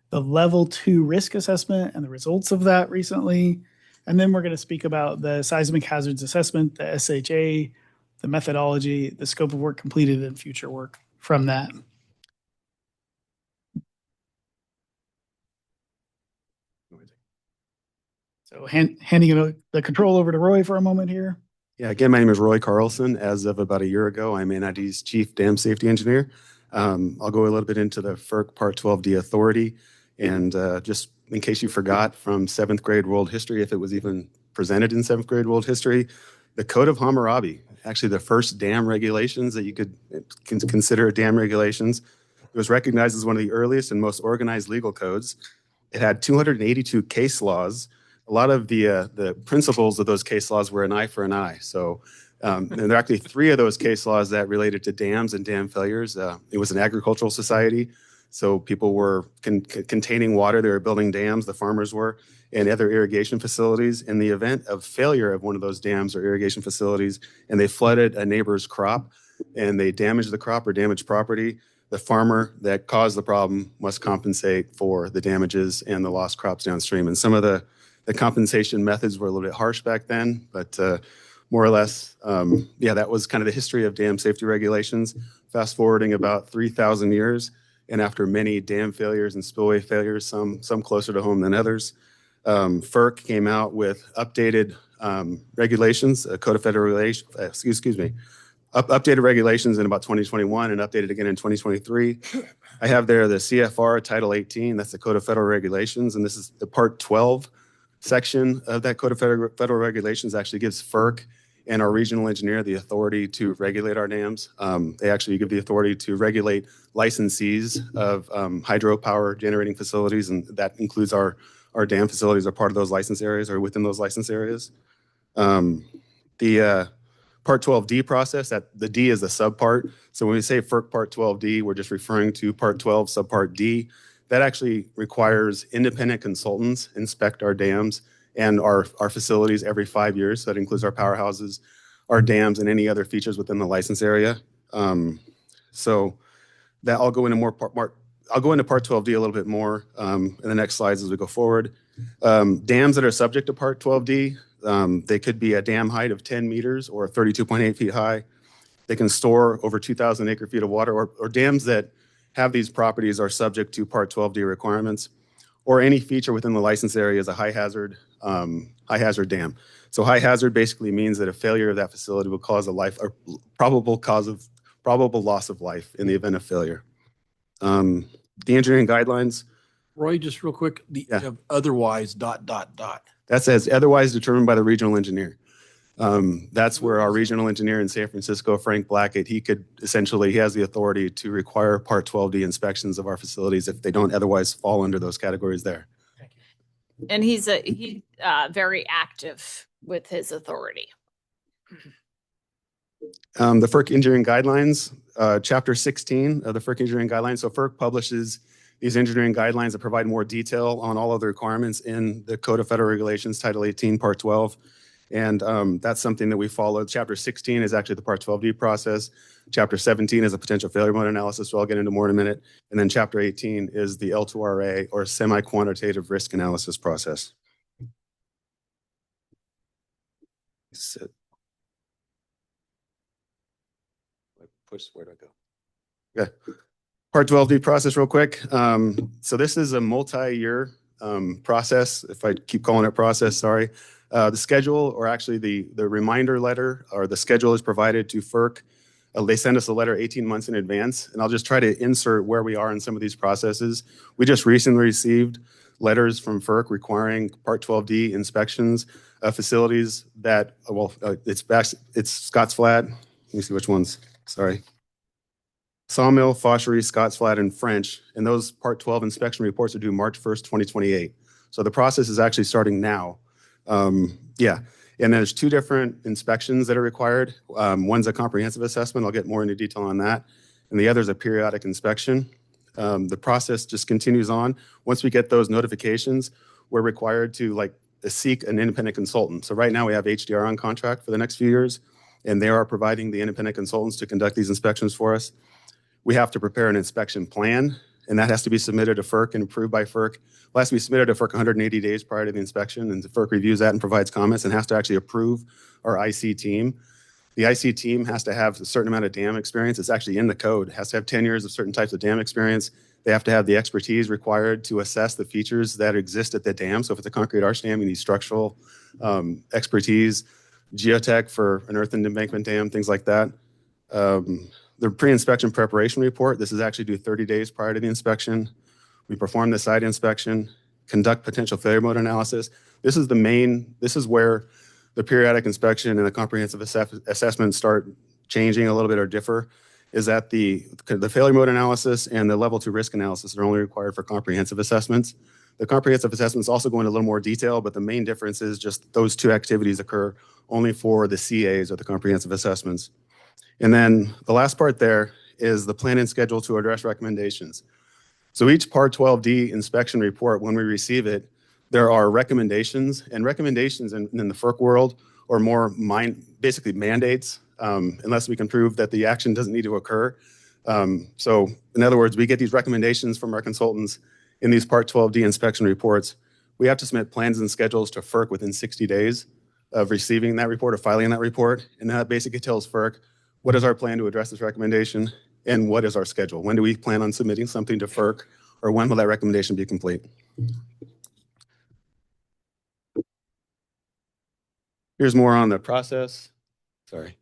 the level 2 risk assessment and the results of that recently. And then we're going to speak about the seismic hazards assessment, the SHA, the methodology, the scope of work completed and future work from that. So handing the control over to Roy for a moment here. Yeah, again, my name is Roy Carlson. As of about a year ago, I'm NID's Chief Dam Safety Engineer. I'll go a little bit into the FERC Part 12D authority. And just in case you forgot from 7th grade world history, if it was even presented in 7th grade world history, the Code of Hammurabi, actually the first dam regulations that you could consider dam regulations. It was recognized as one of the earliest and most organized legal codes. It had 282 case laws. A lot of the principles of those case laws were an eye for an eye. So and there are actually 3 of those case laws that related to dams and dam failures. It was an agricultural society. So people were containing water. They were building dams, the farmers were, and other irrigation facilities. In the event of failure of one of those dams or irrigation facilities, and they flooded a neighbor's crop, and they damaged the crop or damaged property, the farmer that caused the problem must compensate for the damages and the lost crops downstream. And some of the compensation methods were a little bit harsh back then, but more or less, yeah, that was kind of the history of dam safety regulations. Fast forwarding about 3,000 years, and after many dam failures and spillway failures, some closer to home than others, FERC came out with updated regulations, a Code of Federal Regulations, updated regulations in about 2021 and updated again in 2023. I have there the CFR Title 18, that's the Code of Federal Regulations, and this is the Part 12 section of that Code of Federal Regulations actually gives FERC and our regional engineer the authority to regulate our dams. They actually give the authority to regulate licensees of hydropower generating facilities, and that includes our dam facilities are part of those license areas or within those license areas. The Part 12D process, that the D is the subpart. So when we say FERC Part 12D, we're just referring to Part 12 subpart D. That actually requires independent consultants inspect our dams and our facilities every 5 years. So that includes our powerhouses, our dams, and any other features within the license area. So that I'll go into I'll go into Part 12D a little bit more in the next slides as we go forward. Dams that are subject to Part 12D, they could be a dam height of 10 meters or 32.8 feet high. They can store over 2,000 acre feet of water, or dams that have these properties are subject to Part 12D requirements, or any feature within the license area is a high hazard dam. So high hazard basically means that a failure of that facility will cause probable loss of life in the event of failure. The engineering guidelines. Roy, just real quick, the otherwise ... That says otherwise determined by the regional engineer. That's where our regional engineer in San Francisco, Frank Blackett, he has the authority to require Part 12D inspections of our facilities if they don't otherwise fall under those categories there. And he's very active with his authority. The FERC engineering guidelines, chapter 16 of the FERC engineering guidelines. So FERC publishes these engineering guidelines that provide more detail on all of the requirements in the Code of Federal Regulations, Title 18, Part 12. And that's something that we followed. Chapter 16 is actually the Part 12D process. Chapter 17 is a potential failure mode analysis, which I'll get into more in a minute. And then Chapter 18 is the L2RA, or semi-quantitative risk analysis process. Where do I go? Okay. Part 12D process real quick. So this is a multi-year process, if I keep calling it process, sorry. The schedule, or actually the reminder letter, or the schedule is provided to FERC. They send us a letter 18 months in advance, and I'll just try to insert where we are in some of these processes. We just recently received letters from FERC requiring Part 12D inspections of facilities that, it's Scotts Flat. Let me see which ones. Sorry. Sawmill, Fauchery, Scotts Flat, and French. And those Part 12 inspection reports are due March 1st, 2028. So the process is actually starting now. And there's two different inspections that are required. One's a comprehensive assessment. I'll get more into detail on that. And the other is a periodic inspection. The process just continues on. Once we get those notifications, we're required to seek an independent consultant. So right now we have HDR on contract for the next few years, and they are providing the independent consultants to conduct these inspections for us. We have to prepare an inspection plan, and that has to be submitted to FERC and approved by FERC. It has to be submitted to FERC 180 days prior to the inspection, and FERC reviews that and provides comments and has to actually approve our IC team. The IC team has to have a certain amount of dam experience. It's actually in the code. It has to have 10 years of certain types of dam experience. They have to have the expertise required to assess the features that exist at the dam. So if it's a concrete arch dam, you need structural expertise, geotech for an earthen embankment dam, things like that. The pre-inspection preparation report, this is actually due 30 days prior to the inspection. We perform the site inspection, conduct potential failure mode analysis. This is where the periodic inspection and the comprehensive assessment start changing a little bit or differ, is that the failure mode analysis and the level 2 risk analysis are only required for comprehensive assessments. The comprehensive assessments also go into a little more detail, but the main difference is just those two activities occur only for the CAs, or the comprehensive assessments. And then the last part there is the plan and schedule to address recommendations. So each Part 12D inspection report, when we receive it, there are recommendations, and recommendations in the FERC world are more basically mandates, unless we can prove that the action doesn't need to occur. So in other words, we get these recommendations from our consultants in these Part 12D inspection reports. We have to submit plans and schedules to FERC within 60 days of receiving that report or filing that report. And that basically tells FERC, what is our plan to address this recommendation, and what is our schedule? When do we plan on submitting something to FERC, or when will that recommendation be complete? Here's more on the process. Sorry.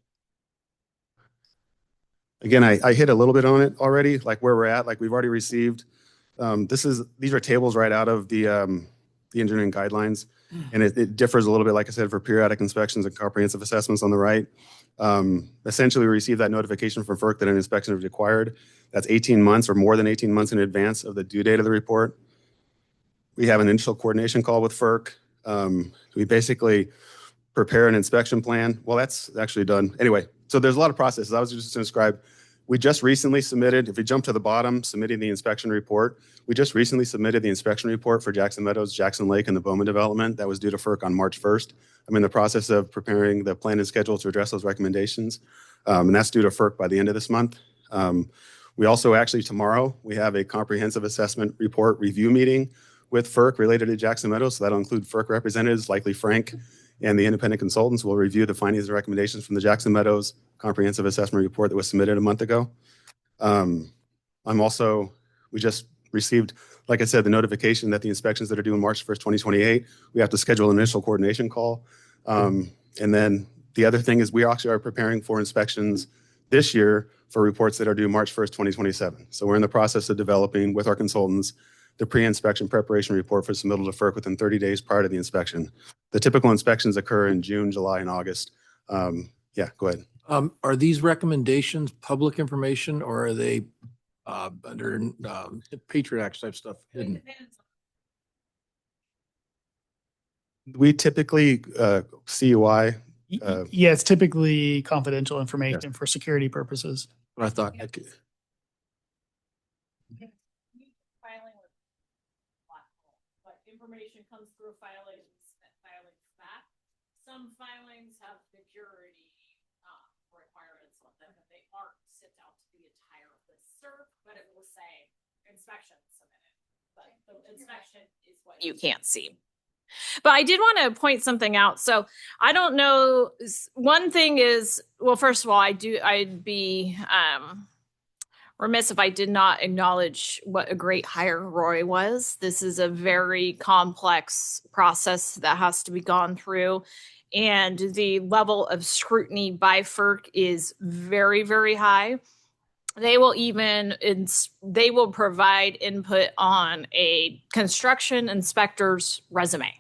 Again, I hit a little bit on it already, like where we're at, like we've already received. These are tables right out of the engineering guidelines, and it differs a little bit, like I said, for periodic inspections and comprehensive assessments on the right. Essentially, we received that notification from FERC that an inspection is required. That's 18 months or more than 18 months in advance of the due date of the report. We have an initial coordination call with FERC. We basically prepare an inspection plan. Well, that's actually done. Anyway, so there's a lot of processes. I was just going to describe. We just recently submitted, if we jump to the bottom, submitting the inspection report. We just recently submitted the inspection report for Jackson Meadows, Jackson Lake, and the Bowman development. That was due to FERC on March 1st. I'm in the process of preparing the plan and schedule to address those recommendations. And that's due to FERC by the end of this month. We also actually tomorrow, we have a comprehensive assessment report review meeting with FERC related to Jackson Meadows. So that'll include FERC representatives, likely Frank, and the independent consultants will review the findings and recommendations from the Jackson Meadows comprehensive assessment report that was submitted a month ago. We just received, like I said, the notification that the inspections that are due on March 1st, 2028, we have to schedule an initial coordination call. And then the other thing is we actually are preparing for inspections this year for reports that are due March 1st, 2027. So we're in the process of developing with our consultants the pre-inspection preparation report for submittal to FERC within 30 days prior to the inspection. The typical inspections occur in June, July, and August. Yeah, go ahead. Are these recommendations public information or are they under Patriot Act type stuff hidden? We typically, CUI. Yeah, it's typically confidential information for security purposes. What I thought. But information comes through filings back. Some filings have security requirements on them, but they aren't sent out to the entire listserv, but it will say inspection submitted. But the inspection is what you can't see. But I did want to point something out. So I don't know. One thing is, well, first of all, I'd be remiss if I did not acknowledge what a great hire Roy was. This is a very complex process that has to be gone through. And the level of scrutiny by FERC is very, very high. They will provide input on a construction inspector's resume.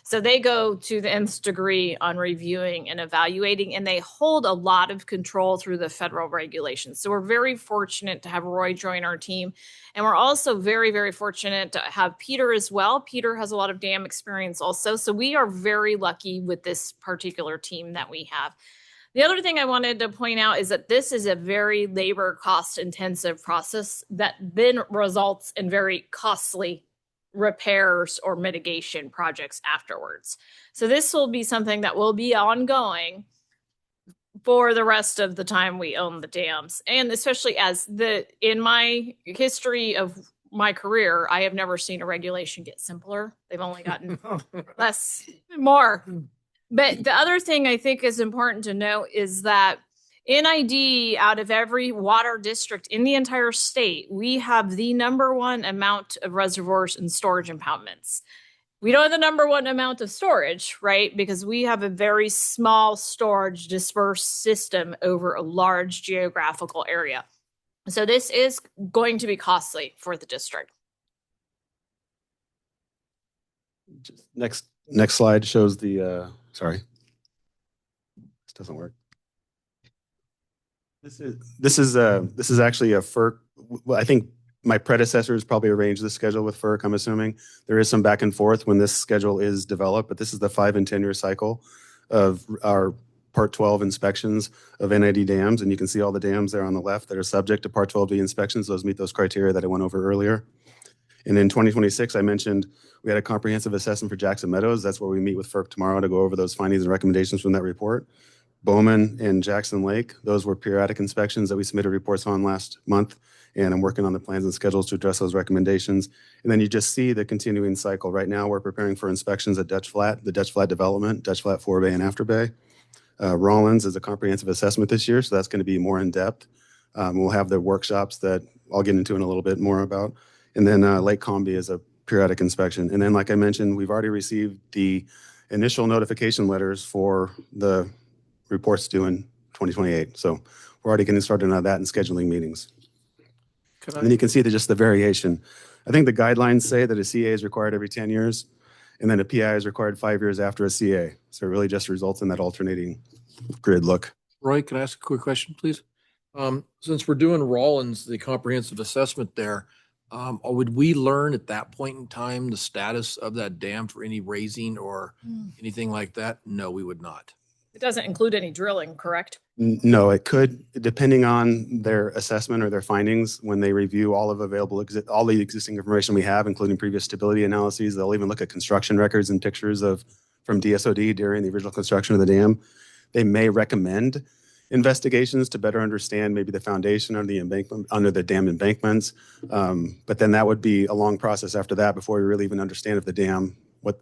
So they go to the nth degree on reviewing and evaluating, and they hold a lot of control through the federal regulations. So we're very fortunate to have Roy join our team. And we're also very, very fortunate to have Peter as well. Peter has a lot of dam experience also. So we are very lucky with this particular team that we have. The other thing I wanted to point out is that this is a very labor cost intensive process that then results in very costly repairs or mitigation projects afterwards. So this will be something that will be ongoing for the rest of the time we own the dams. And especially in my history of my career, I have never seen a regulation get simpler. They've only gotten more. But the other thing I think is important to note is that NID, out of every water district in the entire state, we have the #1 amount of reservoirs and storage impoundments. We don't have the #1 amount of storage, right? Because we have a very small storage dispersed system over a large geographical area. So this is going to be costly for the district. Next slide shows the, sorry, this doesn't work. This is actually a FERC. I think my predecessors probably arranged the schedule with FERC. I'm assuming there is some back and forth when this schedule is developed, but this is the 5 and 10 year cycle of our Part 12 inspections of NID dams, and you can see all the dams there on the left that are subject to Part 12D inspections. Those meet those criteria that I went over earlier. And in 2026, I mentioned we had a comprehensive assessment for Jackson Meadows. That's where we meet with FERC tomorrow to go over those findings and recommendations from that report. Bowman and Jackson Lake, those were periodic inspections that we submitted reports on last month, and I'm working on the plans and schedules to address those recommendations. And then you just see the continuing cycle. Right now, we're preparing for inspections at Dutch Flat, the Dutch Flat development, Dutch Flat Forebay and Afterbay. Rollins is a comprehensive assessment this year, so that's going to be more in depth. We'll have the workshops that I'll get into in a little bit more about. And then Lake Comby is a periodic inspection. And then, like I mentioned, we've already received the initial notification letters for the reports due in 2028. So we're already getting started on that and scheduling meetings. And then you can see just the variation. I think the guidelines say that a CA is required every 10 years, and then a PI is required 5 years after a CA. So it really just results in that alternating grid look. Roy, can I ask a quick question, please? Since we're doing Rollins, the comprehensive assessment there, would we learn at that point in time the status of that dam for any raising or anything like that? No, we would not. It doesn't include any drilling, correct? No, it could, depending on their assessment or their findings, when they review all of all the existing information we have, including previous stability analyses. They'll even look at construction records and pictures from DSOD during the original construction of the dam. They may recommend investigations to better understand maybe the foundation under the embankment, under the dam embankments. But then that would be a long process after that before we really even understand if the dam, what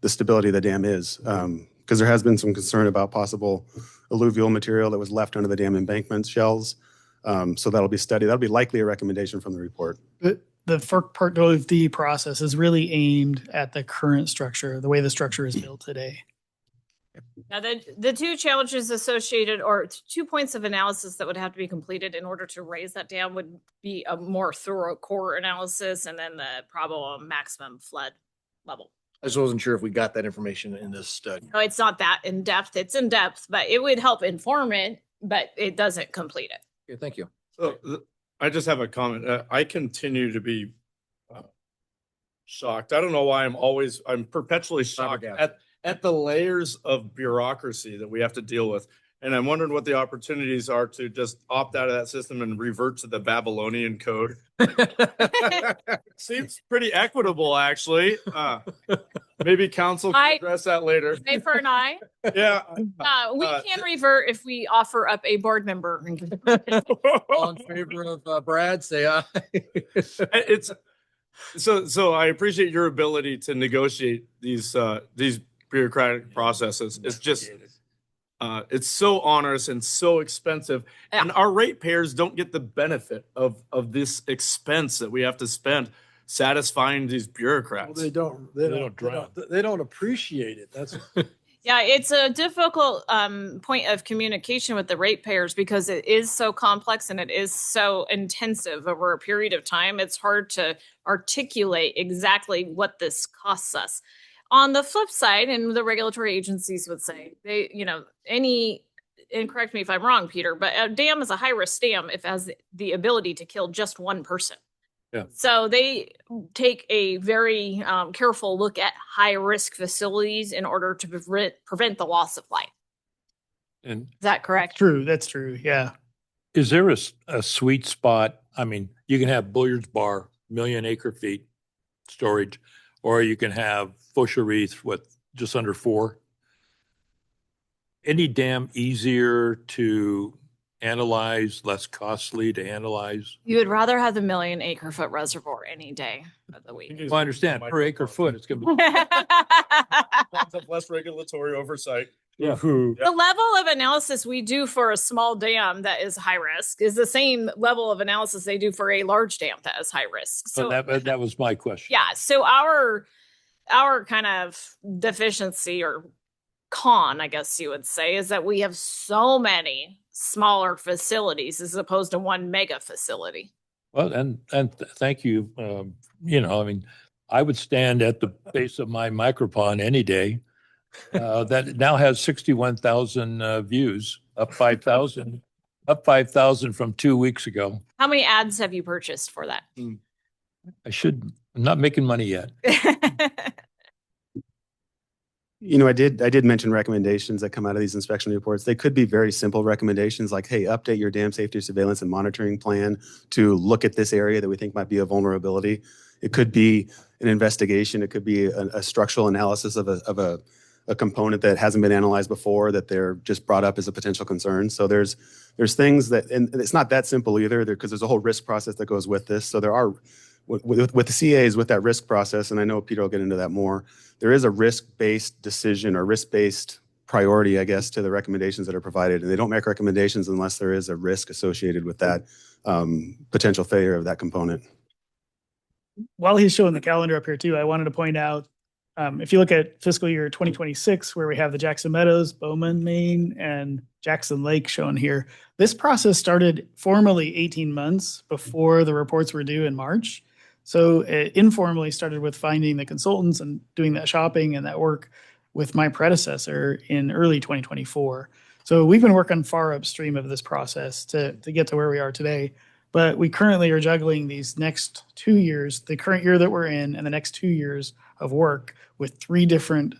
the stability of the dam is. Because there has been some concern about possible alluvial material that was left under the dam embankment shells. So that'll be studied. That'll be likely a recommendation from the report. The FERC Part 12D process is really aimed at the current structure, the way the structure is built today. Now, the two challenges associated, or 2 points of analysis that would have to be completed in order to raise that dam, would be a more thorough core analysis and then the probable maximum flood level. I just wasn't sure if we got that information in this study. No, it's not that in depth. It's in depth, but it would help inform it, but it doesn't complete it. Okay, thank you. So I just have a comment. I continue to be shocked. I don't know why I'm perpetually shocked at the layers of bureaucracy that we have to deal with. And I'm wondering what the opportunities are to just opt out of that system and revert to the Babylonian code. Seems pretty equitable, actually. Maybe council can address that later. Say for an eye. Yeah. We can revert if we offer up a board member. All in favor of Brad, say aye. It's so I appreciate your ability to negotiate these bureaucratic processes. It's just it's so onerous and so expensive, and our ratepayers don't get the benefit of this expense that we have to spend satisfying these bureaucrats. Well, they don't appreciate it. That's Yeah, it's a difficult point of communication with the ratepayers because it is so complex and it is so intensive over a period of time. It's hard to articulate exactly what this costs us. On the flip side, and the regulatory agencies would say, and correct me if I'm wrong, Peter, but a dam is a high-risk dam if it has the ability to kill just one person. Yeah. So they take a very careful look at high-risk facilities in order to prevent the loss of life. And Is that correct? True. That's true. Yeah. is there a sweet spot? I mean, you can have billiards bar, 1,000,000 acre feet storage, or you can have Fosha-Reef with just under 4. Any dam easier to analyze, less costly to analyze? You would rather have the 1,000,000 acre foot reservoir any day of the week. Well, I understand per acre foot, it's going to be. Have less regulatory oversight. Yeah. The level of analysis we do for a small dam that is high risk is the same level of analysis they do for a large dam that is high risk. So that was my question. Yeah. So our kind of deficiency or con, I guess you would say, is that we have so many smaller facilities as opposed to one mega facility. Well, and thank you. I mean, I would stand at the base of my micropond any day. That now has 61,000 views, up 5,000 from 2 weeks ago. How many ads have you purchased for that? I'm not making money yet. I did mention recommendations that come out of these inspection reports. They could be very simple recommendations like, hey, update your dam safety surveillance and monitoring plan to look at this area that we think might be a vulnerability. It could be an investigation. It could be a structural analysis of a component that hasn't been analyzed before that they're just brought up as a potential concern. So there's things that, and it's not that simple either, because there's a whole risk process that goes with this. So there are, with the CAs, with that risk process, and I know Peter will get into that more, there is a risk-based decision or risk-based priority, I guess, to the recommendations that are provided. And they don't make recommendations unless there is a risk associated with that potential failure of that component. While he's showing the calendar up here too, I wanted to point out, if you look at fiscal year 2026, where we have the Jackson Meadows, Bowman, Maine, and Jackson Lake shown here, this process started formally 18 months before the reports were due in March. So it informally started with finding the consultants and doing that shopping and that work with my predecessor in early 2024. So we've been working far upstream of this process to get to where we are today. But we currently are juggling these next 2 years, the current year that we're in, and the next 2 years of work with 3 different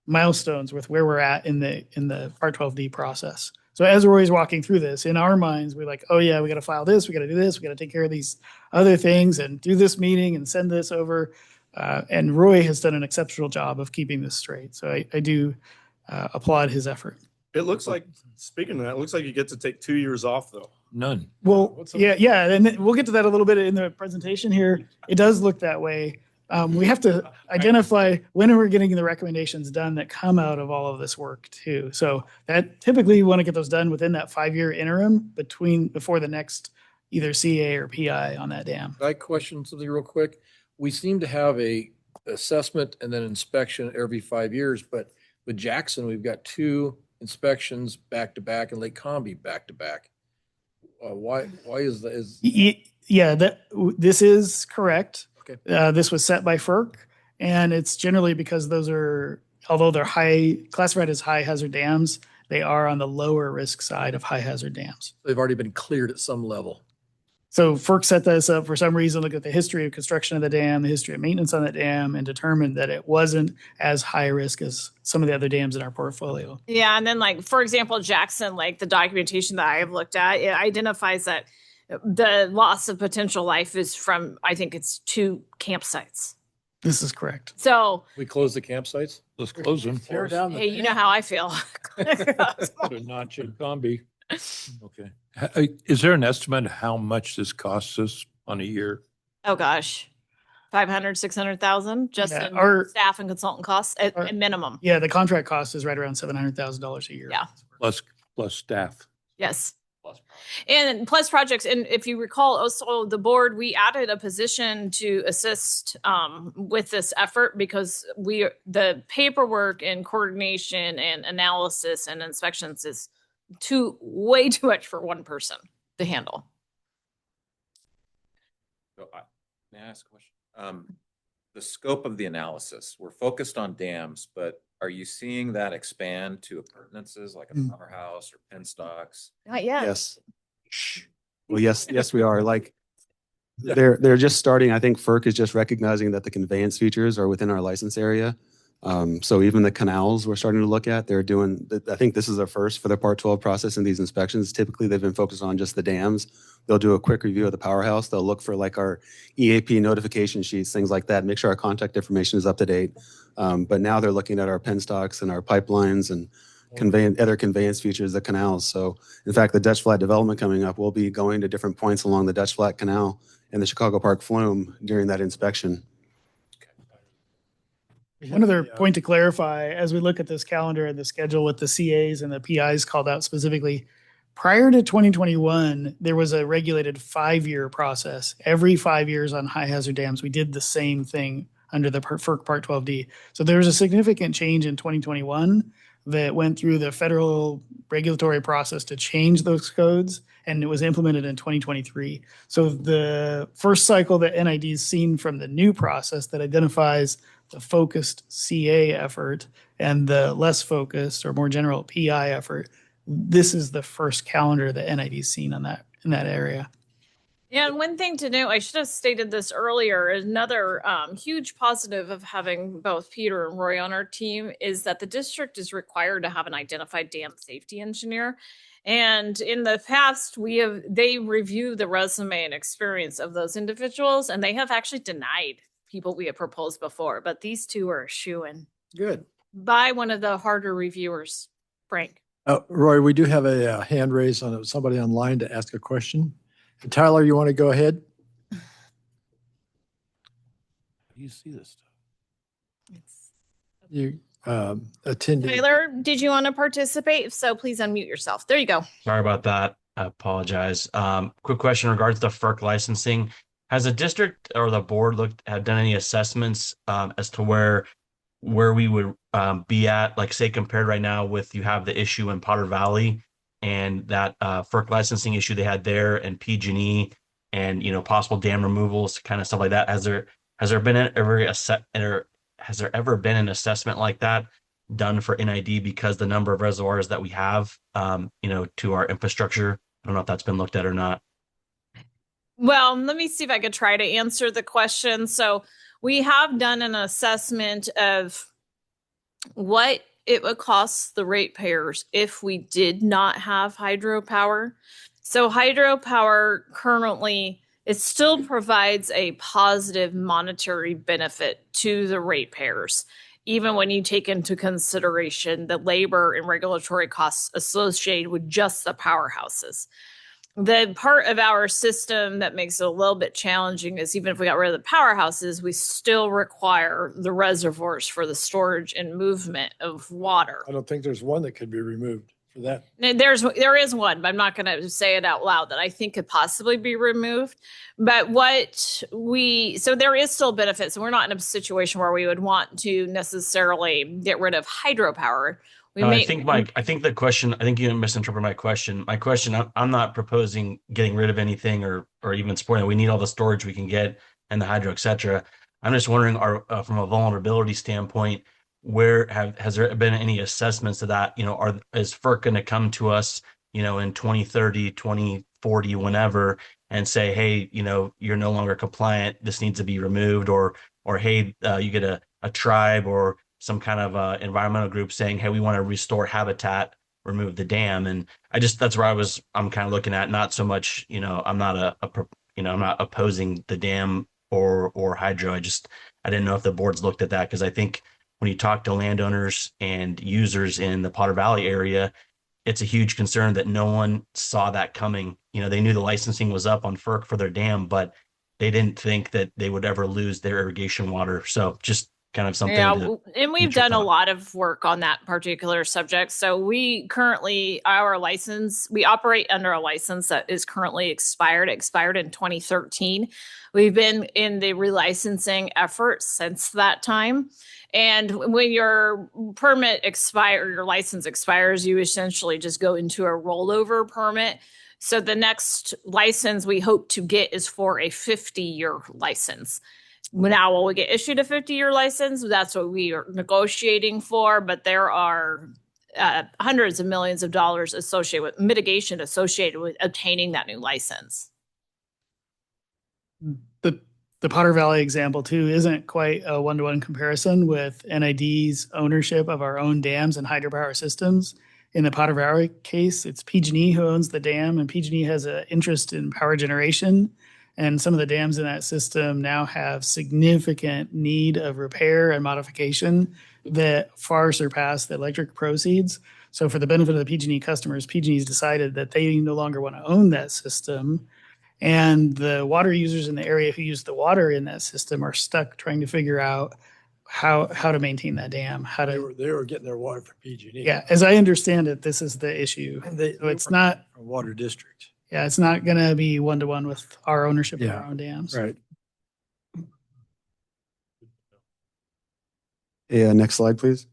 milestones with where we're at in the Part 12D process. So as Roy's walking through this, in our minds, we're like, oh yeah, we got to file this, we got to do this, we got to take care of these other things and do this meeting and send this over. And Roy has done an exceptional job of keeping this straight. So I do applaud his effort. It looks like, speaking of that, it looks like you get to take 2 years off though. None. Well, yeah, and then we'll get to that a little bit in the presentation here. It does look that way. We have to identify when we're getting the recommendations done that come out of all of this work too. So that typically you want to get those done within that 5-year interim before the next either CA or PI on that dam. I question something real quick. We seem to have a assessment and then inspection every 5 years, but with Jackson, we've got 2 inspections back to back and Lake Combi back to back. Why is that? Yeah, this is correct. Okay. This was set by FERC, And it's generally because those are, although they're classified as high hazard dams, they are on the lower risk side of high hazard dams. They've already been cleared at some level. So FERC set this up for some reason, look at the history of construction of the dam, the history of maintenance on that dam, and determined that it wasn't as high risk as some of the other dams in our portfolio. Yeah, and then like, for example, Jackson, like the documentation that I have looked at, it identifies that the loss of potential life is from, I think it's 2 campsites. This is correct. So, We close the campsites? Let's close them. Tear down the hey, you know how I feel. Put a notch in combi. Okay. Is there an estimate of how much this costs us on a year? Oh gosh, 500, 600,000 just Yeah, in our- staff and consultant costs at minimum. Yeah, the contract cost is right around $700,000 a year. Yeah. Plus staff. Yes. And plus projects. And if you recall, also the board, we added a position to assist with this effort because the paperwork and coordination and analysis and inspections is way too much for one person to handle. So may I ask a question? The scope of the analysis, we're focused on dams, but are you seeing that expand to appurtenances like a powerhouse or penstocks? Not yet. Yes. Well, yes, we are. Like they're just starting. I think FERC is just recognizing that the conveyance features are within our license area. So even the canals we're starting to look at, they're doing, I think this is a first for the Part 12 process in these inspections. Typically, they've been focused on just the dams. They'll do a quick review of the powerhouse. They'll look for like our EAP notification sheets, things like that, make sure our contact information is up to date. But now they're looking at our penstocks and our pipelines and other conveyance features, the canals. So in fact, the Dutch Flat development coming up, we'll be going to different points along the Dutch Flat Canal and the Chicago Park Flume during that inspection. One other point to clarify, as we look at this calendar and the schedule with the CAs and the PIs called out specifically, prior to 2021, there was a regulated 5-year process. Every 5 years on high hazard dams, we did the same thing under the FERC Part 12D. So there was a significant change in 2021 that went through the federal regulatory process to change those codes, and it was implemented in 2023. So the first cycle that NID's seen from the new process that identifies the focused CA effort and the less focused or more general PI effort, this is the first calendar that NID's seen on that in that area. Yeah, and one thing to note, I should have stated this earlier, another huge positive of having both Peter and Roy on our team is that the district is required to have an identified dam safety engineer. And in the past, they review the resume and experience of those individuals, and they have actually denied people we have proposed before, but these two are a shoo-in. Good. By one of the harder reviewers, Frank. Roy, we do have a hand raised on somebody online to ask a question. Tyler, you want to go ahead? You see this stuff. You attended. Tyler, did you want to participate? If so, please unmute yourself. There you go. Sorry about that. I apologize. Quick question in regards to FERC licensing. Has the district or the board have done any assessments as to where we would be at, like say compared right now with you have the issue in Potter Valley and that FERC licensing issue they had there and PG&E and possible dam removals, kind of stuff like that. Has there ever been an assessment like that done for NID because the number of reservoirs that we have to our infrastructure? I don't know if that's been looked at or not. Well, let me see if I could try to answer the question. So we have done an assessment of what it would cost the ratepayers if we did not have hydropower. So hydropower currently, it still provides a positive monetary benefit to the ratepayers, even when you take into consideration the labor and regulatory costs associated with just the powerhouses. The part of our system that makes it a little bit challenging is even if we got rid of the powerhouses, we still require the reservoirs for the storage and movement of water. I don't think there's one that could be removed for that. There is one, but I'm not going to say it out loud that I think could possibly be removed. But so there is still benefits, and we're not in a situation where we would want to necessarily get rid of hydropower. I think the question, I think you misinterpreted my question. My question, I'm not proposing getting rid of anything or even supporting it. We need all the storage we can get and the hydro, et cetera. I'm just wondering, from a vulnerability standpoint, has there been any assessments of that? Is FERC going to come to us, in 2030, 2040, whenever, and say, hey, you're no longer compliant, this needs to be removed, or hey, you get a tribe or some kind of environmental group saying, hey, we want to restore habitat, remove the dam. And that's where I'm kind of looking at, not so much, I'm not I'm not opposing the dam or hydro. I didn't know if the boards looked at that, because I think when you talk to landowners and users in the Potter Valley area, it's a huge concern that no one saw that coming. They knew the licensing was up on FERC for their dam, but they didn't think that they would ever lose their irrigation water. So just kind of something. Yeah, and we've done a lot of work on that particular subject. So we currently, we operate under a license that is currently expired. It expired in 2013. We've been in the relicensing effort since that time. And when your your license expires, you essentially just go into a rollover permit. So the next license we hope to get is for a 50-year license. Now, will we get issued a 50-year license? That's what we are negotiating for, but there are hundreds of millions of dollars associated with mitigation associated with obtaining that new license. The Potter Valley example too isn't quite a one-to-one comparison with NID's ownership of our own dams and hydropower systems. In the Potter Valley case, it's PG&E who owns the dam, and PG&E has an interest in power generation. And some of the dams in that system now have significant need of repair and modification that far surpass the electric proceeds. So for the benefit of the PG&E customers, PG&E's decided that they no longer want to own that system. And the water users in the area who use the water in that system are stuck trying to figure out how to maintain that dam. They were getting their water from PG&E. Yeah, as I understand it, this is the issue. And So it's not a water district. Yeah, it's not going to be one-to-one with our ownership of our own dams. Right. Yeah, next slide, please.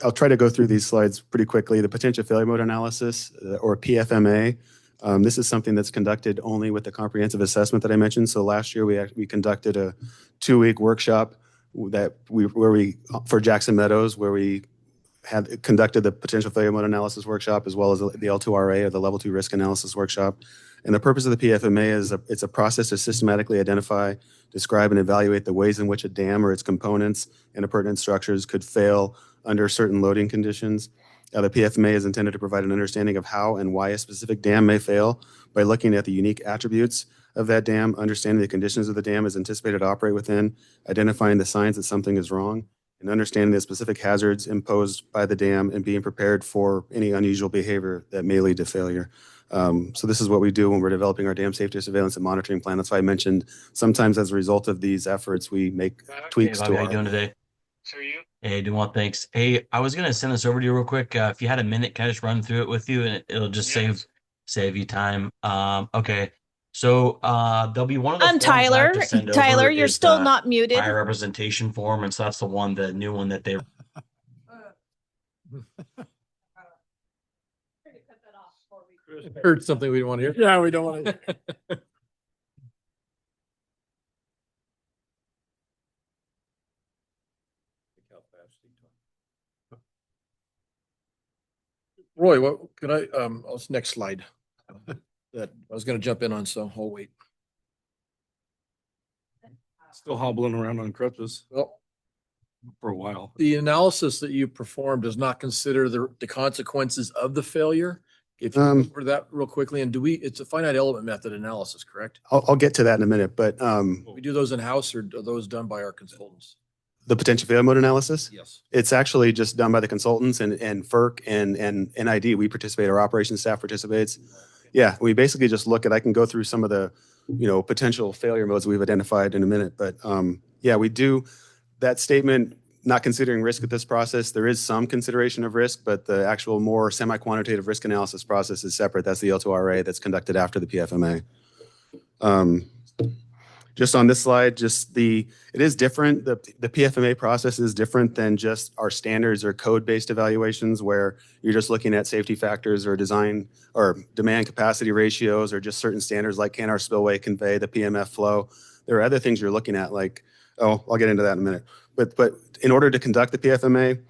I'll try to go through these slides pretty quickly. The potential failure mode analysis, or PFMA. This is something that's conducted only with the comprehensive assessment that I mentioned. So last year we conducted a 2-week workshop for Jackson Meadows, where we had conducted the potential failure mode analysis workshop, as well as the L2RA, or the level 2 risk analysis workshop. And the purpose of the PFMA is it's a process to systematically identify, describe, and evaluate the ways in which a dam or its components and appurtenant structures could fail under certain loading conditions. The PFMA is intended to provide an understanding of how and why a specific dam may fail by looking at the unique attributes of that dam, understanding the conditions of the dam is anticipated to operate within, identifying the signs that something is wrong, and understanding the specific hazards imposed by the dam, and being prepared for any unusual behavior that may lead to failure. So this is what we do when we're developing our dam safety surveillance and monitoring plan. That's why I mentioned sometimes as a result of these efforts, we make tweaks Hey, Bobby, to how you doing today? Hey, doing well, thanks. Hey, I was gonna send this over to you real quick. If you had a minute, can I just run through it with you, and it'll just save you time. Okay. So there'll be one of the forms I have Tyler. to send Tyler, over you're is still the not muted. prior representation form, and so that's the new one that they. Heard something we don't want to hear. Yeah, we don't want to. Roy, what could next slide that I was going to jump in on, so I'll wait. Still hobbling around on crutches Well, for a while. the analysis that you performed does not consider the consequences of the failure. If you go over that real quickly, and it's a finite element method analysis, correct? I'll get to that in a minute, but We do those in-house, or are those done by our consultants? the potential failure mode analysis, Yes. it's actually just done by the consultants and FERC and NID. We participate, our operations staff participates. Yeah, we basically just look at, I can go through some of the, potential failure modes we've identified in a minute, but yeah, we do that statement, not considering risk at this process. There is some consideration of risk, but the actual more semi-quantitative risk analysis process is separate. That's the L2RA that's conducted after the PFMA. just on this slide, it is different. The PFMA process is different than just our standards or code-based evaluations where you're just looking at safety factors or design or demand capacity ratios or just certain standards like can our spillway convey the PMF flow. There are other things you're looking at like, I'll get into that in a minute. But in order to conduct the PFMA,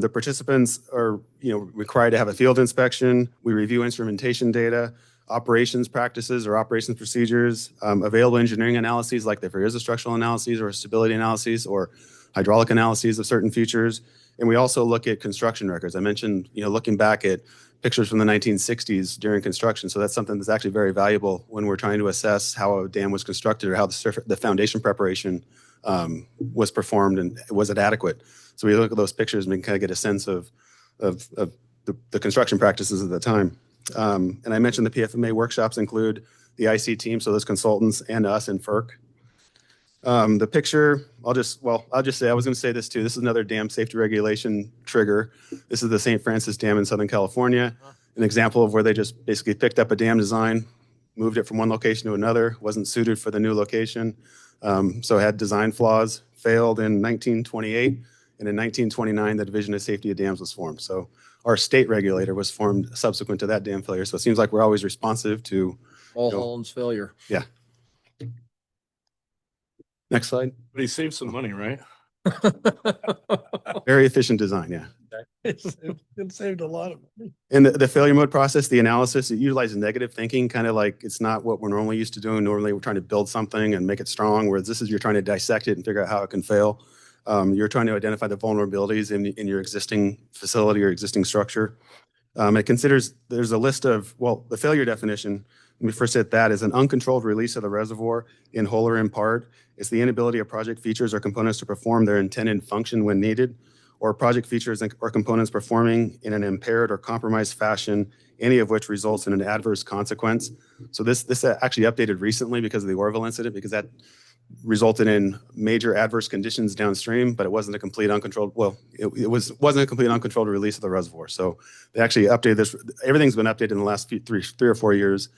the participants are required to have a field inspection. We review instrumentation data, operations practices or operations procedures, available engineering analyses like if there is a structural analyses or a stability analyses or hydraulic analyses of certain features. And we also look at construction records. I mentioned, looking back at pictures from the 1960s during construction. So that's something that's actually very valuable when we're trying to assess how a dam was constructed or how the foundation preparation was performed and was it adequate. So we look at those pictures and we can kind of get a sense of the construction practices at the time. And I mentioned the PFMA workshops include the IC team, so those consultants and us and FERC. The picture, I'll just say, I was going to say this too. This is another dam safety regulation trigger. This is the St. Francis Dam in Southern California, an example of where they just basically picked up a dam design, moved it from one location to another, wasn't suited for the new location, so had design flaws, failed in 1928, and in 1929, the Division of Safety of Dams was formed. So our state regulator was formed subsequent to that dam failure. So it seems like we're always responsive to Mulholland's failure. Yeah. Next slide. But he saved some money, right? Very efficient design, yeah. It saved a lot of money. In the failure mode process, the analysis, it utilizes negative thinking, kind of like it's not what we're normally used to doing. Normally, we're trying to build something and make it strong, whereas this is you're trying to dissect it and figure out how it can fail. You're trying to identify the vulnerabilities in your existing facility or existing structure. It considers, there's a list of, the failure definition, let me first hit that, is an uncontrolled release of the reservoir in whole or in part. It's the inability of project features or components to perform their intended function when needed, or project features or components performing in an impaired or compromised fashion, any of which results in an adverse consequence. So this actually updated recently because of the Orville incident, because that resulted in major adverse conditions downstream, but it wasn't a complete uncontrolled, wasn't a complete uncontrolled release of the reservoir. So they actually updated this. Everything's been updated in the last three or 4 years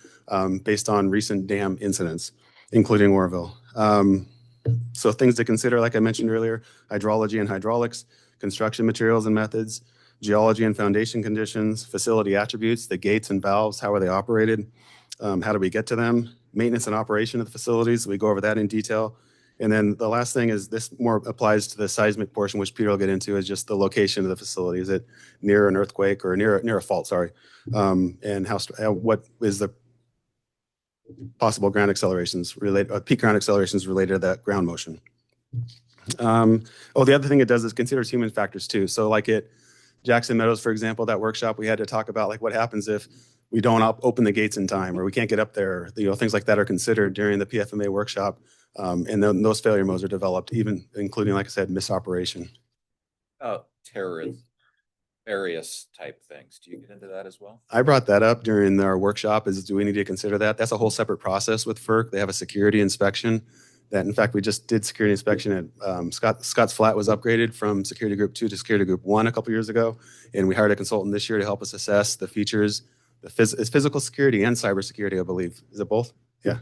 based on recent dam incidents, including Orville. So things to consider, like I mentioned earlier, hydrology and hydraulics, construction materials and methods, geology and foundation conditions, facility attributes, the gates and valves, how are they operated, how do we get to them, maintenance and operation of the facilities. We go over that in detail. And then the last thing is this more applies to the seismic portion, which Peter will get into, is just the location of the facility. Is it near an earthquake or near a fault, sorry. And what is the possible ground accelerations related, peak ground accelerations related to that ground motion. The other thing it does is considers human factors too. So like at Jackson Meadows, for example, that workshop, we had to talk about like what happens if we don't open the gates in time or we can't get up there. Things like that are considered during the PFMA workshop. And then those failure modes are developed, even including, like I said, misoperation. Terrorism, various type things. Do you get into that as well? I brought that up during our workshop, do we need to consider that? That's a whole separate process with FERC. They have a security inspection that, in fact, we just did security inspection at Scott's Flat was upgraded from Security Group 2 to Security Group 1 a couple years ago. And we hired a consultant this year to help us assess the features. It's physical security and cybersecurity, I believe. Is it both? Yeah.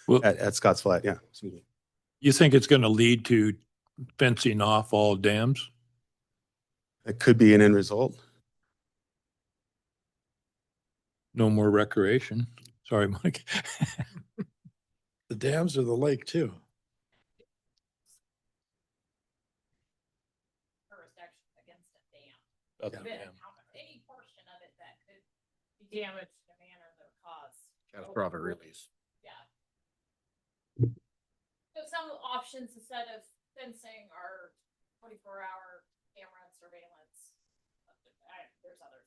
Well, at Scott's Flat, yeah. Excuse me. You think it's going to lead to fencing off all dams? It could be an end result. No more recreation. Sorry, Mike. The dams or the lake too. Any portion of it that could be damaged in a manner that would cause catastrophic release. Yeah. So some options instead of fencing are 24-hour camera surveillance. There's other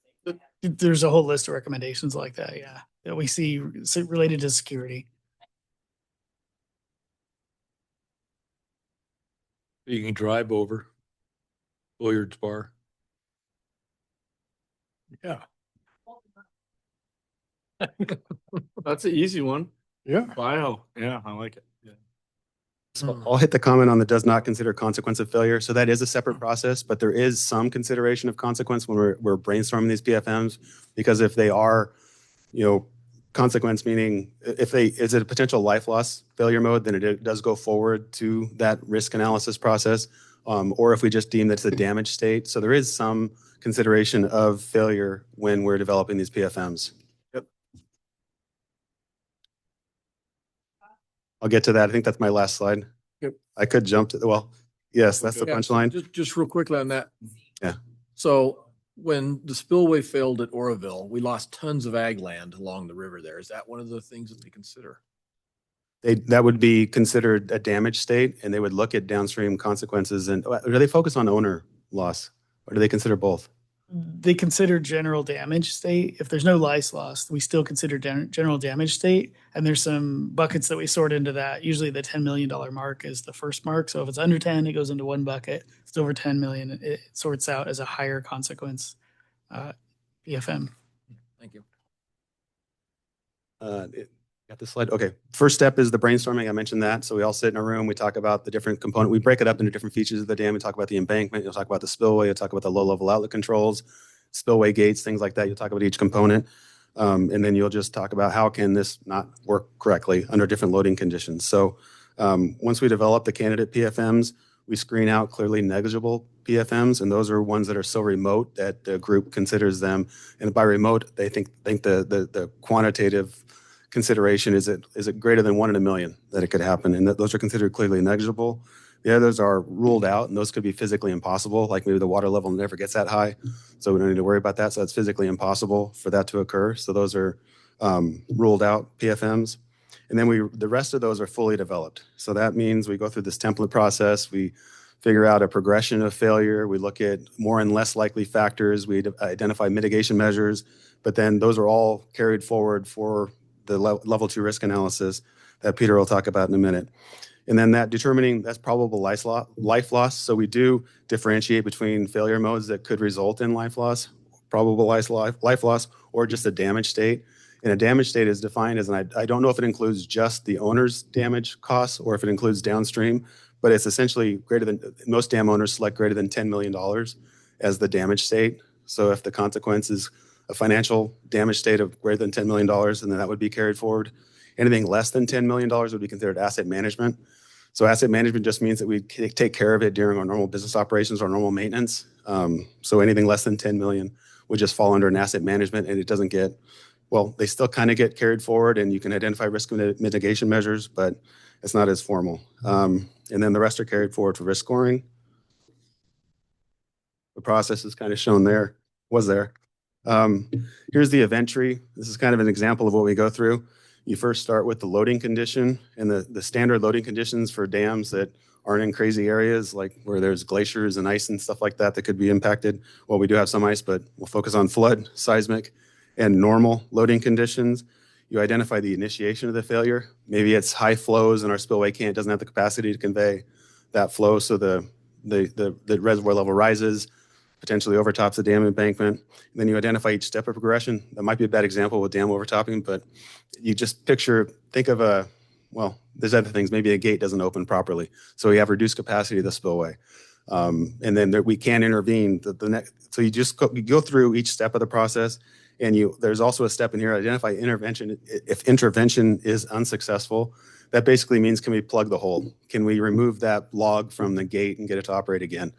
things. There's a whole list of recommendations like that, yeah, that we see related to security. You can drive over Billiards Bar. Yeah. That's an easy one. Yeah. Bio. Yeah, I like it. Yeah. So I'll hit the comment on the does not consider consequence of failure. So that is a separate process, but there is some consideration of consequence when we're brainstorming these PFMs, because if they are, consequence, meaning is it a potential life loss failure mode, then it does go forward to that risk analysis process. Or if we just deem that it's a damaged state. So there is some consideration of failure when we're developing these PFMs. Yep. I'll get to that. I think that's my last slide. Yep. I could jump to, well, yes, that's the Yeah, punchline. Just real quickly on that. Yeah. So when the spillway failed at Oroville, we lost tons of ag land along the river there. Is that one of the things that they consider? That would be considered a damaged state, and they would look at downstream consequences. And do they focus on owner loss, or do they consider both? They consider general damage state. If there's no lice loss, we still consider general damage state. And there's some buckets that we sort into that. Usually the $10 million mark is the first mark. So if it's under 10, it goes into one bucket. If it's over 10 million, it sorts out as a higher consequence PFM. Thank you. Got this slide? Okay. First step is the brainstorming. I mentioned that. So we all sit in a room. We talk about the different component. We break it up into different features of the dam. We talk about the embankment. You'll talk about the spillway. You'll talk about the low-level outlet controls, spillway gates, things like that. You'll talk about each component. And then you'll just talk about how can this not work correctly under different loading conditions. So once we develop the candidate PFMs, we screen out clearly negligible PFMs, and those are ones that are so remote that the group considers them. And by remote, they think the quantitative consideration is it greater than 1 in a million that it could happen, and those are considered clearly negligible. The others are ruled out, and those could be physically impossible, like maybe the water level never gets that high, so we don't need to worry about that. So that's physically impossible for that to occur. So those are ruled out PFMs. And then the rest of those are fully developed. So that means we go through this template process. We figure out a progression of failure. We look at more and less likely factors. We identify mitigation measures, but then those are all carried forward for the level 2 risk analysis that Peter will talk about in a minute. And then that's probable life loss. So we do differentiate between failure modes that could result in life loss, probable life loss, or just a damaged state. And a damaged state is defined as, and I don't know if it includes just the owner's damage costs or if it includes downstream, but it's essentially most dam owners select greater than $10 million as the damage state. So if the consequence is a financial damage state of greater than $10 million, and then that would be carried forward. Anything less than $10 million would be considered asset management. So asset management just means that we take care of it during our normal business operations or normal maintenance. So anything less than 10 million would just fall under an asset management, and it doesn't get, well, they still kind of get carried forward, and you can identify risk mitigation measures, but it's not as formal. And then the rest are carried forward for risk scoring. The process is kind of shown there, was there. Here's the event tree. This is kind of an example of what we go through. You first start with the loading condition, and the standard loading conditions for dams that aren't in crazy areas, like where there's glaciers and ice and stuff like that could be impacted. Well, we do have some ice, but we'll focus on flood, seismic, and normal loading conditions. You identify the initiation of the failure. Maybe it's high flows and our spillway doesn't have the capacity to convey that flow, so the reservoir level rises, potentially overtops the dam embankment. And then you identify each step of progression. That might be a bad example with dam overtopping, but you just think of there's other things. Maybe a gate doesn't open properly, so we have reduced capacity of the spillway. And then we can intervene. So you just go through each step of the process, and there's also a step in here, identify intervention. If intervention is unsuccessful, that basically means, can we plug the hole? Can we remove that log from the gate and get it to operate again?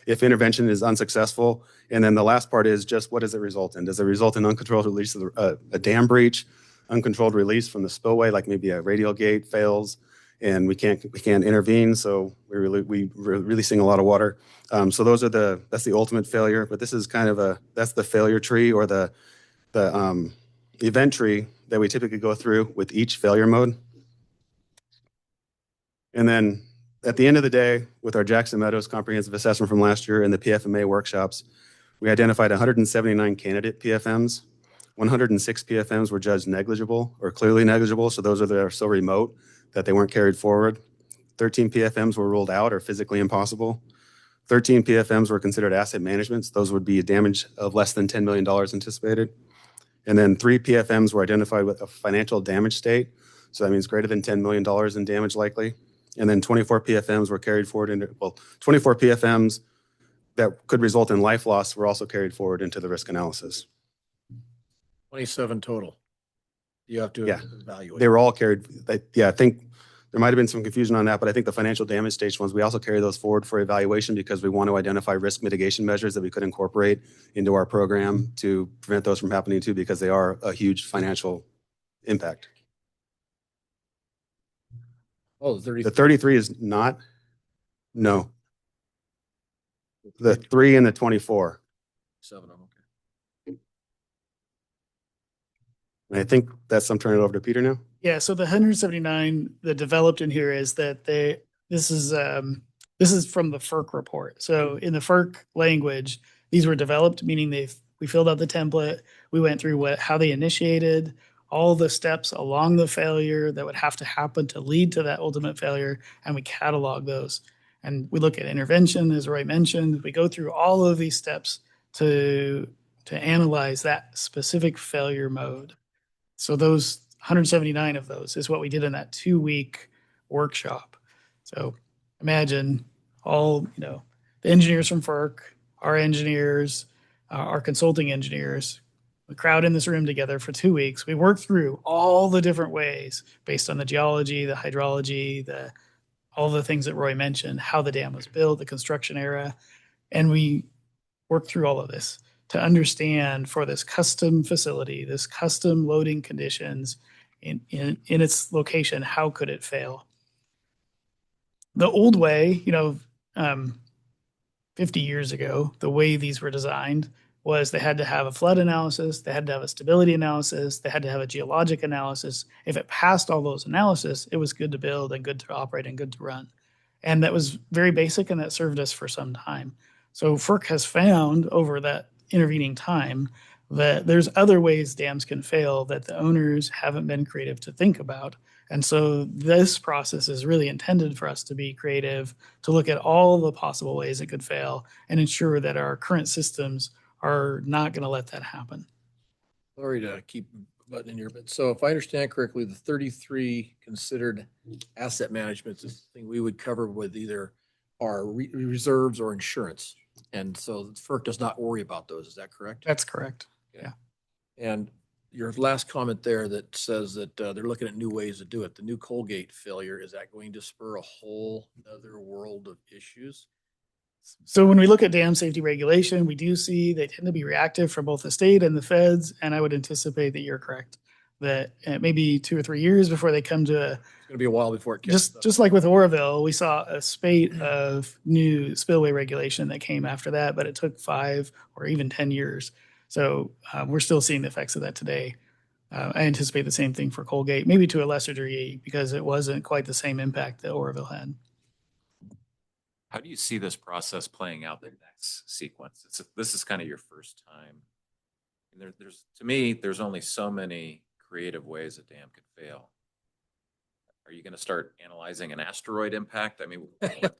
If intervention is unsuccessful, and then the last part is just what does it result in? Does it result in uncontrolled release of a dam breach, uncontrolled release from the spillway, like maybe a radial gate fails and we can't intervene, so we're releasing a lot of water. So that's the ultimate failure, but this is kind of that's the failure tree, or the event tree that we typically go through with each failure mode. And then at the end of the day, with our Jackson Meadows comprehensive assessment from last year and the PFMA workshops, we identified 179 candidate PFMs. 106 PFMs were judged negligible or clearly negligible, so those are so remote that they weren't carried forward. 13 PFMs were ruled out or physically impossible. 13 PFMs were considered asset managements. Those would be a damage of less than $10 million anticipated. And then 3 PFMs were identified with a financial damage state. So that means greater than $10 million in damage likely. And then 24 PFMs were carried forward 24 PFMs that could result in life loss were also carried forward into the risk analysis. 27 total. You have to Yeah. evaluate. They were all carried. Yeah, I think there might have been some confusion on that, but I think the financial damage stage ones, we also carry those forward for evaluation because we want to identify risk mitigation measures that we could incorporate into our program to prevent those from happening too, because they are a huge financial impact. Oh, the 33 is not? No. The 3 and the 24. 7 of them. And I think I'm turning it over to Peter now. Yeah, so the 179 that developed in here is that this is from the FERC report. So in the FERC language, these were developed, meaning we filled out the template, we went through how they initiated, all the steps along the failure that would have to happen to lead to that ultimate failure, and we catalog those. And we look at intervention, as Roy mentioned. We go through all of these steps to analyze that specific failure mode. So those 179 of those is what we did in that 2-week workshop. So imagine all, the engineers from FERC, our engineers, our consulting engineers, we crowd in this room together for 2 weeks. We work through all the different ways based on the geology, the hydrology, all the things that Roy mentioned, how the dam was built, the construction era. And we work through all of this to understand for this custom facility, this custom loading conditions in its location, how could it fail? The old way, 50 years ago, the way these were designed was they had to have a flood analysis, they had to have a stability analysis, they had to have a geologic analysis. If it passed all those analysis, it was good to build and good to operate and good to run. And that was very basic, and that served us for some time. So FERC has found over that intervening time that there's other ways dams can fail that the owners haven't been creative to think about. And so this process is really intended for us to be creative, to look at all the possible ways it could fail and ensure that our current systems are not going to let that happen. Sorry to keep buttoning here, but so if I understand correctly, the 33 considered asset management is something we would cover with either our reserves or insurance. And so FERC does not worry about those. Is that correct? That's correct. Yeah. And your last comment there that says that they're looking at new ways to do it. The new Colgate failure, is that going to spur a whole other world of issues? So when we look at dam safety regulation, we do see they tend to be reactive for both the state and the feds. And I would anticipate that you're correct, that maybe 2 or 3 years before they come to It's going to be a while before it gets just like with Oroville, we saw a spate of new spillway regulation that came after that, but it took 5 or even 10 years. So we're still seeing the effects of that today. I anticipate the same thing for Colgate, maybe to a lesser degree, because it wasn't quite the same impact that Oroville had. How do you see this process playing out the next sequence? This is kind of your first time. And to me, there's only so many creative ways a dam could fail. Are you going to start analyzing an asteroid impact? I mean,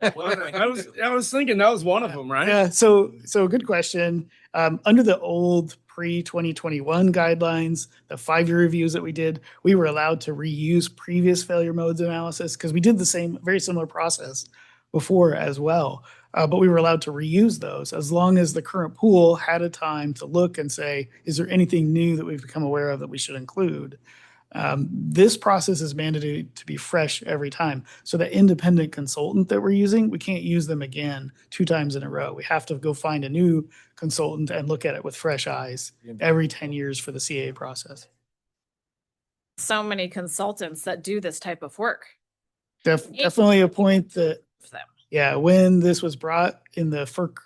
I was thinking that was one of them, right? Yeah. So good question. Under the old pre-2021 guidelines, the 5-year reviews that we did, we were allowed to reuse previous failure modes analysis because we did the same, very similar process before as well. But we were allowed to reuse those as long as the current pool had a time to look and say, is there anything new that we've become aware of that we should include? This process is mandated to be fresh every time. So the independent consultant that we're using, we can't use them again 2 times in a row. We have to go find a new consultant and look at it with fresh eyes every 10 years for the CA process. So many consultants that do this type of work. Definitely a point that, yeah, when this was brought in the FERC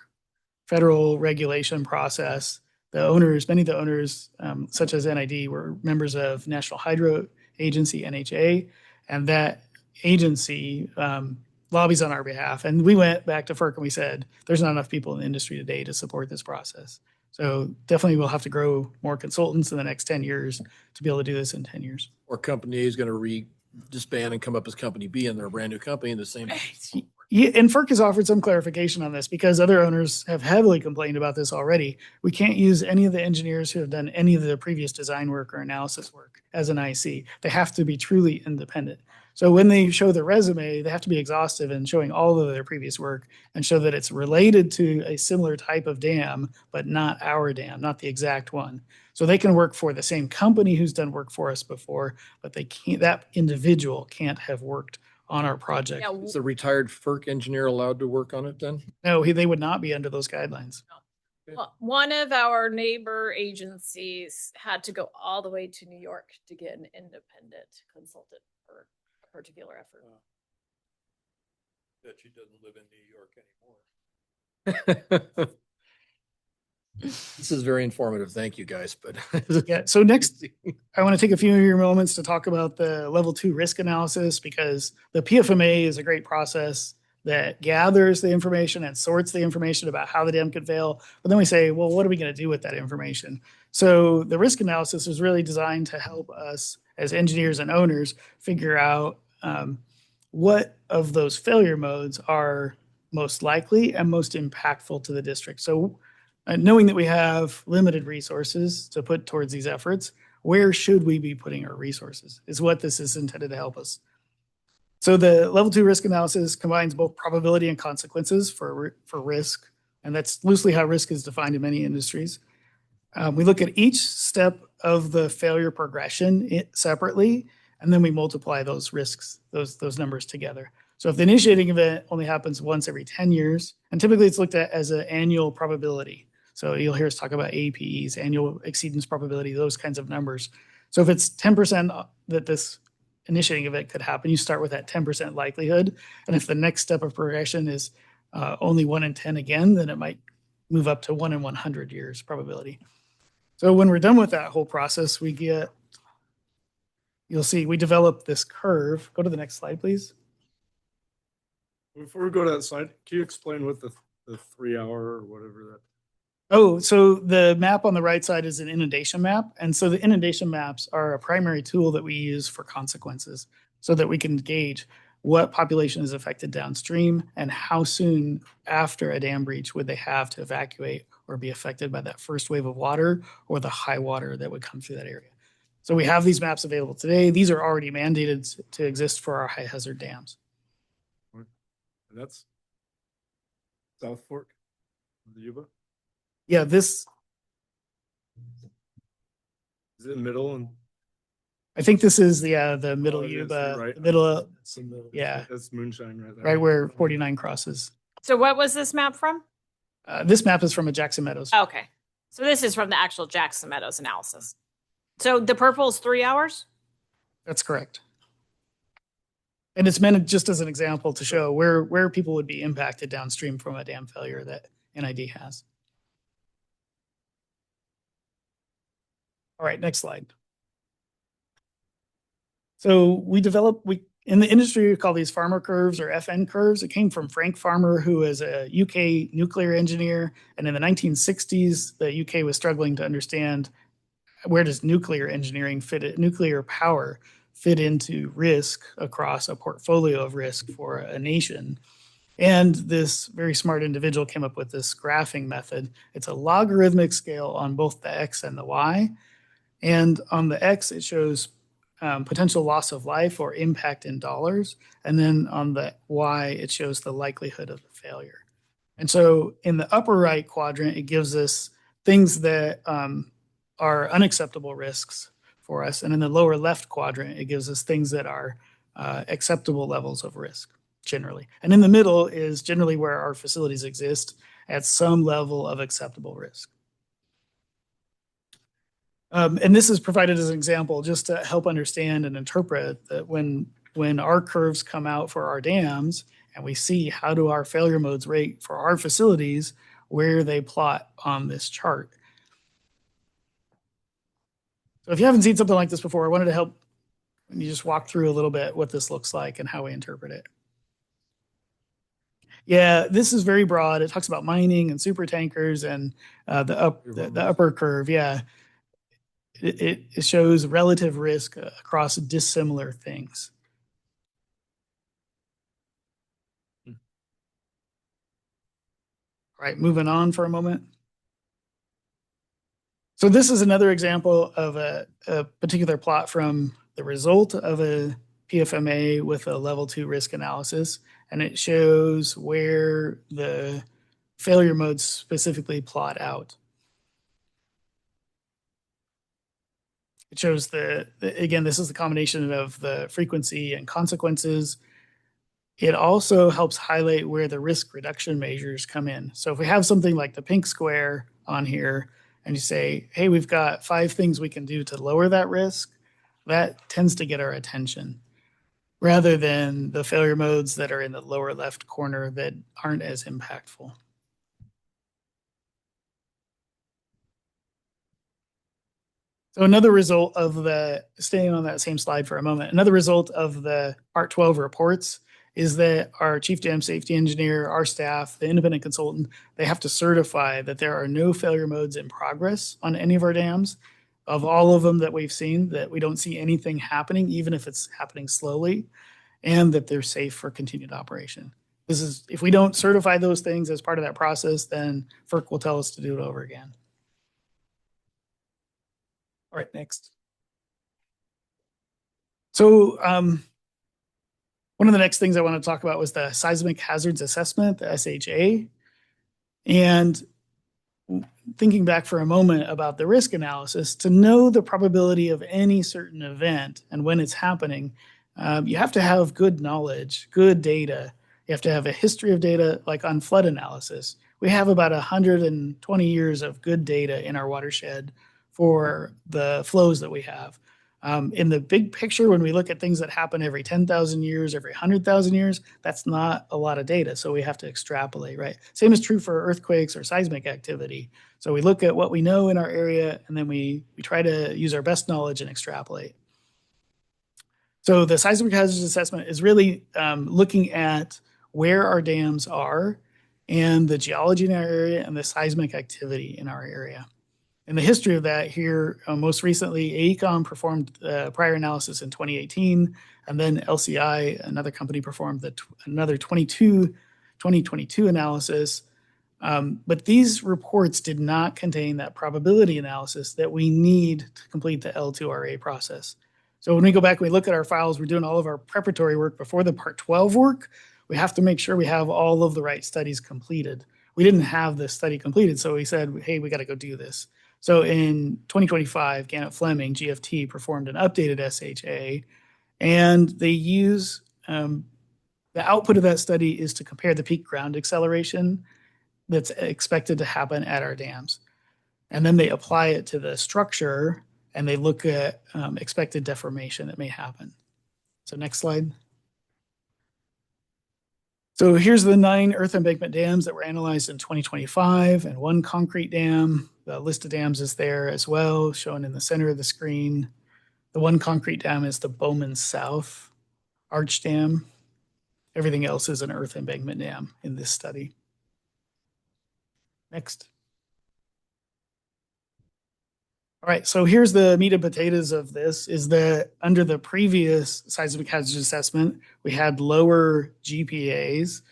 federal regulation process, the owners, many of the owners, such as NID, were members of National Hydro Agency, NHA, and that agency lobbies on our behalf. And we went back to FERC and we said, there's not enough people in the industry today to support this process. So definitely we'll have to grow more consultants in the next 10 years to be able to do this in 10 years. Or company A is going to disband and come up as company B, and they're a brand new company in the same. Yeah, and FERC has offered some clarification on this because other owners have heavily complained about this already. We can't use any of the engineers who have done any of the previous design work or analysis work as an IC. They have to be truly independent. So when they show their resume, they have to be exhaustive in showing all of their previous work and show that it's related to a similar type of dam, but not our dam, not the exact one. So they can work for the same company who's done work for us before, but they can't, that individual can't have worked on our project. Yeah, Is a retired FERC engineer allowed to work on it then? No, they would not be under those guidelines. well, one of our neighbor agencies had to go all the way to New York to get an independent consultant for a particular effort. That she doesn't live in New York anymore. This is very informative. Thank you, guys. But Yeah, so next, I want to take a few of your moments to talk about the level 2 risk analysis, because the PFMA is a great process that gathers the information and sorts the information about how the dam could fail. But then we say, well, what are we going to do with that information? So the risk analysis is really designed to help us as engineers and owners figure out what of those failure modes are most likely and most impactful to the district. So knowing that we have limited resources to put towards these efforts, where should we be putting our resources is what this is intended to help us. So the level 2 risk analysis combines both probability and consequences for risk. And that's loosely how risk is defined in many industries. We look at each step of the failure progression separately, and then we multiply those risks, those numbers together. So if the initiating event only happens once every 10 years, and typically it's looked at as an annual probability. So you'll hear us talk about APEs, annual exceedance probability, those kinds of numbers. So if it's 10% that this initiating event could happen, you start with that 10% likelihood. And if the next step of progression is only 1 in 10 again, then it might move up to 1 in 100 years probability. So when we're done with that whole process, we get, you'll see, we develop this curve. Go to the next slide, please. Before we go to that slide, can you explain what the 3 hour or whatever that? Oh, so the map on the right side is an inundation map. And so the inundation maps are a primary tool that we use for consequences so that we can gauge what population is affected downstream and how soon after a dam breach would they have to evacuate or be affected by that first wave of water or the high water that would come through that area. So we have these maps available today. These are already mandated to exist for our high hazard dams. And that's South Fork, the Yuba. Yeah, this, Is it middle and? I think this is the middle Oh, it is, Yuba, you're right. the middle, It's the middle. yeah. That's moonshine right there. right where 49 crosses. So what was this map from? This map is from a Jackson Meadows. Okay. So this is from the actual Jackson Meadows analysis. So the purple is 3 hours? That's correct. And it's meant just as an example to show where people would be impacted downstream from a dam failure that NID has. All right, next slide. So in the industry, we call these farmer curves or FN curves. It came from Frank Farmer, who is a UK nuclear engineer. And in the 1960s, the UK was struggling to understand where does nuclear engineering nuclear power fit into risk across a portfolio of risk for a nation. And this very smart individual came up with this graphing method. It's a logarithmic scale on both the X and the Y. And on the X, it shows potential loss of life or impact in dollars. And then on the Y, it shows the likelihood of the failure. And so in the upper right quadrant, it gives us things that are unacceptable risks for us. And in the lower left quadrant, it gives us things that are acceptable levels of risk generally. And in the middle is generally where our facilities exist at some level of acceptable risk. And this is provided as an example just to help understand and interpret that when our curves come out for our dams and we see how do our failure modes rate for our facilities, where they plot on this chart. So if you haven't seen something like this before, I wanted to help you just walk through a little bit what this looks like and how we interpret it. Yeah, this is very broad. It talks about mining and super tankers and the upper curve. Yeah. It shows relative risk across dissimilar things. All right, moving on for a moment. So this is another example of a particular plot from the result of a PFMA with a level 2 risk analysis, and it shows where the failure modes specifically plot out. It shows again, this is the combination of the frequency and consequences. It also helps highlight where the risk reduction measures come in. So if we have something like the pink square on here and you say, hey, we've got 5 things we can do to lower that risk, that tends to get our attention rather than the failure modes that are in the lower left corner that aren't as impactful. So another result of staying on that same slide for a moment, another result of the Part 12 reports is that our chief dam safety engineer, our staff, the independent consultant, they have to certify that there are no failure modes in progress on any of our dams. Of all of them that we've seen, that we don't see anything happening, even if it's happening slowly, and that they're safe for continued operation. If we don't certify those things as part of that process, then FERC will tell us to do it over again. All right, next. So one of the next things I want to talk about was the Seismic Hazards Assessment, the SHA. And thinking back for a moment about the risk analysis, to know the probability of any certain event and when it's happening, you have to have good knowledge, good data. You have to have a history of data, like on flood analysis. We have about 120 years of good data in our watershed for the flows that we have. In the big picture, when we look at things that happen every 10,000 years, every 100,000 years, that's not a lot of data. So we have to extrapolate, right? Same is true for earthquakes or seismic activity. So we look at what we know in our area, and then we try to use our best knowledge and extrapolate. So the Seismic Hazards Assessment is really looking at where our dams are and the geology in our area and the seismic activity in our area. And the history of that here, most recently, AECOM performed prior analysis in 2018, and then LCI, another company, performed another 2022 analysis. But these reports did not contain that probability analysis that we need to complete the L2RA process. So when we go back and we look at our files, we're doing all of our preparatory work before the Part 12 work. We have to make sure we have all of the right studies completed. We didn't have this study completed, so we said, hey, we got to go do this. So in 2025, Gannett Fleming, GFT, performed an updated SHA, and they use the output of that study is to compare the peak ground acceleration that's expected to happen at our dams. And then they apply it to the structure, and they look at expected deformation that may happen. So next slide. So here's the 9 earth embankment dams that were analyzed in 2025 and 1 concrete dam. The list of dams is there as well, shown in the center of the screen. The 1 concrete dam is the Bowman South Arch Dam. Everything else is an earth embankment dam in this study. Next. All right, so here's the meat and potatoes of this, is that under the previous seismic hazards assessment, we had lower GPAs,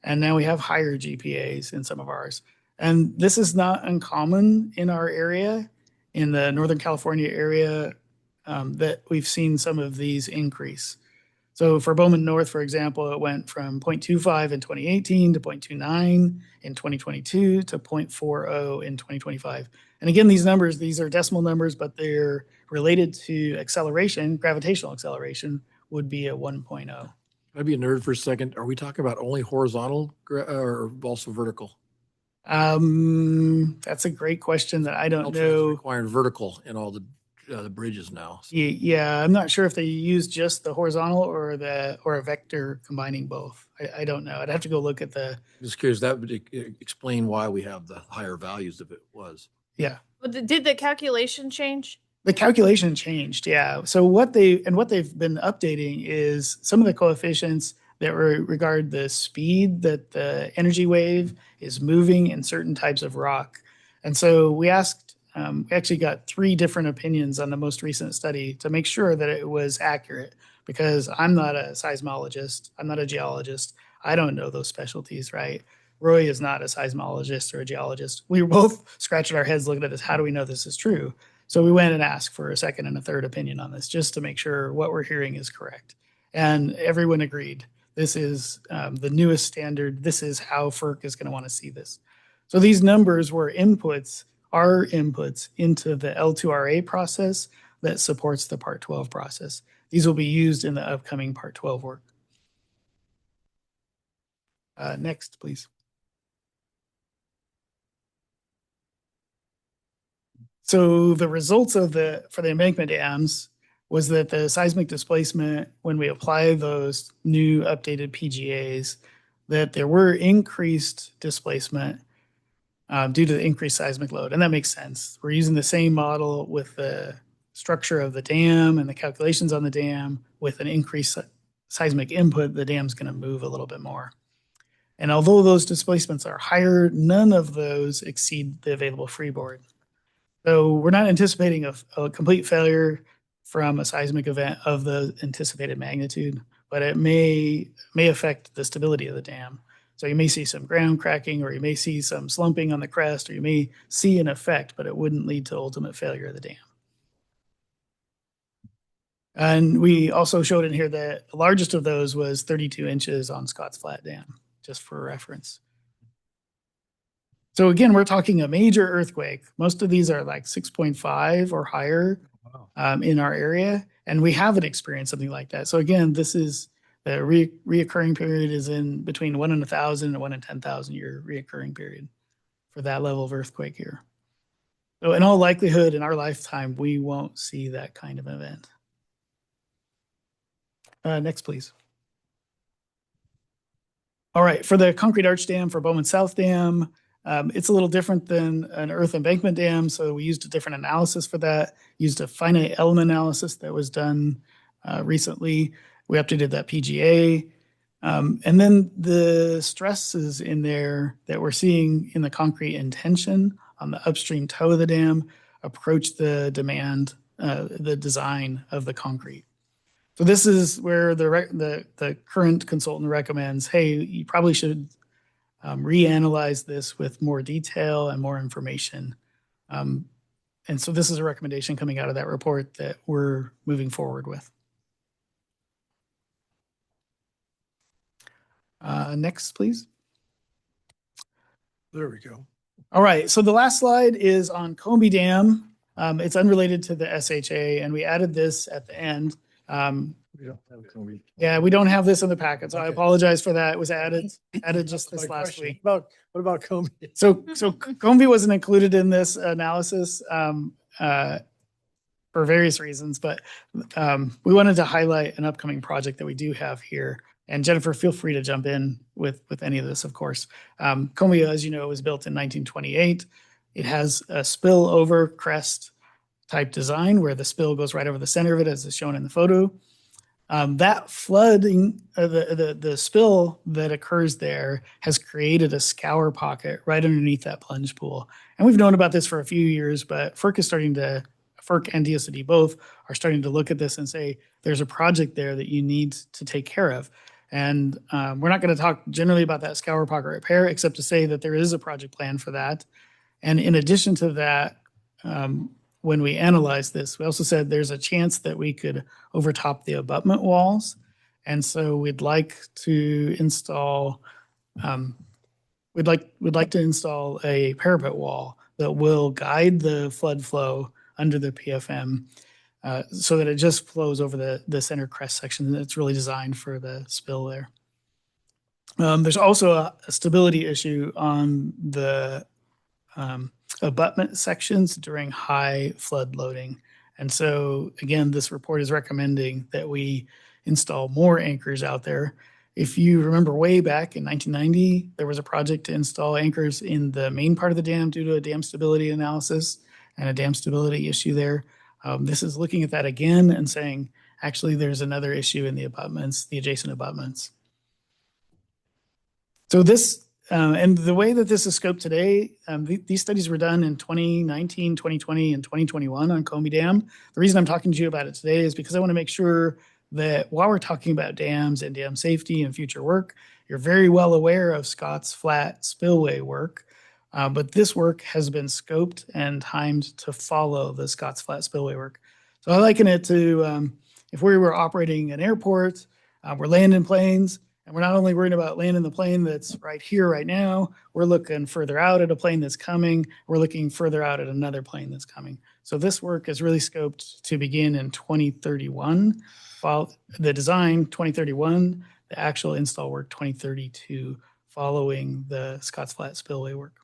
and now we have higher GPAs in some of ours. And this is not uncommon in our area, in the Northern California area, that we've seen some of these increase. So for Bowman North, for example, it went from 0.25 in 2018 to 0.29 in 2022 to 0.40 in 2025. And again, these numbers, these are decimal numbers, but they're related to acceleration. Gravitational acceleration would be a 1.0. I'd be a nerd for a second. Are we talking about only horizontal or also vertical? That's a great question that I don't know. Requiring vertical in all the bridges now. Yeah, I'm not sure if they use just the horizontal or a vector combining both. I don't know. I'd have to go look at the. Just curious. That would explain why we have the higher values if it was. Yeah. But did the calculation change? The calculation changed, yeah. So what they've been updating is some of the coefficients that regard the speed that the energy wave is moving in certain types of rock. And so we asked, we actually got 3 different opinions on the most recent study to make sure that it was accurate, because I'm not a seismologist, I'm not a geologist, I don't know those specialties, right? Roy is not a seismologist or a geologist. We were both scratching our heads looking at this. How do we know this is true? So we went and asked for a second and a third opinion on this just to make sure what we're hearing is correct. And everyone agreed. This is the newest standard. This is how FERC is going to want to see this. So these numbers were inputs, our inputs into the L2RA process that supports the Part 12 process. These will be used in the upcoming Part 12 work. Next, please. So the results of for the embankment dams was that the seismic displacement, when we apply those new updated PGAs, that there were increased displacement due to the increased seismic load. And that makes sense. We're using the same model with the structure of the dam and the calculations on the dam. With an increased seismic input, the dam's going to move a little bit more. And although those displacements are higher, none of those exceed the available freeboard. So we're not anticipating a complete failure from a seismic event of the anticipated magnitude, but it may affect the stability of the dam. So you may see some ground cracking, or you may see some slumping on the crest, or you may see an effect, but it wouldn't lead to ultimate failure of the dam. And we also showed in here that the largest of those was 32 inches on Scott's Flat Dam, just for reference. So again, we're talking a major earthquake. Most of these are like 6.5 or higher in our area, and we haven't experienced something like that. So again, this is the reoccurring period is in between 1 in 1,000 and 1 in 10,000 year reoccurring period for that level of earthquake here. So in all likelihood, in our lifetime, we won't see that kind of event. Next, please. All right, for the concrete arch dam for Bowman South Dam, it's a little different than an earth embankment dam, so we used a different analysis for that, used a finite element analysis that was done recently. We updated that PGA. And then the stresses in there that we're seeing in the concrete intention on the upstream toe of the dam approach the the design of the concrete. So this is where the current consultant recommends, hey, you probably should reanalyze this with more detail and more information. And so this is a recommendation coming out of that report that we're moving forward with. Next, please. There we go. All right, so the last slide is on Combe Dam. It's unrelated to the SHA, and we added this at the end. We don't have Combe. Yeah, we don't have this in the packet, so I apologize for that. It was added just this last week. What about Combe? So Combe wasn't included in this analysis for various reasons, but we wanted to highlight an upcoming project that we do have here. And Jennifer, feel free to jump in with any of this, of course. Combe, as you know, was built in 1928. It has a spillover crest type design where the spill goes right over the center of it, as is shown in the photo. That flooding, the spill that occurs there has created a scour pocket right underneath that plunge pool. And we've known about this for a few years, but FERC and DSOD both are starting to look at this and say, there's a project there that you need to take care of. And we're not going to talk generally about that scour pocket repair, except to say that there is a project plan for that. And in addition to that, when we analyzed this, we also said there's a chance that we could overtop the abutment walls. And so we'd like to install a parapet wall that will guide the flood flow under the PFM so that it just flows over the center crest section that's really designed for the spill there. There's also a stability issue on the abutment sections during high flood loading. And so again, this report is recommending that we install more anchors out there. If you remember way back in 1990, there was a project to install anchors in the main part of the dam due to a dam stability analysis and a dam stability issue there. This is looking at that again and saying, actually, there's another issue in the abutments, the adjacent abutments. So this, and the way that this is scoped today, these studies were done in 2019, 2020, and 2021 on Combe Dam. The reason I'm talking to you about it today is because I want to make sure that while we're talking about dams and dam safety and future work, you're very well aware of Scott's Flat spillway work. But this work has been scoped and timed to follow the Scott's Flat spillway work. So I liken it to if we were operating an airport We're landing planes, and we're not only worried about landing the plane that's right here, right now, we're looking further out at a plane that's coming. We're looking further out at another plane that's coming. So this work is really scoped to begin in 2031. The design 2031, the actual install work 2032, following the Scotts Flat spillway work.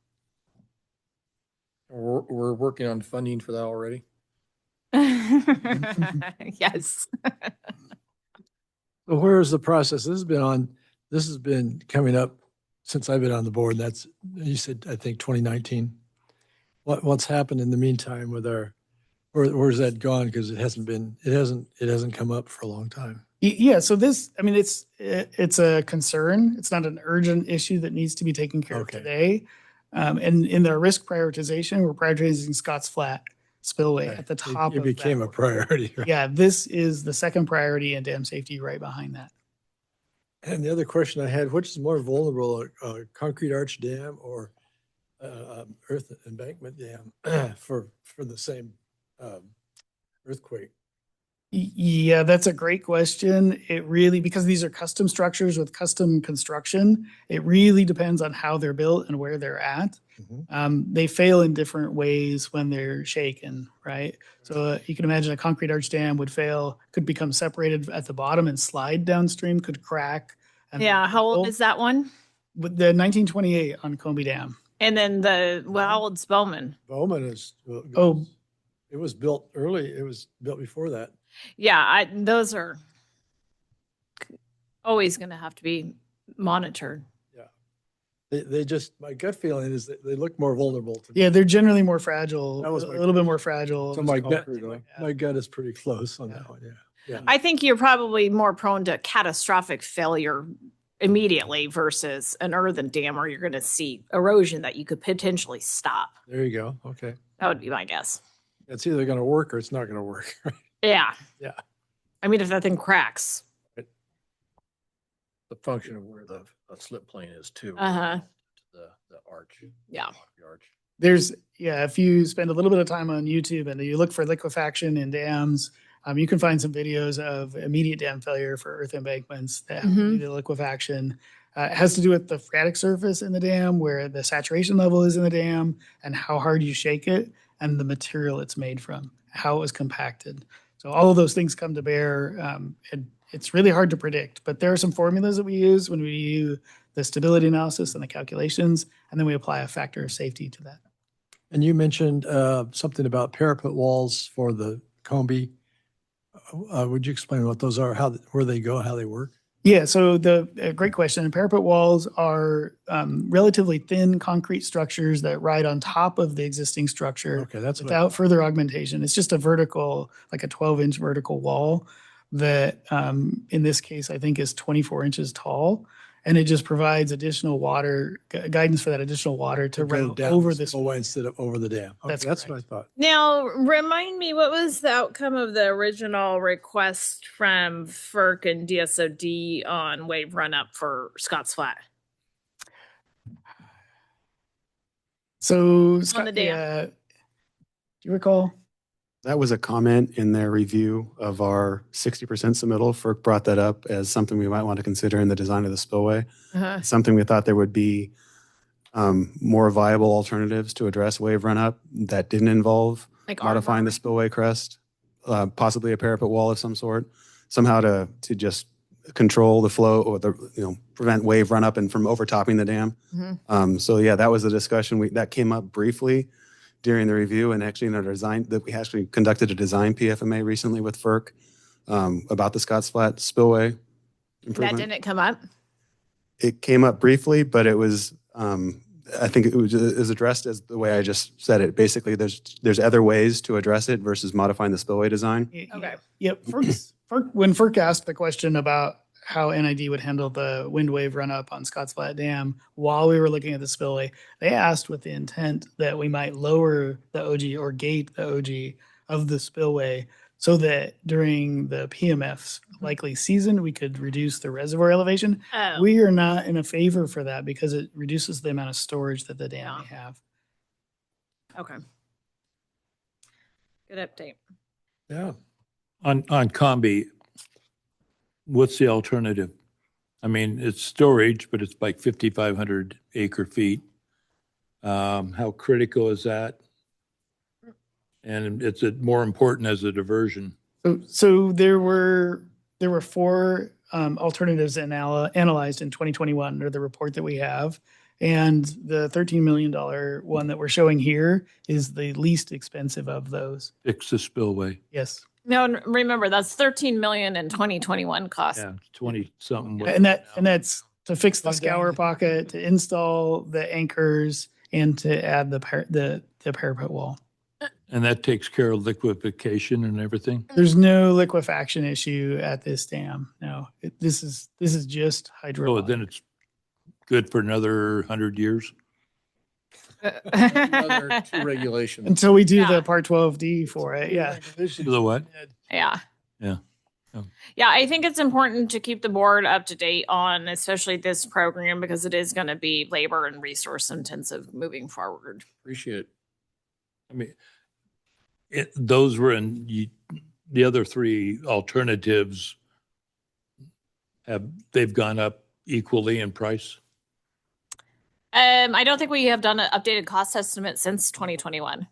We're working on funding for that already. Yes. So where is the process? This has been coming up since I've been on the board. That's, you said, I think 2019. What's happened in the meantime with where's that gone? Because it hasn't come up for a long time. Yeah, so this, I mean, it's a concern. It's not an urgent issue that needs to be taken care of today. And in their risk prioritization, we're prioritizing Scotts Flat spillway at the top. It became a priority. Right? Yeah, this is the second priority, and dam safety right behind that. And the other question I had, which is more vulnerable, a concrete arch dam or earth embankment dam for the same earthquake? Yeah, that's a great question. It really, because these are custom structures with custom construction, it really depends on how they're built and where they're at. They fail in different ways when they're shaken, right? So you can imagine a concrete arch dam would fail, could become separated at the bottom and slide downstream, could crack. Yeah, how old is that one? With the 1928 on Comby Dam. And then how old's Bowman? Bowman is, it was built early. It was built before that. Yeah, those are always going to have to be monitored. Yeah. They just, my gut feeling is that they look more vulnerable to. Yeah, they're generally more fragile, That was a little bit more fragile. So my gut is pretty close on that one. Yeah. I think you're probably more prone to catastrophic failure immediately versus an earthen dam where you're going to see erosion that you could potentially stop. There you go. Okay. That would be my guess. It's either going to work or it's not going to work. Yeah. Yeah. I mean, if that thing cracks. The function of where the slip plane is too. Uh-huh. The arch. Yeah. The arch. If you spend a little bit of time on YouTube and you look for liquefaction in dams, you can find some videos of immediate dam failure for earth embankments that have immediate liquefaction. It has to do with the phreatic surface in the dam, where the saturation level is in the dam, and how hard you shake it, and the material it's made from, how it was compacted. So all of those things come to bear. And it's really hard to predict, but there are some formulas that we use when we do the stability analysis and the calculations, and then we apply a factor of safety to that. And you mentioned something about parapet walls for the Comby. Would you explain what those are, where they go, how they work? Yeah, so great question. Parapet walls are relatively thin concrete structures that ride on top of the existing structure without further augmentation. It's just a vertical, like a 12-inch vertical wall that in this case, I think is 24 inches tall. And it just provides additional water, guidance for that additional water to run over this way instead of over the dam. Okay, that's what I thought. Now, remind me, what was the outcome of the original request from FERC and DSOD on wave run up for Scotts Flat? So, On the dam. do you recall? That was a comment in their review of our 60% submittal. FERC brought that up as something we might want to consider in the design of the spillway. Something we thought there would be more viable alternatives to address wave run up that didn't involve modifying the spillway crest, possibly a parapet wall of some sort, somehow to just control the flow or prevent wave run up and from overtopping the dam. So yeah, that was a discussion that came up briefly during the review, and actually in our design, that we actually conducted a design PFMA recently with FERC about the Scotts Flat spillway improvement. That didn't come up? It came up briefly, but it was, I think it was addressed as the way I just said it. Basically, there's other ways to address it versus modifying the spillway design. Okay. Yep. When FERC asked the question about how NID would handle the wind wave run up on Scotts Flat Dam while we were looking at the spillway, they asked with the intent that we might lower the OG or gate the OG of the spillway so that during the PMF's likely season, we could reduce the reservoir elevation. We are not in a favor for that because it reduces the amount of storage that the dam may have. Okay. Good update. Yeah. On Comby, what's the alternative? I mean, it's storage, but it's like 5,500 acre feet. How critical is that? And it's more important as a diversion. So there were four alternatives analyzed in 2021 under the report that we have. And the $13 million one that we're showing here is the least expensive of those. Fix the spillway. Yes. No, remember, that's 13 million in 2021 cost. Yeah, 20 something. And that's to fix the scour pocket, to install the anchors, and to add the parapet wall. And that takes care of liquefaction and everything? There's no liquefaction issue at this dam. No, this is just hydro. Oh, then it's good for another 100 years? Another two regulations. Until we do the Part 12D for it, yeah. The what? Yeah. Yeah. Yeah, I think it's important to keep the board up to date on, especially this program, because it is going to be labor and resource intensive moving forward. Appreciate it. I mean, those were in the other three alternatives. They've gone up equally in price? I don't think we have done an updated cost estimate since 2021.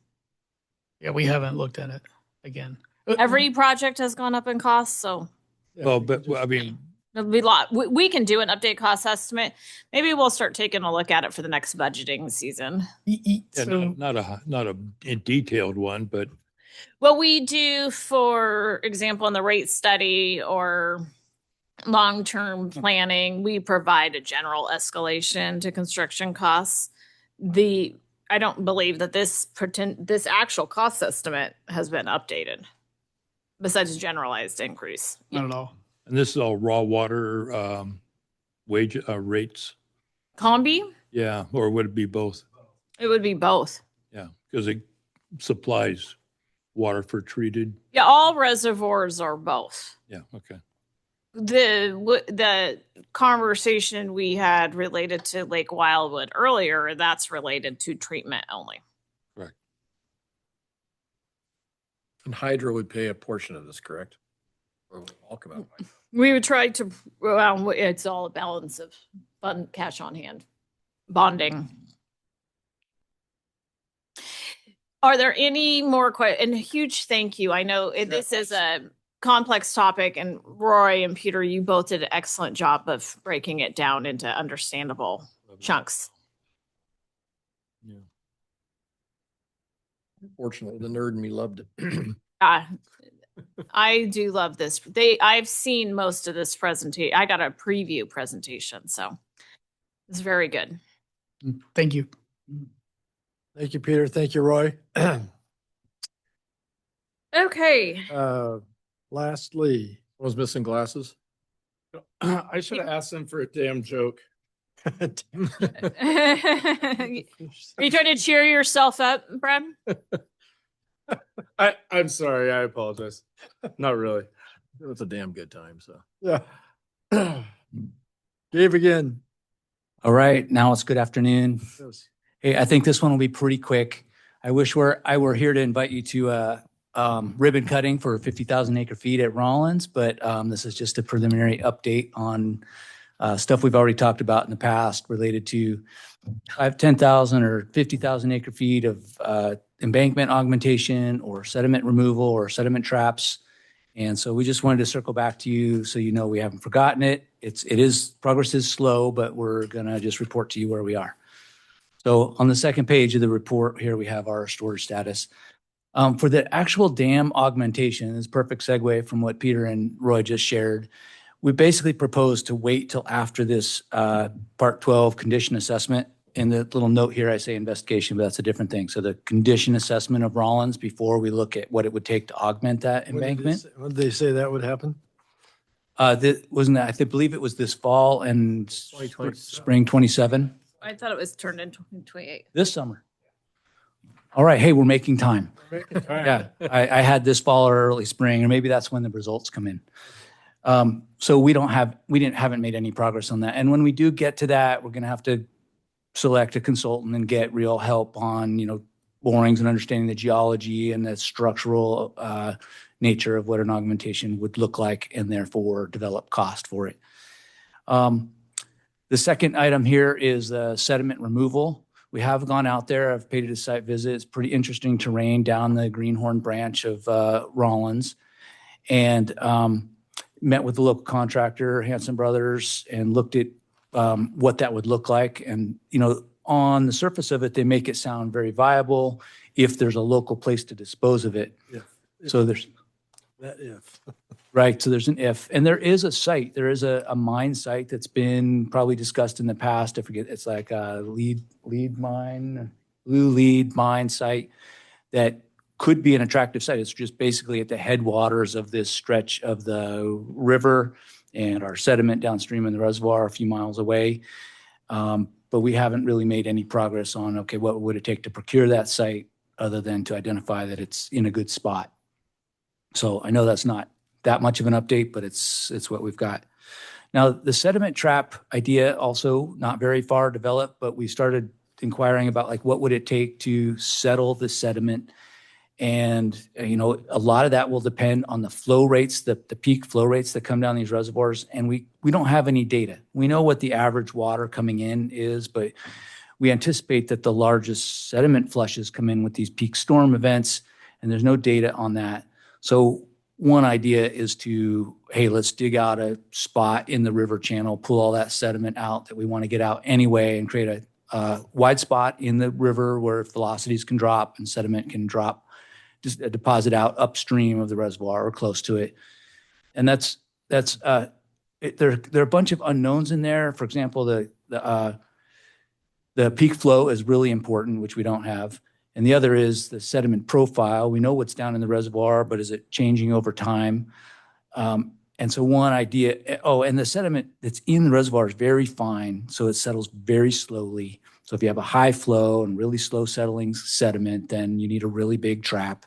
Yeah, we haven't looked at it again. Every project has gone up in cost, so Well, but I mean, it'll be a lot. We can do an update cost estimate. Maybe we'll start taking a look at it for the next budgeting season. yeah, not a detailed one, but What we do, for example, in the rate study or long-term planning, we provide a general escalation to construction costs. I don't believe that this actual cost estimate has been updated, besides a generalized increase. Not at all. and this is all raw water wage rates. Combi? Yeah, or would it be both? It would be both. Yeah, because it supplies water for treated. Yeah, all reservoirs are both. Yeah, okay. The conversation we had related to Lake Wildwood earlier, that's related to treatment only. Correct. And Hydro would pay a portion of this, correct? Or would it all come out? We would try to, well, it's all a balance of fund, cash on hand, bonding. Are there any more questions? And a huge thank you. I know this is a complex topic, and Roy and Peter, you both did an excellent job of breaking it down into understandable chunks. Yeah. Fortunately, the nerd in me loved it. I do love this. I've seen most of this presentation. I got a preview presentation, so it's very good. Thank you. Thank you, Peter. Thank you, Roy. Okay. Lastly, I was missing glasses. I should have asked him for a damn joke. Are you trying to cheer yourself up, Brad? I'm sorry. I apologize. Not really. It was a damn good time. So yeah. Dave again. All right, now it's good afternoon. Hey, I think this one will be pretty quick. I wish I were here to invite you to ribbon cutting for 50,000 acre feet at Rollins, but this is just a preliminary update on stuff we've already talked about in the past related to 10,000 or 50,000 acre feet of embankment augmentation or sediment removal or sediment traps. And so we just wanted to circle back to you so you know we haven't forgotten it. Progress is slow, but we're gonna just report to you where we are. So on the second page of the report here, we have our storage status. For the actual dam augmentation, this is a perfect segue from what Peter and Roy just shared. We basically propose to wait till after this Part 12 condition assessment. In the little note here, I say investigation, but that's a different thing. So the condition assessment of Rollins before we look at what it would take to augment that embankment. When did they say that would happen? I believe it was this fall and spring 27. I thought it was turned into 2028. This summer. All right. Hey, we're making time. Yeah. I had this fall or early spring, or maybe that's when the results come in. So haven't made any progress on that. And when we do get to that, we're going to have to select a consultant and get real help on, borings and understanding the geology and the structural nature of what an augmentation would look like, and therefore develop cost for it. The second item here is sediment removal. We have gone out there. I've paid it a site visit. It's pretty interesting terrain down the Greenhorn branch of Rollins, and met with the local contractor, Hanson Brothers, and looked at what that would look like. And, you know, on the surface of it, they make it sound very viable if there's a local place to dispose of it. So there's That if. right. So there's an if, and there is a site. There is a mine site that's been probably discussed in the past. I forget. It's like a lead mine, blue lead mine site that could be an attractive site. It's just basically at the headwaters of this stretch of the river, and our sediment downstream in the reservoir a few miles away. But we haven't really made any progress on, okay, what would it take to procure that site other than to identify that it's in a good spot. So I know that's not that much of an update, but it's what we've got. Now, the sediment trap idea also not very far developed, but we started inquiring about like what would it take to settle the sediment. And, you know, a lot of that will depend on the flow rates, the peak flow rates that come down these reservoirs. And we don't have any data. We know what the average water coming in is, but we anticipate that the largest sediment flushes come in with these peak storm events, and there's no data on that. So one idea is to, hey, let's dig out a spot in the river channel, pull all that sediment out that we want to get out anyway, and create a wide spot in the river where velocities can drop and sediment can drop, just a deposit out upstream of the reservoir or close to it. And there are a bunch of unknowns in there. For example, the peak flow is really important, which we don't have. And the other is the sediment profile. We know what's down in the reservoir, but is it changing over time? And so one idea, and the sediment that's in the reservoir is very fine, so it settles very slowly. So if you have a high flow and really slow settling sediment, then you need a really big trap.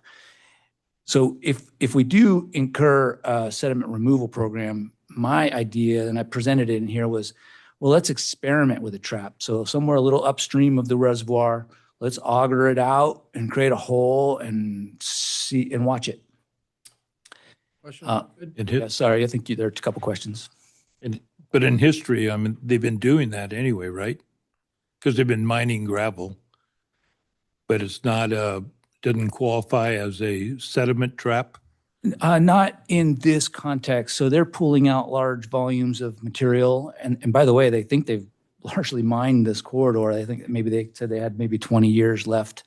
So if we do incur a sediment removal program, my idea, and I presented it in here, was, well, let's experiment with a trap. So somewhere a little upstream of the reservoir, let's auger it out and create a hole and see and watch it. Question? Sorry, I think there are a couple questions. But in history, I mean, they've been doing that anyway, right? Because they've been mining gravel, but it's not doesn't qualify as a sediment trap. Not in this context. So they're pulling out large volumes of material, and by the way, they think they've largely mined this corridor. I think maybe they said they had maybe 20 years left.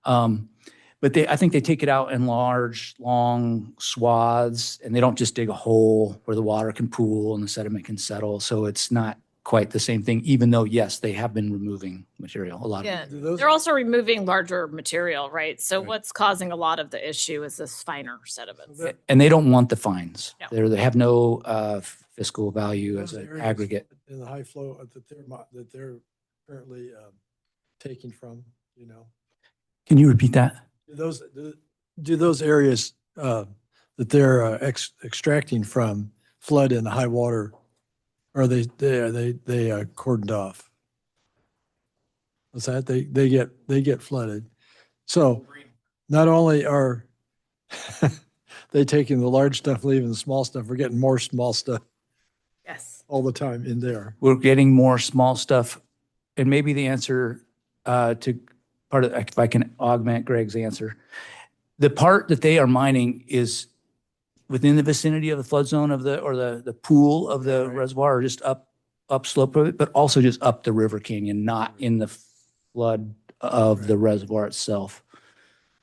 But I think they take it out in large, long swaths, and they don't just dig a hole where the water can pool and the sediment can settle. So it's not quite the same thing, even though, yes, they have been removing material, a lot Yeah, of it. they're also removing larger material, right? So what's causing a lot of the issue is this finer sediments. And they don't want the fines. No. They have no fiscal value as an aggregate. In the high flow that they're currently taking from, you know. Can you repeat that? Do those areas that they're extracting from flood in the high water, or are they cordoned off? What's that? They get flooded. So not only are they taking the large stuff, leaving the small stuff, we're getting more small stuff. Yes. All the time in there. We're getting more small stuff. And maybe the answer to part of, if I can augment Greg's answer, the part that they are mining is within the vicinity of the flood zone of the pool of the reservoir, or just up slope of it, but also just up the river canyon, not in the flood of the reservoir itself,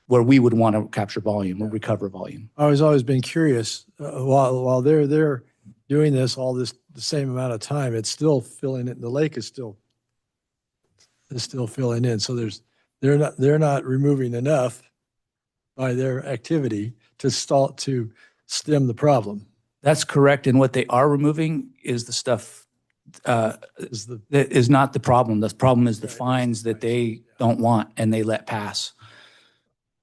where we would want to capture volume or recover volume. I was always been curious, while they're doing this the same amount of time, it's still filling it. The lake is still filling in. So they're not removing enough by their activity to stem the problem. That's correct. And what they are removing is the stuff that is not the problem. The problem is the fines that they don't want and they let pass.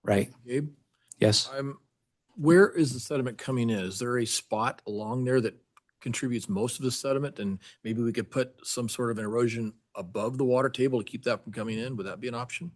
Right. Gabe? Yes. Where is the sediment coming in? Is there a spot along there that contributes most of the sediment, and maybe we could put some sort of an erosion above the water table to keep that from coming in? Would that be an option?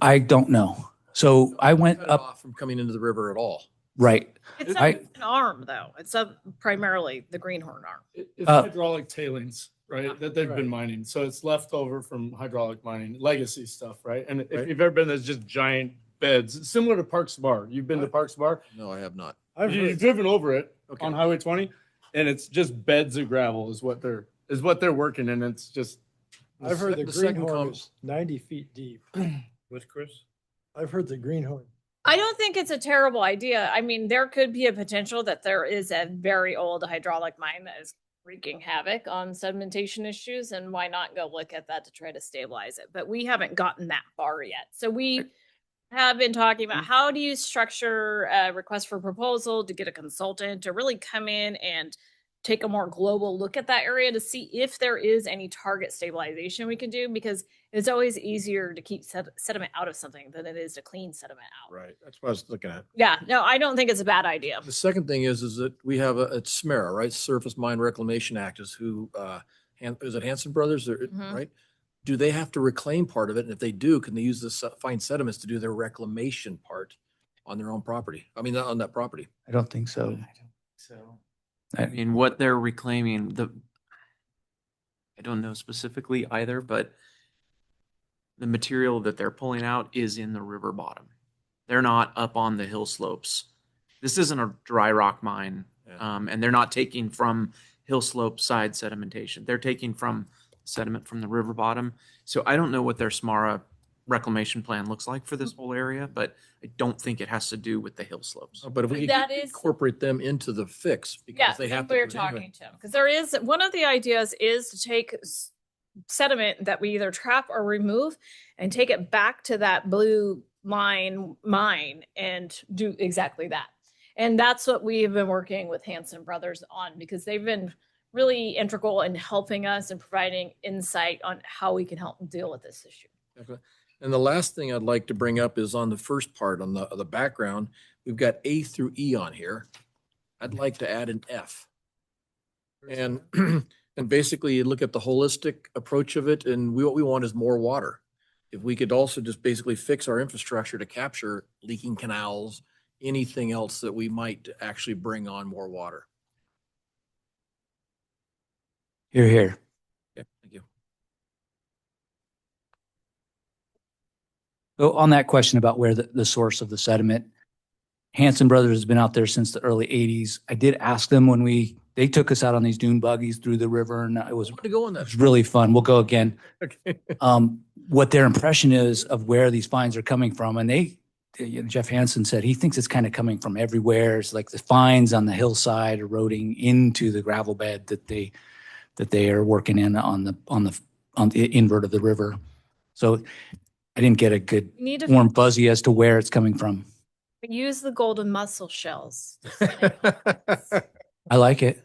I don't know. So I went Cut it up, off from coming into the river at all. right. It's I- an arm though. It's primarily the greenhorn arm. It's Uh, hydraulic tailings, right, that they've been mining. So it's left over from hydraulic mining, legacy stuff, right? And if Right. you've ever been, there's just giant beds, similar to Parks Bar. You've been to Parks Bar? No, I have not. You've driven over it Okay. on Highway 20, and it's just beds of gravel is what they're working in. It's just. I've heard the the second greenhorn com- is 90 feet deep. With Chris? I've heard the greenhorn. I don't think it's a terrible idea. I mean, there could be a potential that there is a very old hydraulic mine that is wreaking havoc on sedimentation issues, and why not go look at that to try to stabilize it? But we haven't gotten that far yet. So we have been talking about how do you structure a request for proposal to get a consultant to really come in and take a more global look at that area to see if there is any target stabilization we can do, because it's always easier to keep sediment out of something than it is to clean sediment out. Right. That's what I was looking at. Yeah, no, I don't think it's a bad idea. The second thing is that we have it's SMERA, right? Surface Mine Reclamation Act is who, is it Hanson Brothers, Mhm. right? Do they have to reclaim part of it? And if they do, can they use the fine sediments to do their reclamation part on their own property? I mean, on that property. I don't think so. So, I mean, what they're reclaiming, I don't know specifically either, but the material that they're pulling out is in the river bottom. They're not up on the hill slopes. This isn't a dry rock mine, and they're not taking from hill slope side sedimentation. They're taking from sediment from the river bottom. So I don't know what their SMARA reclamation plan looks like for this whole area, but I don't think it has to do with the hill slopes. But if we That could is- incorporate them into the fix, Yeah, because they have to. we're put it anyway. talking to, because there is, one of the ideas is to take sediment that we either trap or remove and take it back to that blue line mine and do exactly that. And that's what we've been working with Hanson Brothers on, because they've been really integral in helping us and providing insight on how we can help deal with this issue. Okay. And the last thing I'd like to bring up is on the first part, on the background, we've got A through E on here. I'd like to add an F. And, and basically you look at the holistic approach of it, and what we want is more water. If we could also just basically fix our infrastructure to capture leaking canals, anything else that we might actually bring on more water. Here, here. Okay, thank you. So on that question about where the source of the sediment, Hanson Brothers has been out there since the early 80s. I did ask them when they took us out on these dune buggies through the river, and it was To go on it that. was really fun. We'll go again. Okay. What their impression is of where these fines are coming from. And Jeff Hansen said he thinks it's kind of coming from everywhere. It's like the fines on the hillside eroding into the gravel bed that they are working in on the invert of the river. So I didn't get a good We need to warm fuzzy as to where it's coming from. use the golden mussel shells. I like it.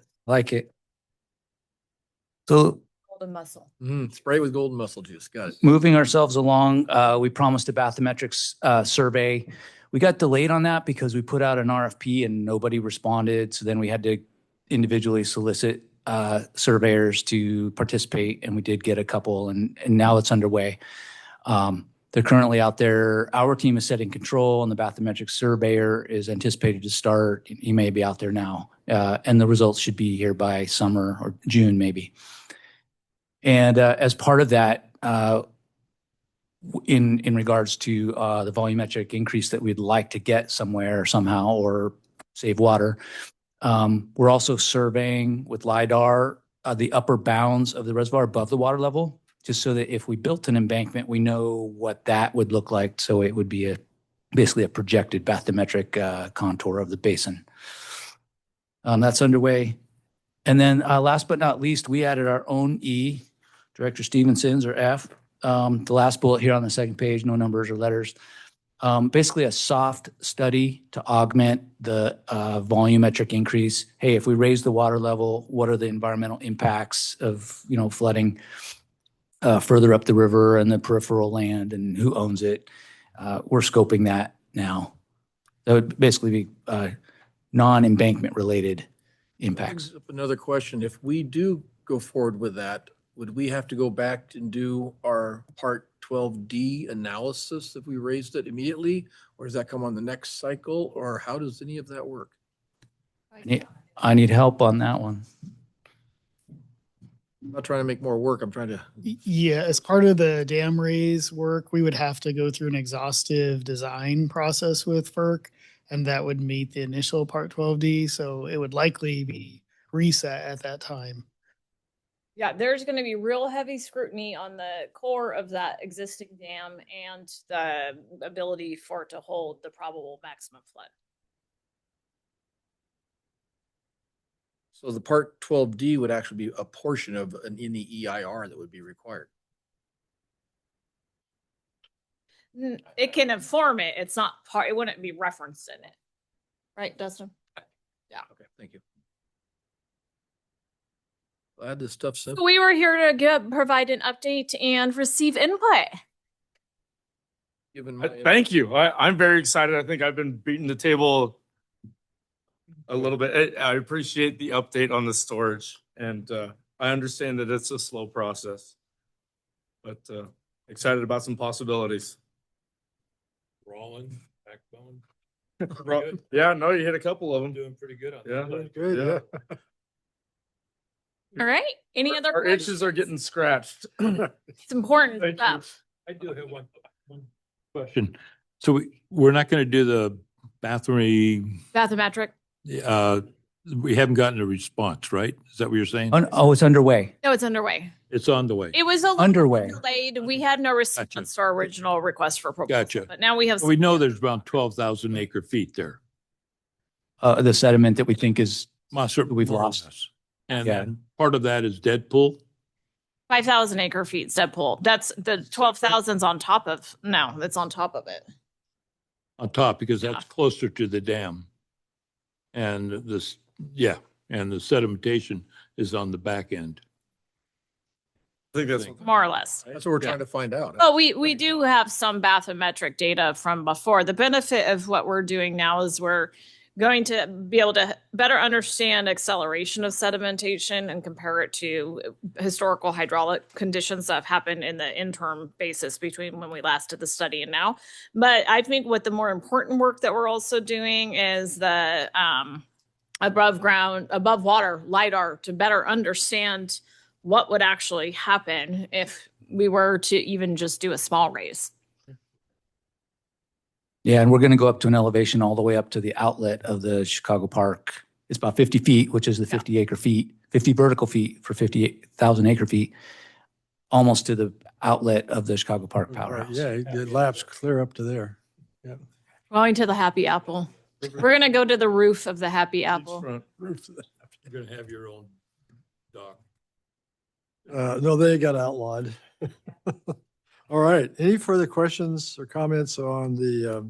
So Golden mussel. Spray with golden mussel juice. Got it. moving ourselves along, we promised a bathymetrics survey. We got delayed on that because we put out an RFP and nobody responded. So then we had to individually solicit surveyors to participate, and we did get a couple, and now it's underway. They're currently out there. Our team is setting control, and the bathymetrics surveyor is anticipated to start. He may be out there now, and the results should be here by summer or June, maybe. And as part of that, in regards to the volumetric increase that we'd like to get somewhere somehow or save water, we're also surveying with LiDAR the upper bounds of the reservoir above the water level, just so that if we built an embankment, we know what that would look like. So it would be basically a projected bathymetric contour of the basin. That's underway. And then last but not least, we added our own E, Director Stevenson's, or F. The last bullet here on the second page, no numbers or letters. Basically a soft study to augment the volumetric increase. Hey, if we raise the water level, what are the environmental impacts of, flooding further up the river and the peripheral land, and who owns it? We're scoping that now. That would basically be non-embankment related impacts. Brings up another question. If we do go forward with that, would we have to go back and do our Part 12D analysis if we raised it immediately? Or does that come on the next cycle? Or how does any of that work? I need help on that one. I'm not trying to make more work. I'm trying to. Yeah, as part of the dam raise work, we would have to go through an exhaustive design process with FERC, and that would meet the initial Part 12D. So it would likely be reset at that time. Yeah, there's going to be real heavy scrutiny on the core of that existing dam and the ability for it to hold the probable maximum flood. So the Part 12D would actually be a portion of in the EIR that would be required. It can inform it. It's not part, it wouldn't be referenced in it. Right, Dustin? Yeah. Okay, thank you. Glad this stuff's simple. We were here to provide an update and receive input. Thank you. I'm very excited. I think I've been beating the table a little bit. I appreciate the update on the storage, and I understand that it's a slow process, but excited about some possibilities. Rollins, backbone. Yeah, no, you hit a couple of them. Doing pretty good on Yeah, that. good. Yeah. All right. Any other Our questions? itches are getting scratched. It's important Thank you. stuff. I do have one question. So we're not going to do the bathroom, Bathymetric. we haven't gotten a response, right? Is that what you're saying? Oh, it's underway. No, it's underway. It's on the way. It was a little Underway. delayed. We had no response to our original request for proposal. Gotcha. But now we have. We know there's around 12,000 acre feet there. The sediment that we think is, Mussel, we've lost. And Yeah. then part of that is dead pool. 5,000 acre feet dead pool. That's the 12,000's on top of, no, that's on top of it. On top, because that's closer to the dam. And this, yeah, and the sedimentation is on the back end. I think that's More or less. That's what we're trying to find out. Well, we do have some bathymetric data from before. The benefit of what we're doing now is we're going to be able to better understand acceleration of sedimentation and compare it to historical hydraulic conditions that have happened in the interim basis between when we last did the study and now. But I think what the more important work that we're also doing is the above water LIDAR to better understand what would actually happen if we were to even just do a small raise. Yeah, and we're going to go up to an elevation all the way up to the outlet of the Chicago Park. It's about 50 feet, which is the 50 acre feet, 50 vertical feet for 58,000 acre feet, almost to the outlet of the Chicago Park powerhouse. Yeah, it laps clear up to there. Yeah. Going to the Happy Apple. We're going to go to the roof of the Happy Apple. You're going to have your own dock. No, they got outlawed. All right. Any further questions or comments on the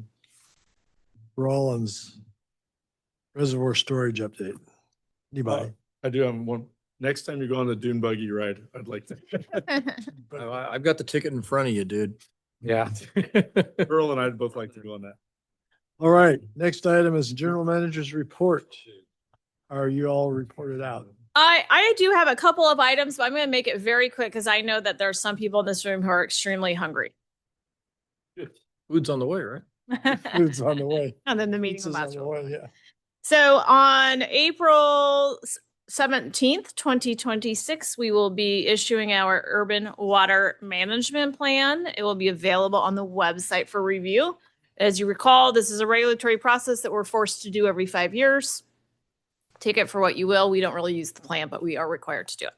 Rollins Reservoir storage update? Anybody? I do have one. Next time you go on the dune buggy ride, I'd like to. I've got the ticket in front of you, dude. Yeah. Earl and I'd both like to go on that. All right. Next item is General Manager's report. Are you all reported out? I do have a couple of items, but I'm going to make it very quick because I know that there are some people in this room who are extremely hungry. Food's on the way, right? Food's on the way. And then the meeting Pizza's will on last. the way, yeah. So on April 17th, 2026, we will be issuing our urban water management plan. It will be available on the website for review. As you recall, this is a regulatory process that we're forced to do every 5 years. Take it for what you will. We don't really use the plan, but we are required to do it.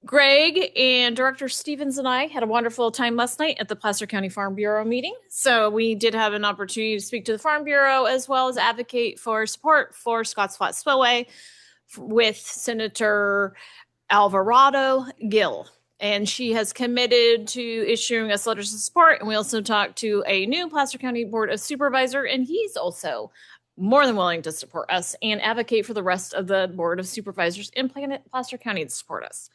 Greg and Director Stevens and I had a wonderful time last night at the Placer County Farm Bureau meeting. So we did have an opportunity to speak to the Farm Bureau as well as advocate for support for Scotts Flat Spillway with Senator Alvarado Gill. And she has committed to issuing us letters of support. And we also talked to a new Placer County Board of Supervisor, and he's also more than willing to support us and advocate for the rest of the Board of Supervisors in Placer County to support us.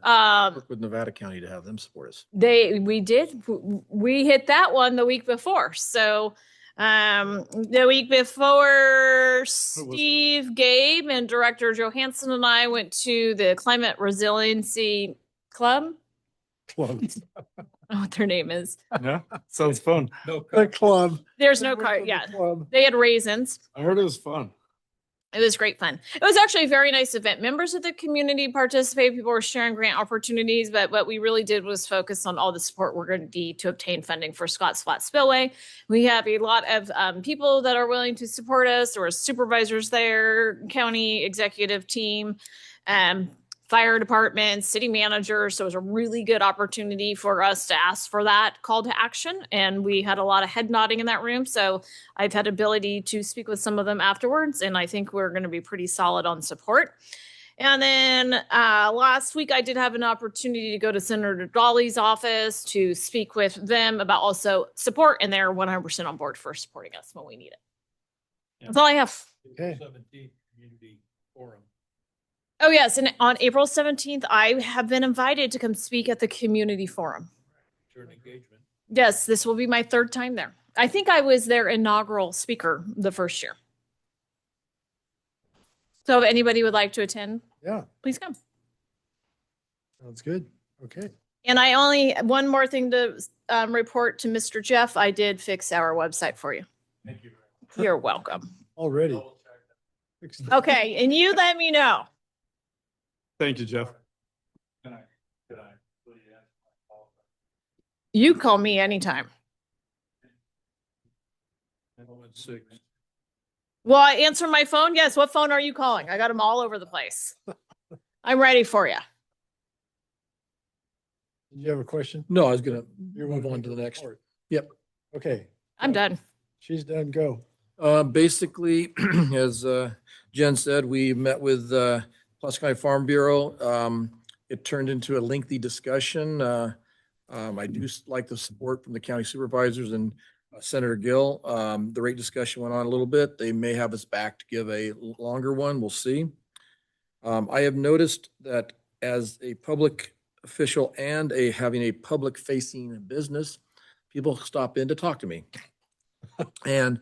Work with Nevada County to have them support us. We hit that one the week before. So The week before, Steve, Gabe, and Director Johansson and I went to the Climate Resiliency Club. Club. I don't know what their name is. Yeah, sounds fun. The club. There's no Went car. to the Yeah. club. They had raisins. I heard it was fun. It was great fun. It was actually a very nice event. Members of the community participated. People were sharing grant opportunities, but what we really did was focus on all the support we're going to need to obtain funding for Scott's Flat Spillway. We have a lot of people that are willing to support us. There were supervisors there, county executive team, fire department, city manager. So it was a really good opportunity for us to ask for that call to action. And we had a lot of head nodding in that room. So I've had ability to speak with some of them afterwards. And I think we're going to be pretty solid on support. And then last week, I did have an opportunity to go to Senator Dolly's office to speak with them about also support. And they're 100% on board for supporting us when we need it. That's all I have. Okay. 17th Community Forum. Oh, yes. And on April 17th, I have been invited to come speak at the community forum. During engagement. Yes, this will be my third time there. I think I was their inaugural speaker the first year. So if anybody would like to attend, Yeah, please come. sounds good. Okay. And I only, one more thing to report to Mr. Jeff. I did fix our website for you. Thank you. You're welcome. Already. Okay. And you let me know. Thank you, Jeff. You call me anytime. Well, I answer my phone. Yes. What phone are you calling? I got them all over the place. I'm ready for you. Did you have a question? No, I was gonna You're move moving on to the next. report. Yep. Okay. I'm done. She's done. Go. Basically, as Jen said, we met with Pulaski County Farm Bureau. It turned into a lengthy discussion. I do like the support from the county supervisors and Senator Gill. The rate discussion went on a little bit. They may have us back to give a longer one. We'll see. I have noticed that as a public official and having a public facing business, people stop in to talk to me. And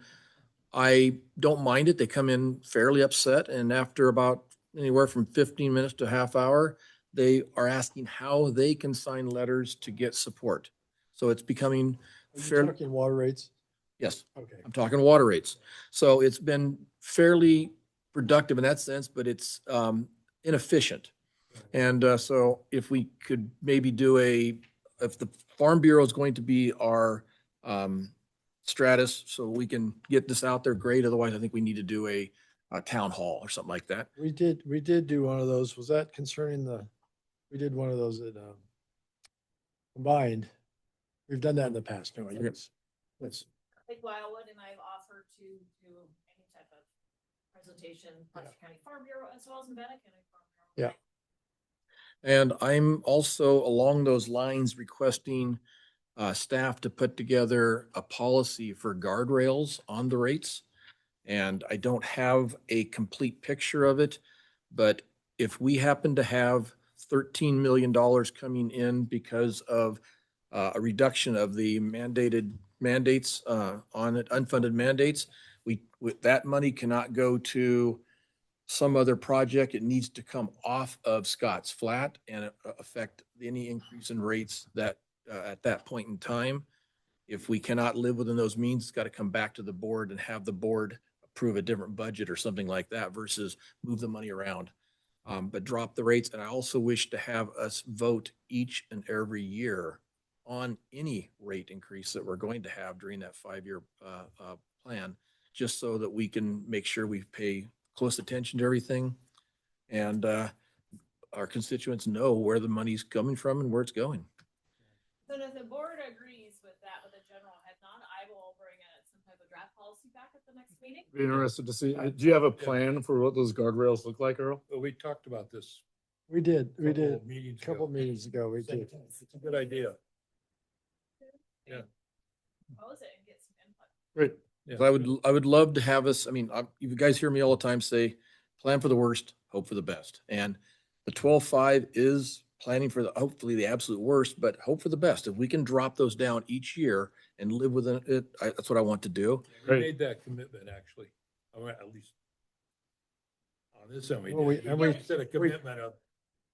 I don't mind it. They come in fairly upset, and after about anywhere from 15 minutes to a half hour, they are asking how they can sign letters to get support. So it's becoming Are you fairly, talking water rates? yes, Okay. I'm talking water rates. So it's been fairly productive in that sense, but it's inefficient. And so if we could maybe do if the Farm Bureau is going to be our stratus, so we can get this out there, great. Otherwise, I think we need to do a town hall or something like that. We did do one of those. Was that concerning we did one of those at combined. We've done that in the past. No, yes. Like Wildwood, and I've offered to do any type of presentation, Pulaski County Farm Bureau, as well as Nevada County Farm Bureau. Yeah. And I'm also along those lines requesting staff to put together a policy for guardrails on the rates. And I don't have a complete picture of it, but if we happen to have $13 million coming in because of a reduction of the mandates on it, unfunded mandates, that money cannot go to some other project. It needs to come off of Scott's Flat and affect any increase in rates that at that point in time. If we cannot live within those means, it's got to come back to the board and have the board approve a different budget or something like that versus move the money around. But drop the rates. And I also wish to have us vote each and every year on any rate increase that we're going to have during that 5-year plan, just so that we can make sure we pay close attention to everything. And our constituents know where the money's coming from and where it's going. So if the board agrees with that, with the general head nod, I will bring some type of draft policy back at the next meeting. Be interested to see. Do you have a plan for what those guardrails look like, Earl? Well, we talked about this. We did. Meetings A couple ago. meetings ago, we did. It's a good idea. Yeah. Propose it and get some input. Great. So I would love to have us, you guys hear me all the time say, plan for the worst, hope for the best. And the 12.5 is planning for hopefully the absolute worst, but hope for the best. If we can drop those down each year and live within it, that's what I want to do. We made that commitment, actually, or at least on this end, we Well, did. We set a we- commitment of,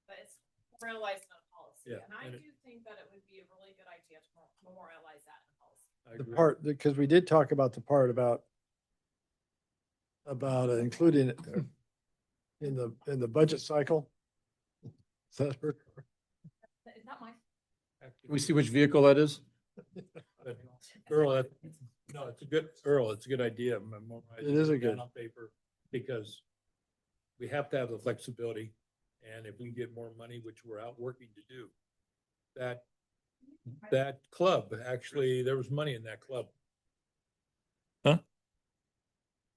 But it's memorialized in a policy. Yeah, And I and do think that it would be a really good idea to memorialize that in policy. I The agree. part, because we did talk about the part about including it in the budget cycle. Is that her? It's not mine. Can we see which vehicle that is? But Earl, no, it's a good, Earl, it's a good idea. It is a Memorize good- on paper, because we have to have the flexibility, and if we get more money, which we're out working to do, that club, actually, there was money in that club. Huh?